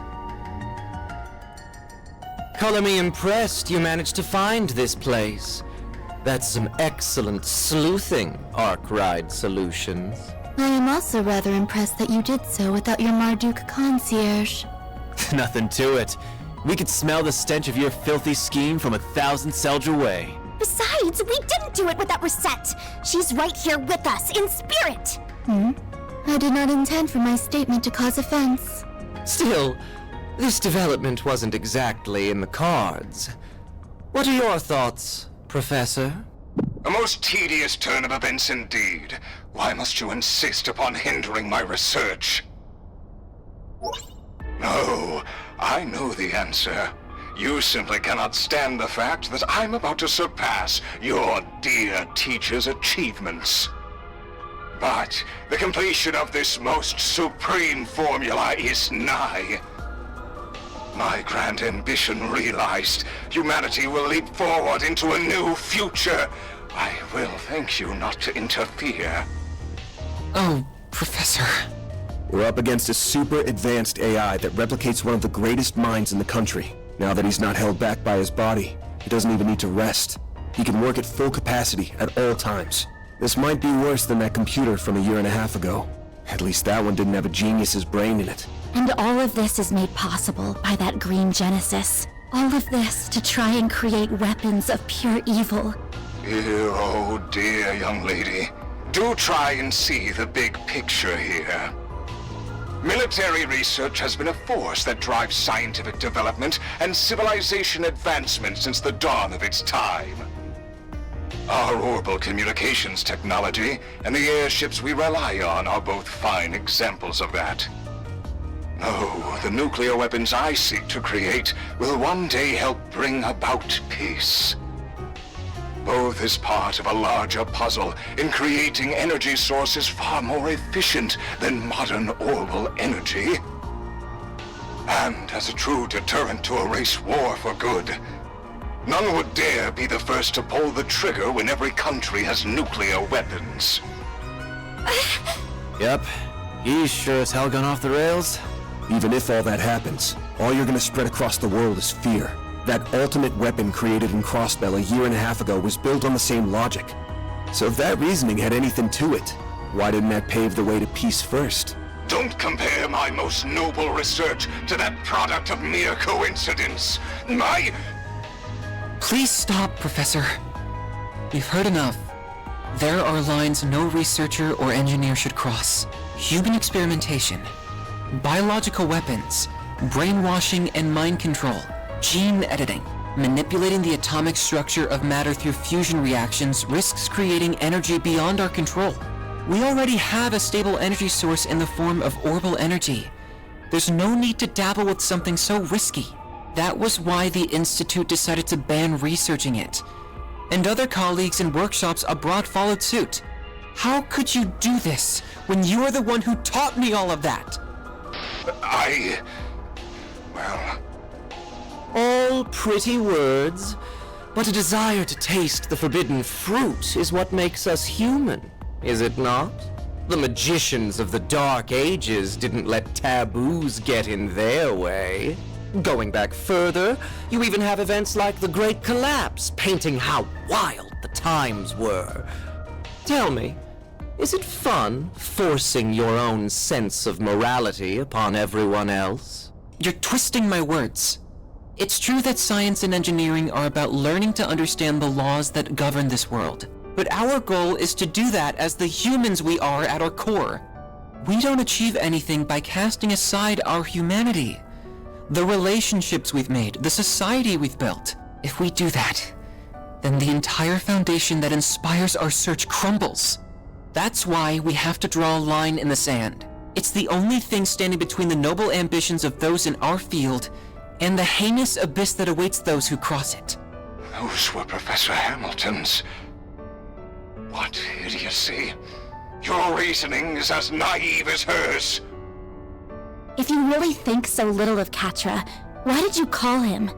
Color me impressed you managed to find this place. That's some excellent sleuthing, Arkwright Solutions. I am also rather impressed that you did so without your Marduk concierge. Nothing to it. We could smell the stench of your filthy scheme from 1,000 Selge away. Besides, we didn't do it without Rosette. She's right here with us, in spirit. I did not intend for my statement to cause offense. Still, this development wasn't exactly in the cards. What are your thoughts, Professor? A most tedious turn of events indeed. Why must you insist upon hindering my research? No, I know the answer. You simply cannot stand the fact that I'm about to surpass your dear teacher's achievements. But the completion of this most supreme formula is nigh. My grand ambition realized, humanity will leap forward into a new future. I will thank you not to interfere. Oh, Professor. We're up against a super advanced AI that replicates one of the greatest minds in the country. Now that he's not held back by his body, he doesn't even need to rest. He can work at full capacity at all times. This might be worse than that computer from a year and a half ago. At least that one didn't have a genius's brain in it. And all of this is made possible by that green Genesis. All of this to try and create weapons of pure evil. Oh dear, young lady. Do try and see the big picture here. Military research has been a force that drives scientific development and civilization advancement since the dawn of its time. Our orbital communications technology and the airships we rely on are both fine examples of that. Oh, the nuclear weapons I seek to create will one day help bring about peace. Both is part of a larger puzzle in creating energy sources far more efficient than modern orbital energy. And as a true deterrent to erase war for good, none would dare be the first to pull the trigger when every country has nuclear weapons. Yep, he's sure as hell gone off the rails. Even if all that happens, all you're gonna spread across the world is fear. That ultimate weapon created in Crossbell a year and a half ago was built on the same logic. So if that reasoning had anything to it, why didn't that pave the way to peace first? Don't compare my most noble research to that product of mere coincidence. Please stop, Professor. We've heard enough. There are lines no researcher or engineer should cross. Human experimentation, biological weapons, brainwashing and mind control, gene editing, manipulating the atomic structure of matter through fusion reactions risks creating energy beyond our control. We already have a stable energy source in the form of orbital energy. There's no need to dabble with something so risky. That was why the Institute decided to ban researching it. And other colleagues in workshops abroad followed suit. How could you do this when you are the one who taught me all of that? All pretty words, but a desire to taste the forbidden fruit is what makes us human, is it not? The magicians of the Dark Ages didn't let taboos get in their way. Going back further, you even have events like the Great Collapse, painting how wild the times were. Tell me, is it fun forcing your own sense of morality upon everyone else? You're twisting my words. It's true that science and engineering are about learning to understand the laws that govern this world. But our goal is to do that as the humans we are at our core. We don't achieve anything by casting aside our humanity. The relationships we've made, the society we've built. If we do that, then the entire foundation that inspires our search crumbles. That's why we have to draw a line in the sand. It's the only thing standing between the noble ambitions of those in our field and the heinous abyss that awaits those who cross it. Those were Professor Hamilton's. What idiocy. Your reasoning is as naive as hers. If you really think so little of Katra, why did you call him?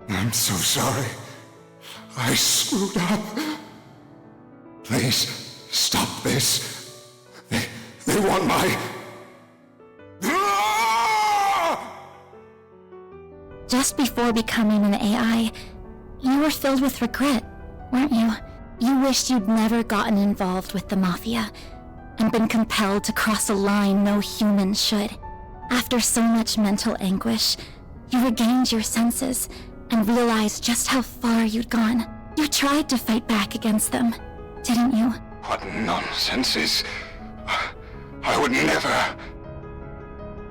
I'm so sorry. I screwed up. Please, stop this. They want my... Just before becoming an AI, you were filled with regret, weren't you? You wished you'd never gotten involved with the Mafia, and been compelled to cross a line no human should. After so much mental anguish, you regained your senses, and realized just how far you'd gone. You tried to fight back against them, didn't you? What nonsense is... I would never...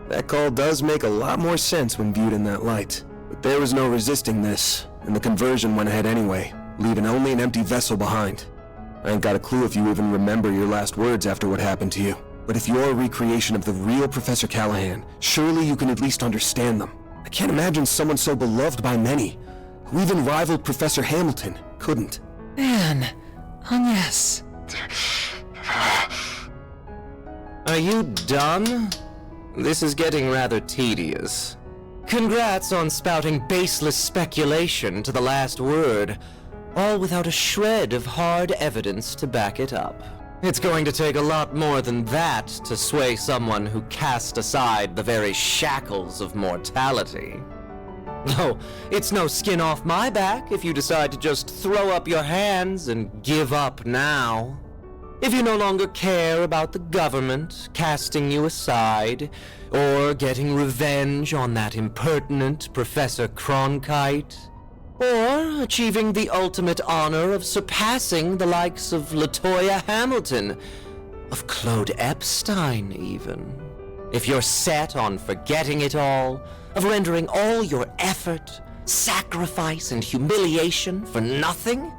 That call does make a lot more sense when viewed in that light. But there was no resisting this, and the conversion went ahead anyway, leaving only an empty vessel behind. I ain't got a clue if you even remember your last words after what happened to you. But if you're a recreation of the real Professor Callahan, surely you can at least understand them. I can't imagine someone so beloved by many, who even rivaled Professor Hamilton, couldn't. Man, yes. Are you done? This is getting rather tedious. Congrats on spouting baseless speculation to the last word, all without a shred of hard evidence to back it up. It's going to take a lot more than that to sway someone who cast aside the very shackles of mortality. Though, it's no skin off my back if you decide to just throw up your hands and give up now. If you no longer care about the government casting you aside, or getting revenge on that impertinent Professor Cronkite, or achieving the ultimate honor of surpassing the likes of LaToya Hamilton, of Claude Epstein even. If you're set on forgetting it all, of rendering all your effort, sacrifice, and humiliation for nothing,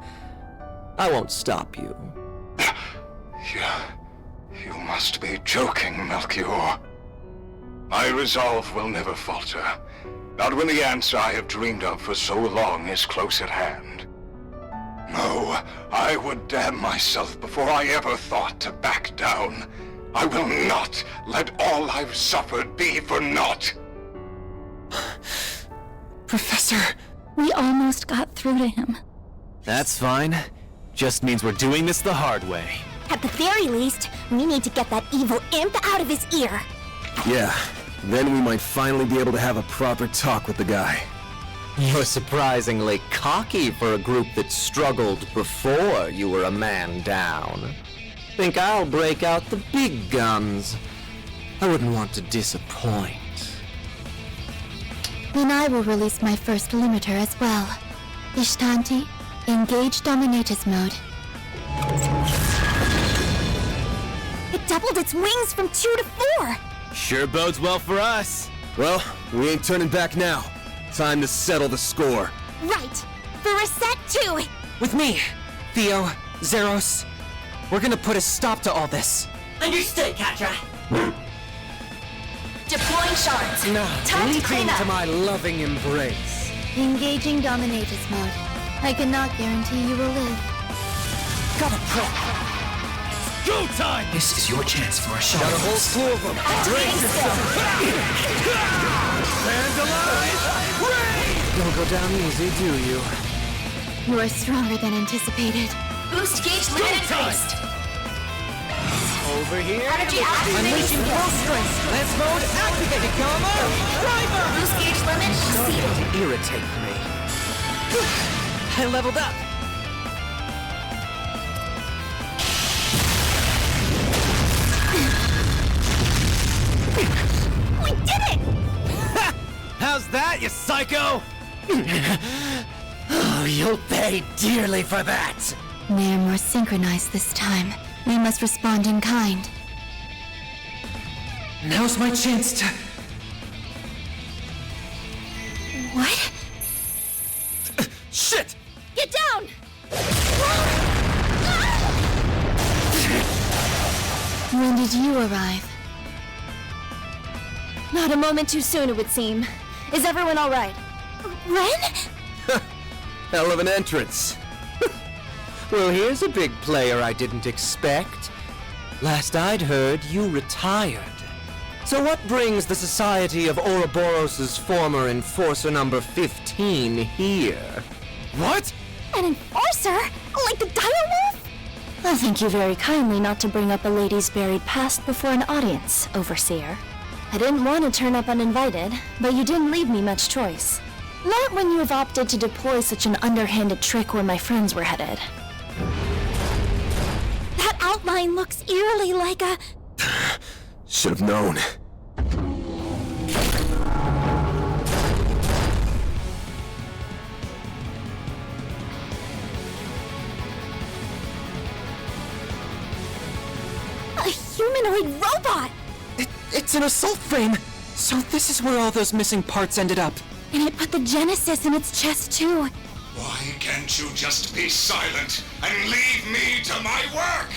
I won't stop you. You must be joking, Melchior. My resolve will never falter. Not when the answer I have dreamed of for so long is close at hand. No, I would damn myself before I ever thought to back down. I will not let all I've suffered be for naught. Professor... We almost got through to him. That's fine. Just means we're doing this the hard way. At the very least, we need to get that evil imp out of his ear. Yeah, then we might finally be able to have a proper talk with the guy. You're surprisingly cocky for a group that struggled before you were a man down. Think I'll break out the big guns. I wouldn't want to disappoint. Then I will release my first limiter as well. Ishtanti, engage Dominatus mode. It doubled its wings from 2 to 4! Sure bodes well for us. Well, we ain't turning back now. Time to settle the score. Right! For reset 2! With me, Theo, Zeros. We're gonna put a stop to all this. Understood, Katra. Deploying shards. Now, Time to clean leaping up. to my loving embrace. Engaging Dominatus mode. I cannot guarantee you will live. Gotta prep. Go time! This is your chance for a shot. Got a whole slew of them. Activating skill. Vandalize! Don't go down easy, do you? You are stronger than anticipated. Boost gauge limit increased. Over here. Energy activating Unleashing skill. full strength. Lance mode activated, comma! Driver! Boost gauge limit exceeded. To irritate me. I leveled up. We did it! How's that, you psycho? Oh, you'll pay dearly for that. They're more synchronized this time. We must respond in kind. Now's my chance to... What? Shit! Get down! When did you arrive? Not a moment too soon, it would seem. Is everyone all right? Ren? Hell of an entrance. Well, here's a big player I didn't expect. Last I'd heard, you retired. So what brings the Society of Ouroboros' former enforcer number 15 here? What? An enforcer? Like the direwolf? I'll thank you very kindly not to bring up a lady's buried past before an audience, Overseer. I didn't want to turn up uninvited, but you didn't leave me much choice. Not when you have opted to deploy such an underhanded trick where my friends were headed. That outline looks eerily like a... Should have known. a humanoid robot! It's an assault frame! So this is where all those missing parts ended up. And it put the Genesis in its chest too. Why can't you just be silent and leave me to my work?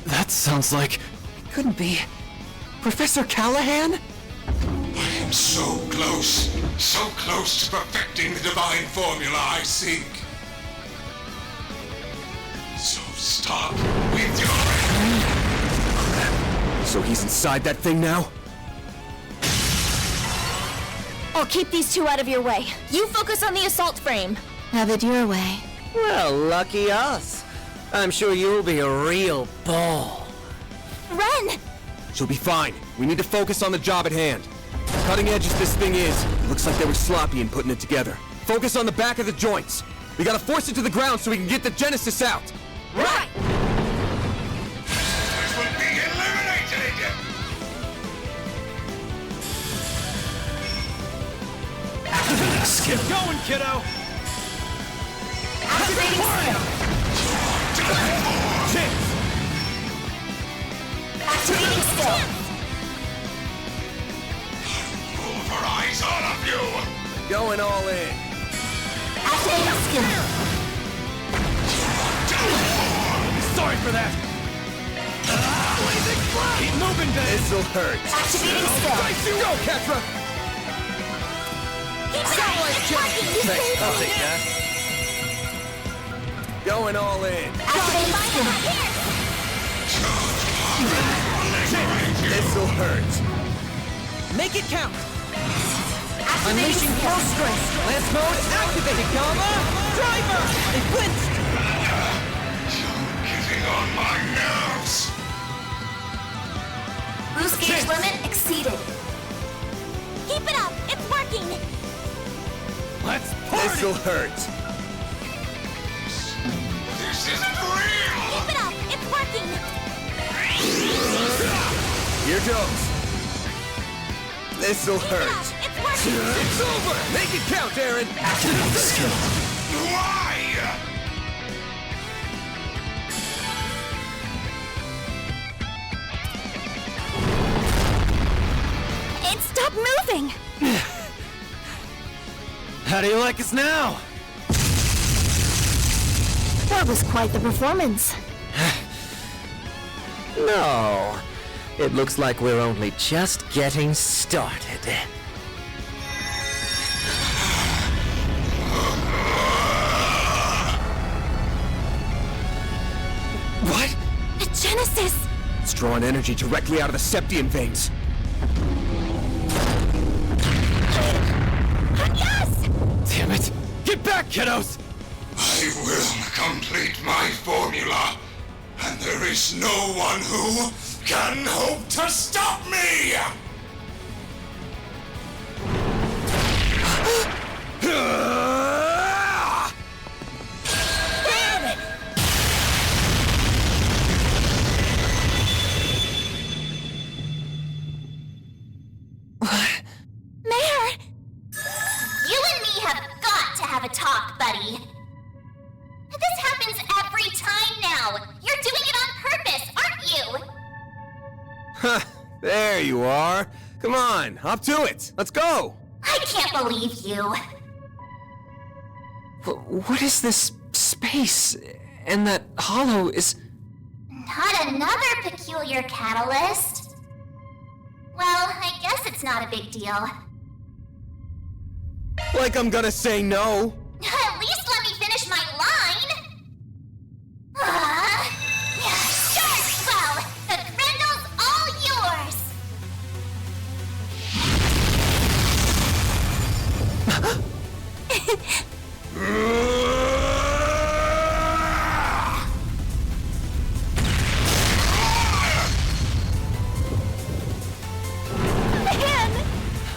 That sounds like... Couldn't be. Professor Callahan? I am so close to perfecting the divine formula I seek. So stop with your... So he's inside that thing now? I'll keep these two out of your way. You focus on the assault frame. Have it your way. Well, lucky us. I'm sure you'll be a real ball. Ren! She'll be fine. We need to focus on the job at hand. Cutting edge as this thing is, it looks like they were sloppy in putting it together. Focus on the back of the joints. We gotta force it to the ground so we can get the Genesis out. Right! This will be eliminated! Activating skill. Keep going, kiddo! Activating skill. Chance! Activating skill. Pulverize all of you! Going all in. Activating skill. Sorry for that! Blazing flash! Keep moving, Ben! This'll hurt. Activating skill. Nice you go, Ketra! Thanks, I'll take that. Going all in. Activating skill. This'll hurt. Make it count! Activating skill. Full strength! Lance mode activated, Gamma! Driver! It winced! Getting on my nerves! Boost gauge limit exceeded. Keep it up! It's working! Let's party! This'll hurt. This isn't real! Keep it up! It's working! Here goes. This'll hurt. It's working! It's over! Make it count, Aaron! Activating skill. Why? It stopped moving! How do you like us now? That was quite the performance. No. It looks like we're only just getting started. What? The Genesis! It's drawing energy directly out of the Septian veins. Yes! Damn it! Get back, kiddos! I will complete my formula, and there is no one who can hope to stop me! Damn it! Mayor! You and me have got to have a talk, buddy. This happens every time now. You're doing it on purpose, aren't you? Huh, there you are. Come on, up to it. Let's go. I can't believe you. What is this space? And that hollow is... Not another peculiar catalyst. Well, I guess it's not a big deal. Like I'm gonna say no. At least let me finish my line! Sure, well, the Grendel's all yours!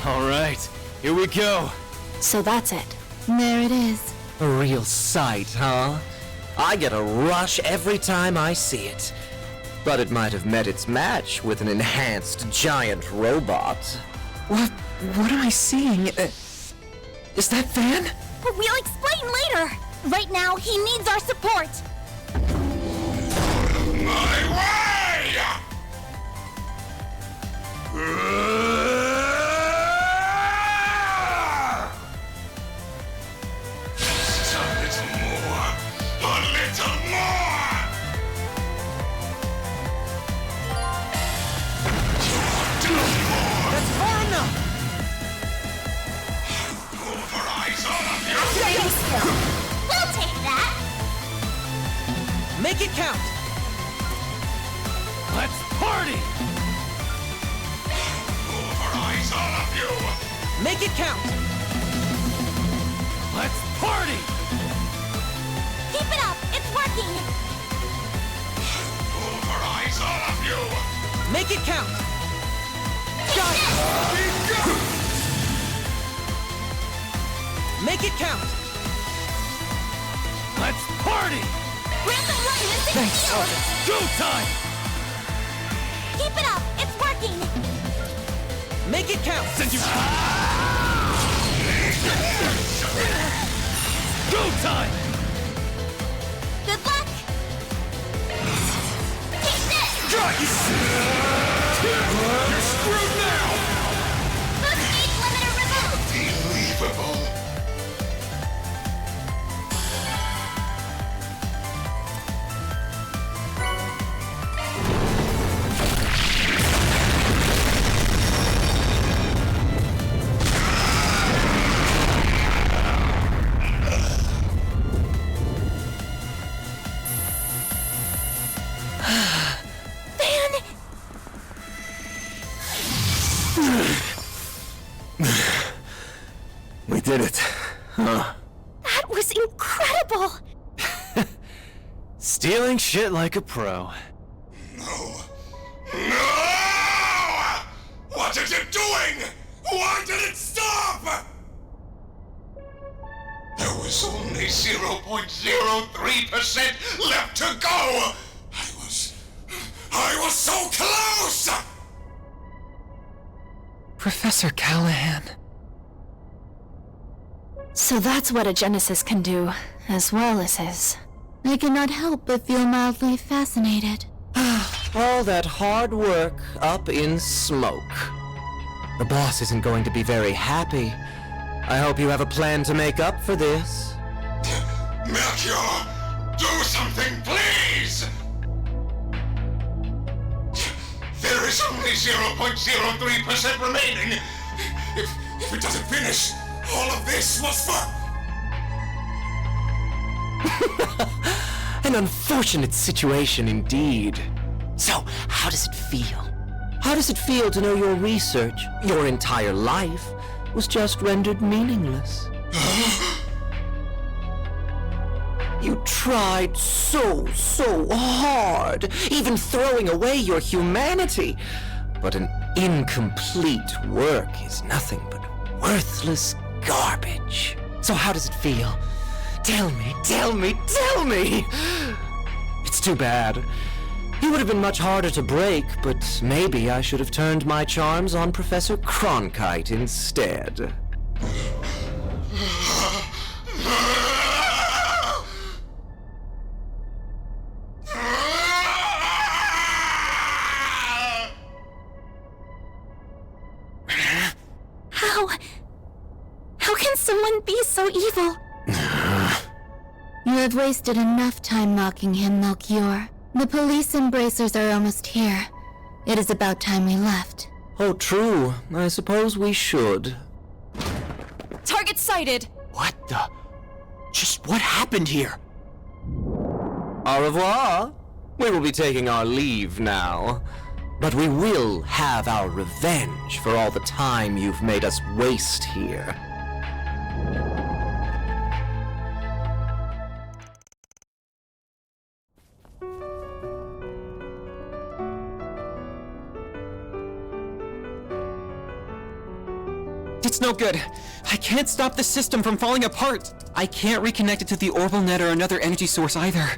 All right, here we go. So that's it. There it is. A real sight, huh? I get a rush every time I see it. But it might have met its match with an enhanced giant robot. What am I seeing? Is that Van? We'll explain later! Right now, he needs our support! My way! Just a little more. A little more! Your skill. We'll take that. Make it count! Let's party! Eyes, all of you! Make it count! Let's party! Keep it up. It's working. Eyes, all of you! Make it count! Got it! Make it count! Let's party! Random line is secured. Go time! Keep it up. It's working. Make it count! Send you... Go time! Good luck. Take this. Got you! You're screwed now! Boost speed limiter removed. Unbelievable. We did it. Huh? That was incredible! Stealing shit like a pro. No! What is it doing? Why did it stop? There was only 0.03% left to go! I was so close! Professor Callahan. So that's what a Genesis can do, as well as his. I cannot help but feel mildly fascinated. All that hard work up in smoke. The boss isn't going to be very happy. I hope you have a plan to make up for this. Melchior, do something, please! There is only 0.03% remaining. If it doesn't finish, all of this was for... An unfortunate situation indeed. So, how does it feel? How does it feel to know your research, your entire life, was just rendered meaningless? You tried so hard, even throwing away your humanity. But an incomplete work is nothing but worthless garbage. So how does it feel? Tell me! It's too bad. He would have been much harder to break, but maybe I should have turned my charms on Professor Cronkite instead. How can someone be so evil? You have wasted enough time mocking him, Melchior. The police embracers are almost here. It is about time we left. Oh, true. I suppose we should. Target sighted! What the? Just what happened here? Au revoir. We will be taking our leave now. But we will have our revenge for all the time you've made us waste here. It's no good. I can't stop the system from falling apart. I can't reconnect it to the orbital net or another energy source either.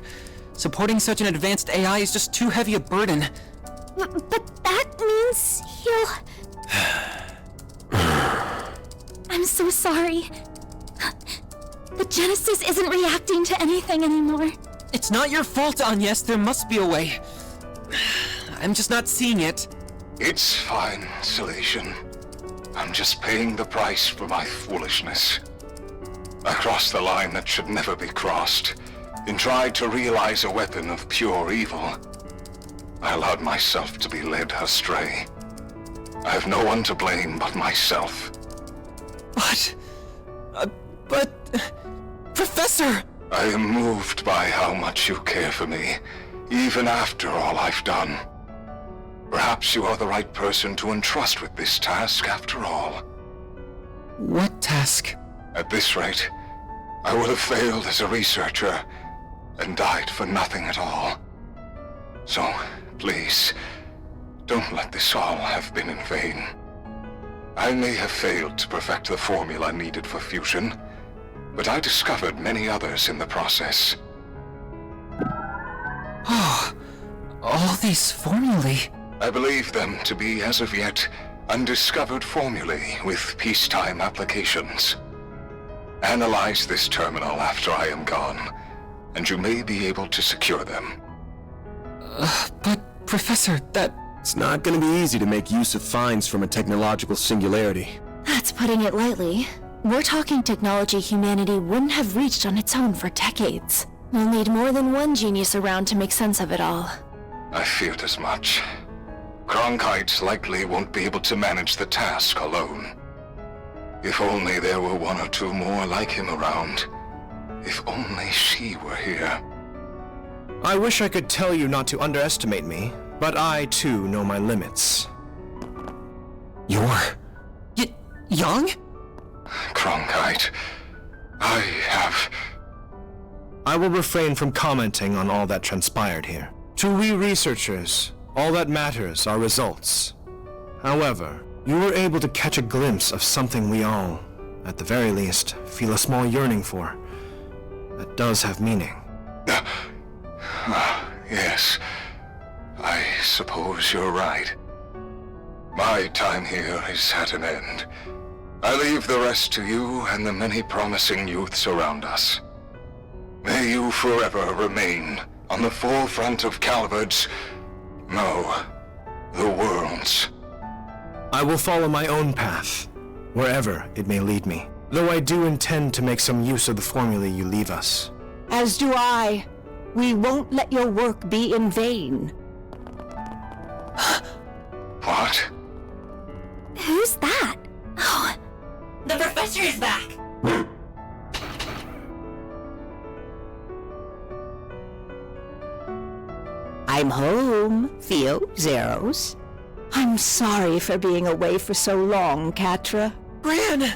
Supporting such an advanced AI is just too heavy a burden. But that means he'll... I'm so sorry. The Genesis isn't reacting to anything anymore. It's not your fault, Agnes. There must be a way. I'm just not seeing it. It's fine, Salation. I'm just paying the price for my foolishness. I crossed the line that should never be crossed, and tried to realize a weapon of pure evil. I allowed myself to be led astray. I have no one to blame but myself. But... Professor! I am moved by how much you care for me, even after all I've done. Perhaps you are the right person to entrust with this task after all. What task? At this rate, I would have failed as a researcher and died for nothing at all. So, please, don't let this all have been in vain. I may have failed to perfect the formula needed for fusion, but I discovered many others in the process. Oh, all these formulae. I believe them to be, as of yet, undiscovered formulae with peacetime applications. Analyze this terminal after I am gone, and you may be able to secure them. But, Professor, It's not gonna be easy to make use of finds from a technological singularity. That's putting it lightly. We're talking technology humanity wouldn't have reached on its own for decades. We'll need more than one genius around to make sense of it all. I feared as much. Cronkite likely won't be able to manage the task alone. If only there were one or two more like him around. If only she were here. I wish I could tell you not to underestimate me, but I too know my limits. You're... young? Cronkite, I will refrain from commenting on all that transpired here. To we researchers, all that matters are results. However, you were able to catch a glimpse of something we all, at the very least, feel a small yearning for. That does have meaning. Yes. I suppose you're right. My time here is at an end. I leave the rest to you and the many promising youths around us. May you forever remain on the forefront of Calvard's... no, the world's. I will follow my own path, wherever it may lead me, though I do intend to make some use of the formulae you leave us. As do I. We won't let your work be in vain. What? Who's that? Oh. The professor is back! I'm home, Theo Zeros. I'm sorry for being away for so long, Catra. Gran!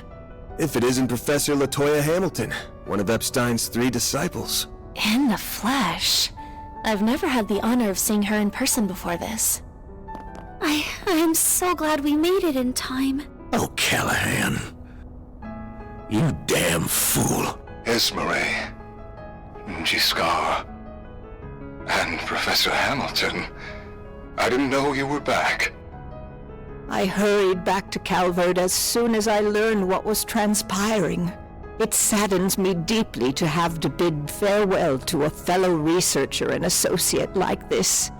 If it isn't Professor LaToya Hamilton, one of Epstein's 3 disciples. In the flesh. I've never had the honor of seeing her in person before this. I am so glad we made it in time. Oh, Callahan. You damn fool. Esmeralda, Giscard, and Professor Hamilton. I didn't know you were back. I hurried back to Calvard as soon as I learned what was transpiring. It saddens me deeply to have to bid farewell to a fellow researcher and associate like this.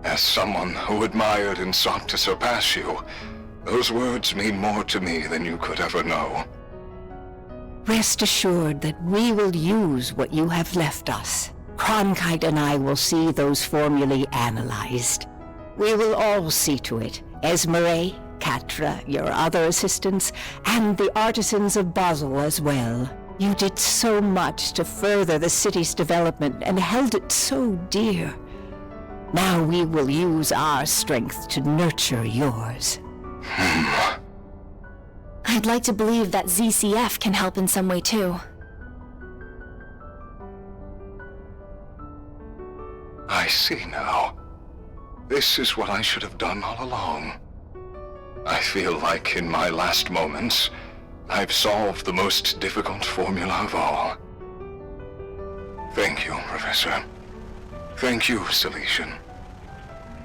As someone who admired and sought to surpass you, those words mean more to me than you could ever know. Rest assured that we will use what you have left us. Cronkite and I will see those formulae analyzed. We will all see to it. Esmeralda, Catra, your other assistants, and the artisans of Basel as well. You did so much to further the city's development and held it so dear. Now we will use our strength to nurture yours. I'd like to believe that ZCF can help in some way too. I see now. This is what I should have done all along. I feel like in my last moments, I've solved the most difficult formula of all. Thank you, Professor. Thank you, Silesian.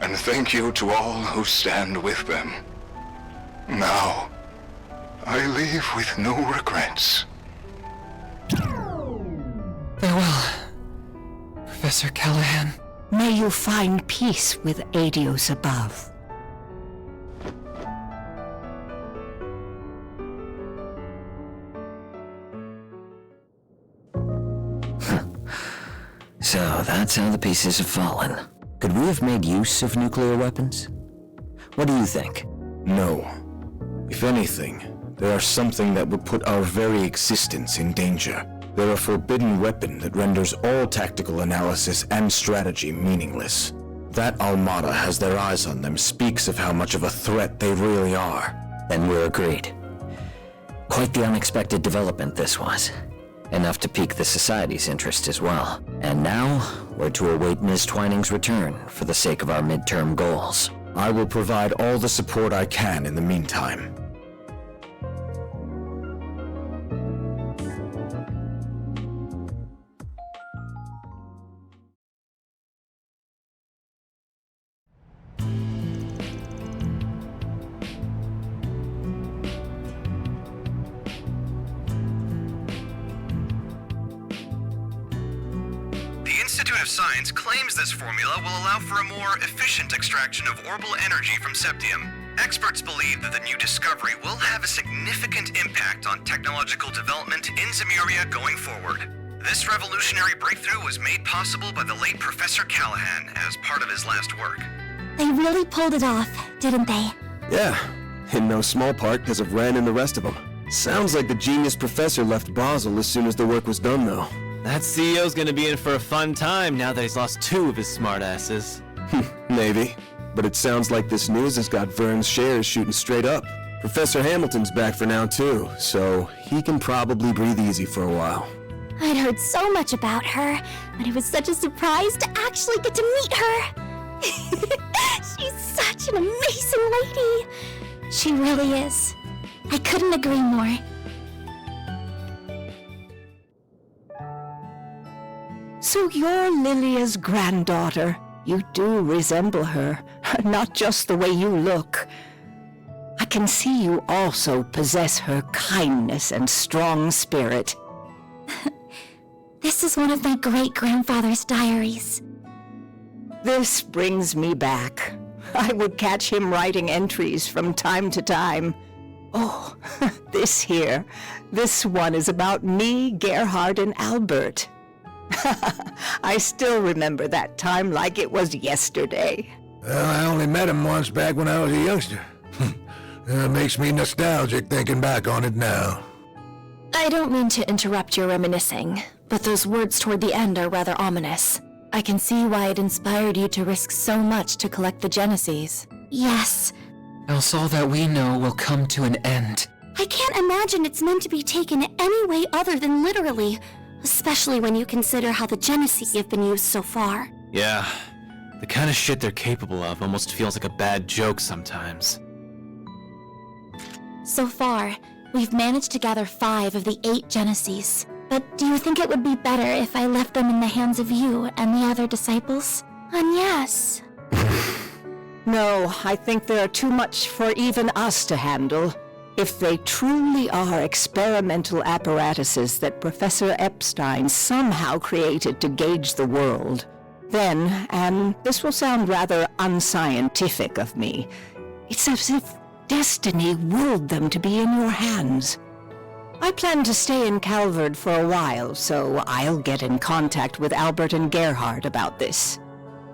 And thank you to all who stand with them. Now, I leave with no regrets. Farewell, Professor Callahan. May you find peace with Adios above. So that's how the pieces have fallen. Could we have made use of nuclear weapons? What do you think? No. If anything, They are something that would put our very existence in danger. They're a forbidden weapon that renders all tactical analysis and strategy meaningless. That Armada has their eyes on them speaks of how much of a threat they really are. Then we're agreed. Quite the unexpected development this was. Enough to pique the Society's interest as well. And now, we're to await Ms. Twining's return for the sake of our midterm goals. I will provide all the support I can in the meantime. The Institute of Science claims this formula will allow for a more efficient extraction of orbital energy from septium. Experts believe that the new discovery will have a significant impact on technological development in Zemuria going forward. This revolutionary breakthrough was made possible by the late Professor Callahan as part of his last work. They really pulled it off, didn't they? Yeah, in no small part because of Ren and the rest of them. Sounds like the genius professor left Basel as soon as the work was done, though. That CEO's gonna be in for a fun time now that he's lost 2 of his smartasses. Maybe. But it sounds like this news has got Vern's shares shooting straight up. Professor Hamilton's back for now, too, so he can probably breathe easy for a while. I'd heard so much about her, but it was such a surprise to actually get to meet her. She's such an amazing lady. She really is. I couldn't agree more. So you're Lilia's granddaughter. You do resemble her, not just the way you look. I can see you also possess her kindness and strong spirit. This is one of my great-grandfather's diaries. This brings me back. I would catch him writing entries from time to time. Oh, this here. This one is about me, Gerhard, and Albert. I still remember that time like it was yesterday. Well, I only met him once back when I was a youngster. It makes me nostalgic thinking back on it now. I don't mean to interrupt your reminiscing, but those words toward the end are rather ominous. I can see why it inspired you to risk so much to collect the Genesees. Yes. Else all that we know will come to an end. I can't imagine it's meant to be taken any way other than literally, especially when you consider how the Genesee have been used so far. Yeah, the kind of shit they're capable of almost feels like a bad joke sometimes. So far, we've managed to gather 5 of the 8 Genesees. But do you think it would be better if I left them in the hands of you and the other disciples? And yes. No, I think they are too much for even us to handle. If they truly are experimental apparatuses that Professor Epstein somehow created to gauge the world, then, and this will sound rather unscientific of me, it's as if destiny willed them to be in your hands. I plan to stay in Calvard for a while, so I'll get in contact with Albert and Gerhard about this.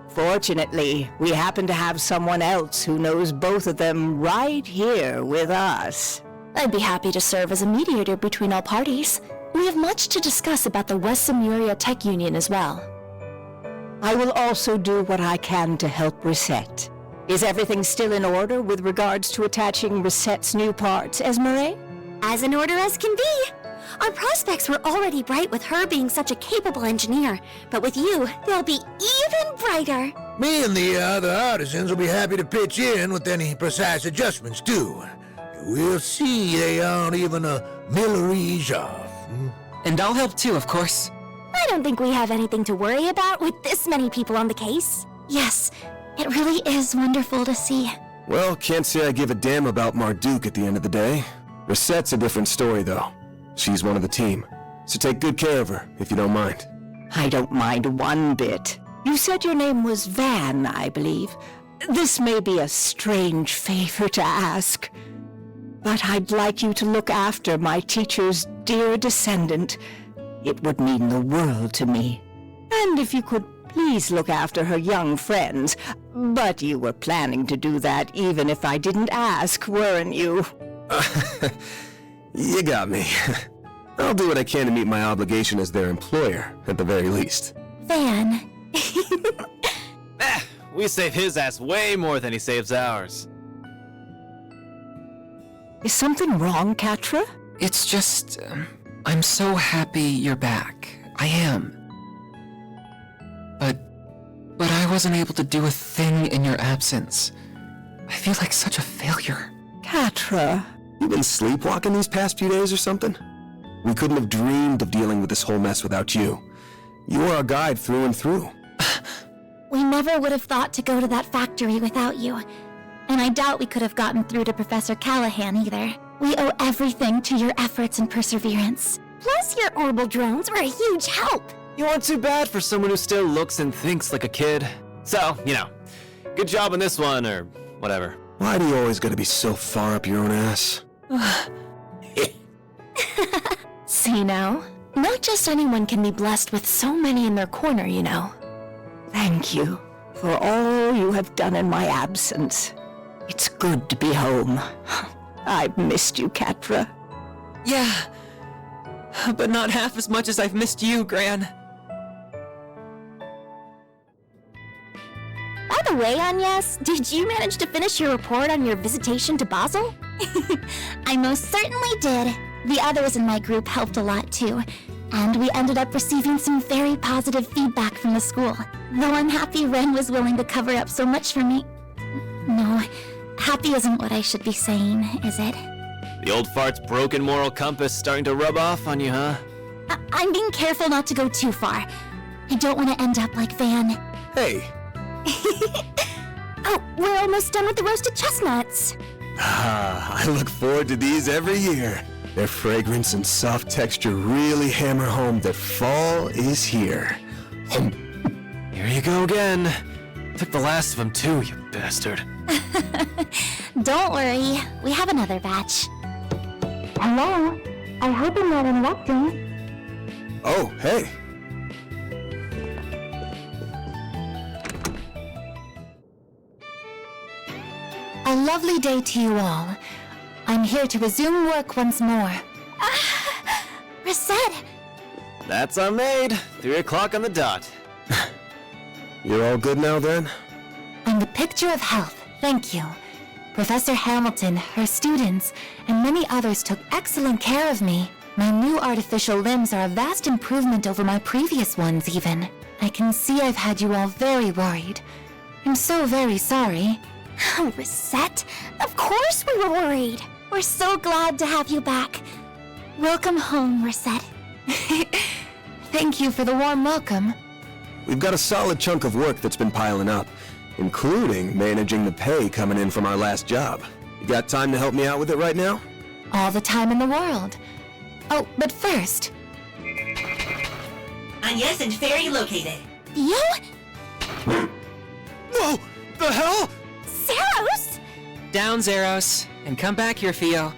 Fortunately, we happen to have someone else who knows both of them right here with us. I'd be happy to serve as a mediator between all parties. We have much to discuss about the West Zemuria Tech Union as well. I will also do what I can to help Reset. Is everything still in order with regards to attaching Reset's new parts, Esmeralda? As in order as can be. Our prospects were already bright with her being such a capable engineer, but with you, they'll be even brighter. Me and the other artisans will be happy to pitch in with any precise adjustments, too. We'll see they aren't even a millerage off. And I'll help too, of course. I don't think we have anything to worry about with this many people on the case. Yes, it really is wonderful to see. Well, can't say I give a damn about Marduk at the end of the day. Reset's a different story, though. She's one of the team, so take good care of her, if you don't mind. I don't mind one bit. You said your name was Van, I believe. This may be a strange favor to ask, but I'd like you to look after my teacher's dear descendant. It would mean the world to me. And if you could please look after her young friends. But you were planning to do that even if I didn't ask, weren't you? You got me. I'll do what I can to meet my obligation as their employer, at the very least. Van. We save his ass way more than he saves ours. Is something wrong, Catra? It's just... I'm so happy you're back. I am. But I wasn't able to do a thing in your absence. I feel like such a failure. Catra. You been sleepwalking these past few days or something? We couldn't have dreamed of dealing with this whole mess without you. You are our guide through and through. We never would have thought to go to that factory without you. And I doubt we could have gotten through to Professor Callahan either. We owe everything to your efforts and perseverance. Plus, your orbital drones were a huge help. You aren't too bad for someone who still looks and thinks like a kid. So, good job on this one, or whatever. Why do you always gotta be so far up your own ass? See now? Not just anyone can be blessed with so many in their corner, you know. Thank you for all you have done in my absence. It's good to be home. I've missed you, Catra. Yeah, but not half as much as I've missed you, Gran. By the way, Agnes, did you manage to finish your report on your visitation to Basel? I most certainly did. The others in my group helped a lot too, and we ended up receiving some very positive feedback from the school. Though I'm happy Ren was willing to cover up so much for me. No, happy isn't what I should be saying, is it? The old fart's broken moral compass starting to rub off on you, huh? I'm being careful not to go too far. I don't want to end up like Van. Hey. Oh, we're almost done with the roasted chestnuts. I look forward to these every year. Their fragrance and soft texture really hammer home that fall is here. Here you go again. Took the last of them too, you bastard. Don't worry, we have another batch. Hello? I hope I'm not interrupting. Oh, hey. A lovely day to you all. I'm here to resume work once more. Reset! That's our maid. 3 o'clock on the dot. You're all good now then? I'm the picture of health, thank you. Professor Hamilton, her students, and many others took excellent care of me. My new artificial limbs are a vast improvement over my previous ones even. I can see I've had you all very worried. I'm so very sorry. Reset? Of course we were worried. We're so glad to have you back. Welcome home, Reset. Thank you for the warm welcome. We've got a solid chunk of work that's been piling up, including managing the pay coming in from our last job. You got time to help me out with it right now? All the time in the world. Oh, but first... Agnes and Fairy located. You? Whoa! The hell? Zeros? Down, Zeros, and come back here, Theo.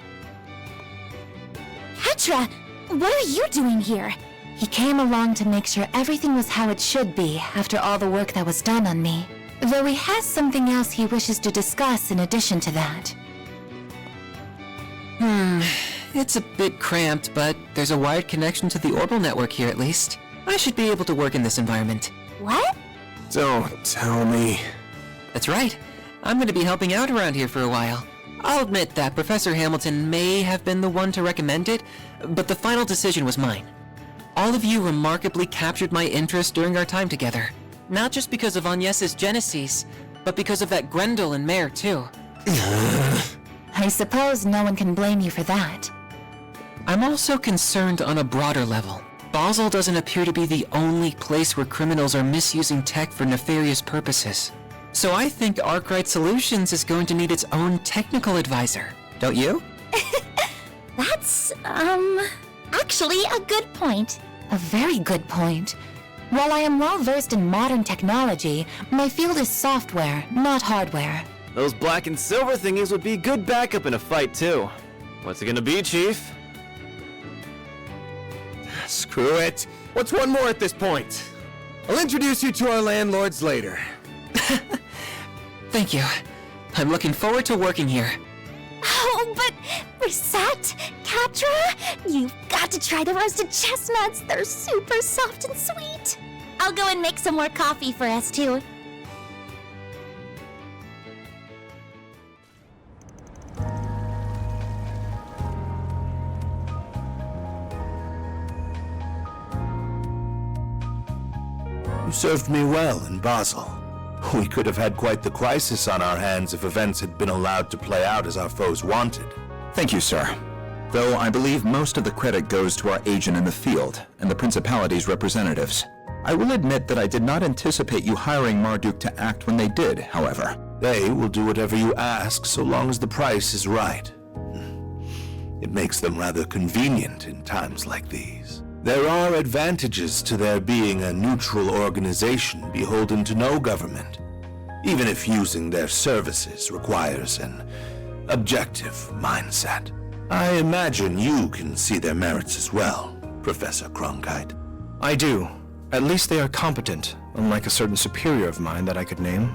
Petra, what are you doing here? He came along to make sure everything was how it should be after all the work that was done on me. Though he has something else he wishes to discuss in addition to that. It's a bit cramped, but there's a wired connection to the orbital network here at least. I should be able to work in this environment. What? Don't tell me. That's right. I'm going to be helping out around here for a while. I'll admit that Professor Hamilton may have been the one to recommend it, but the final decision was mine. All of you remarkably captured my interest during our time together. Not just because of Agnes's Genesis, but because of that Grendel and Mare, too. I suppose no one can blame you for that. I'm also concerned on a broader level. Basel doesn't appear to be the only place where criminals are misusing tech for nefarious purposes. So I think Arkwright Solutions is going to need its own technical advisor, don't you? That's, actually a good point. A very good point. While I am well versed in modern technology, my field is software, not hardware. Those black and silver thingies would be good backup in a fight, too. What's it gonna be, Chief? Screw it. What's one more at this point? I'll introduce you to our landlords later. Thank you. I'm looking forward to working here. Oh, but Reset, Catra, you've got to try the roasted chestnuts. They're super soft and sweet. I'll go and make some more coffee for us too. You served me well in Basel. We could have had quite the crisis on our hands if events had been allowed to play out as our foes wanted. Thank you, sir. Though I believe most of the credit goes to our agent in the field and the Principality's representatives. I will admit that I did not anticipate you hiring Marduk to act when they did, however. They will do whatever you ask so long as the price is right. It makes them rather convenient in times like these. There are advantages to their being a neutral organization beholden to no government, even if using their services requires an objective mindset. I imagine you can see their merits as well, Professor Cronkite. I do. At least they are competent, unlike a certain superior of mine that I could name.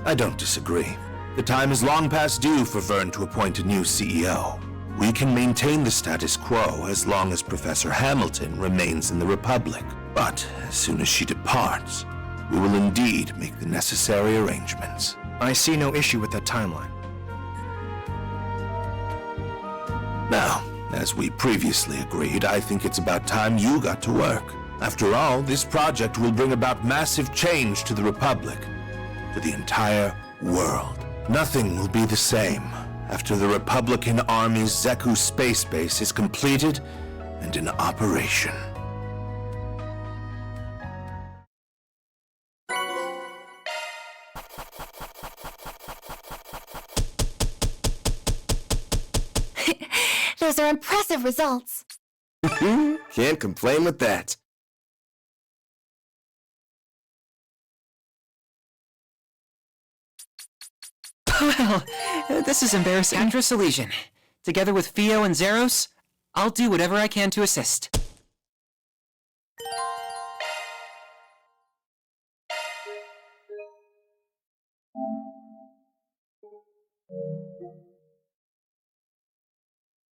I don't disagree. The time is long past due for Vern to appoint a new CEO. We can maintain the status quo as long as Professor Hamilton remains in the Republic. But as soon as she departs, we will indeed make the necessary arrangements. I see no issue with that timeline. Now, as we previously agreed, I think it's about time you got to work. After all, this project will bring about massive change to the Republic, to the entire world. Nothing will be the same after the Republican Army's Zeku space base is completed and in operation. Those are impressive results. Can't complain with that. Well, this is embarrassing. Catra's Elysian. Together with Fio and Zeros, I'll do whatever I can to assist.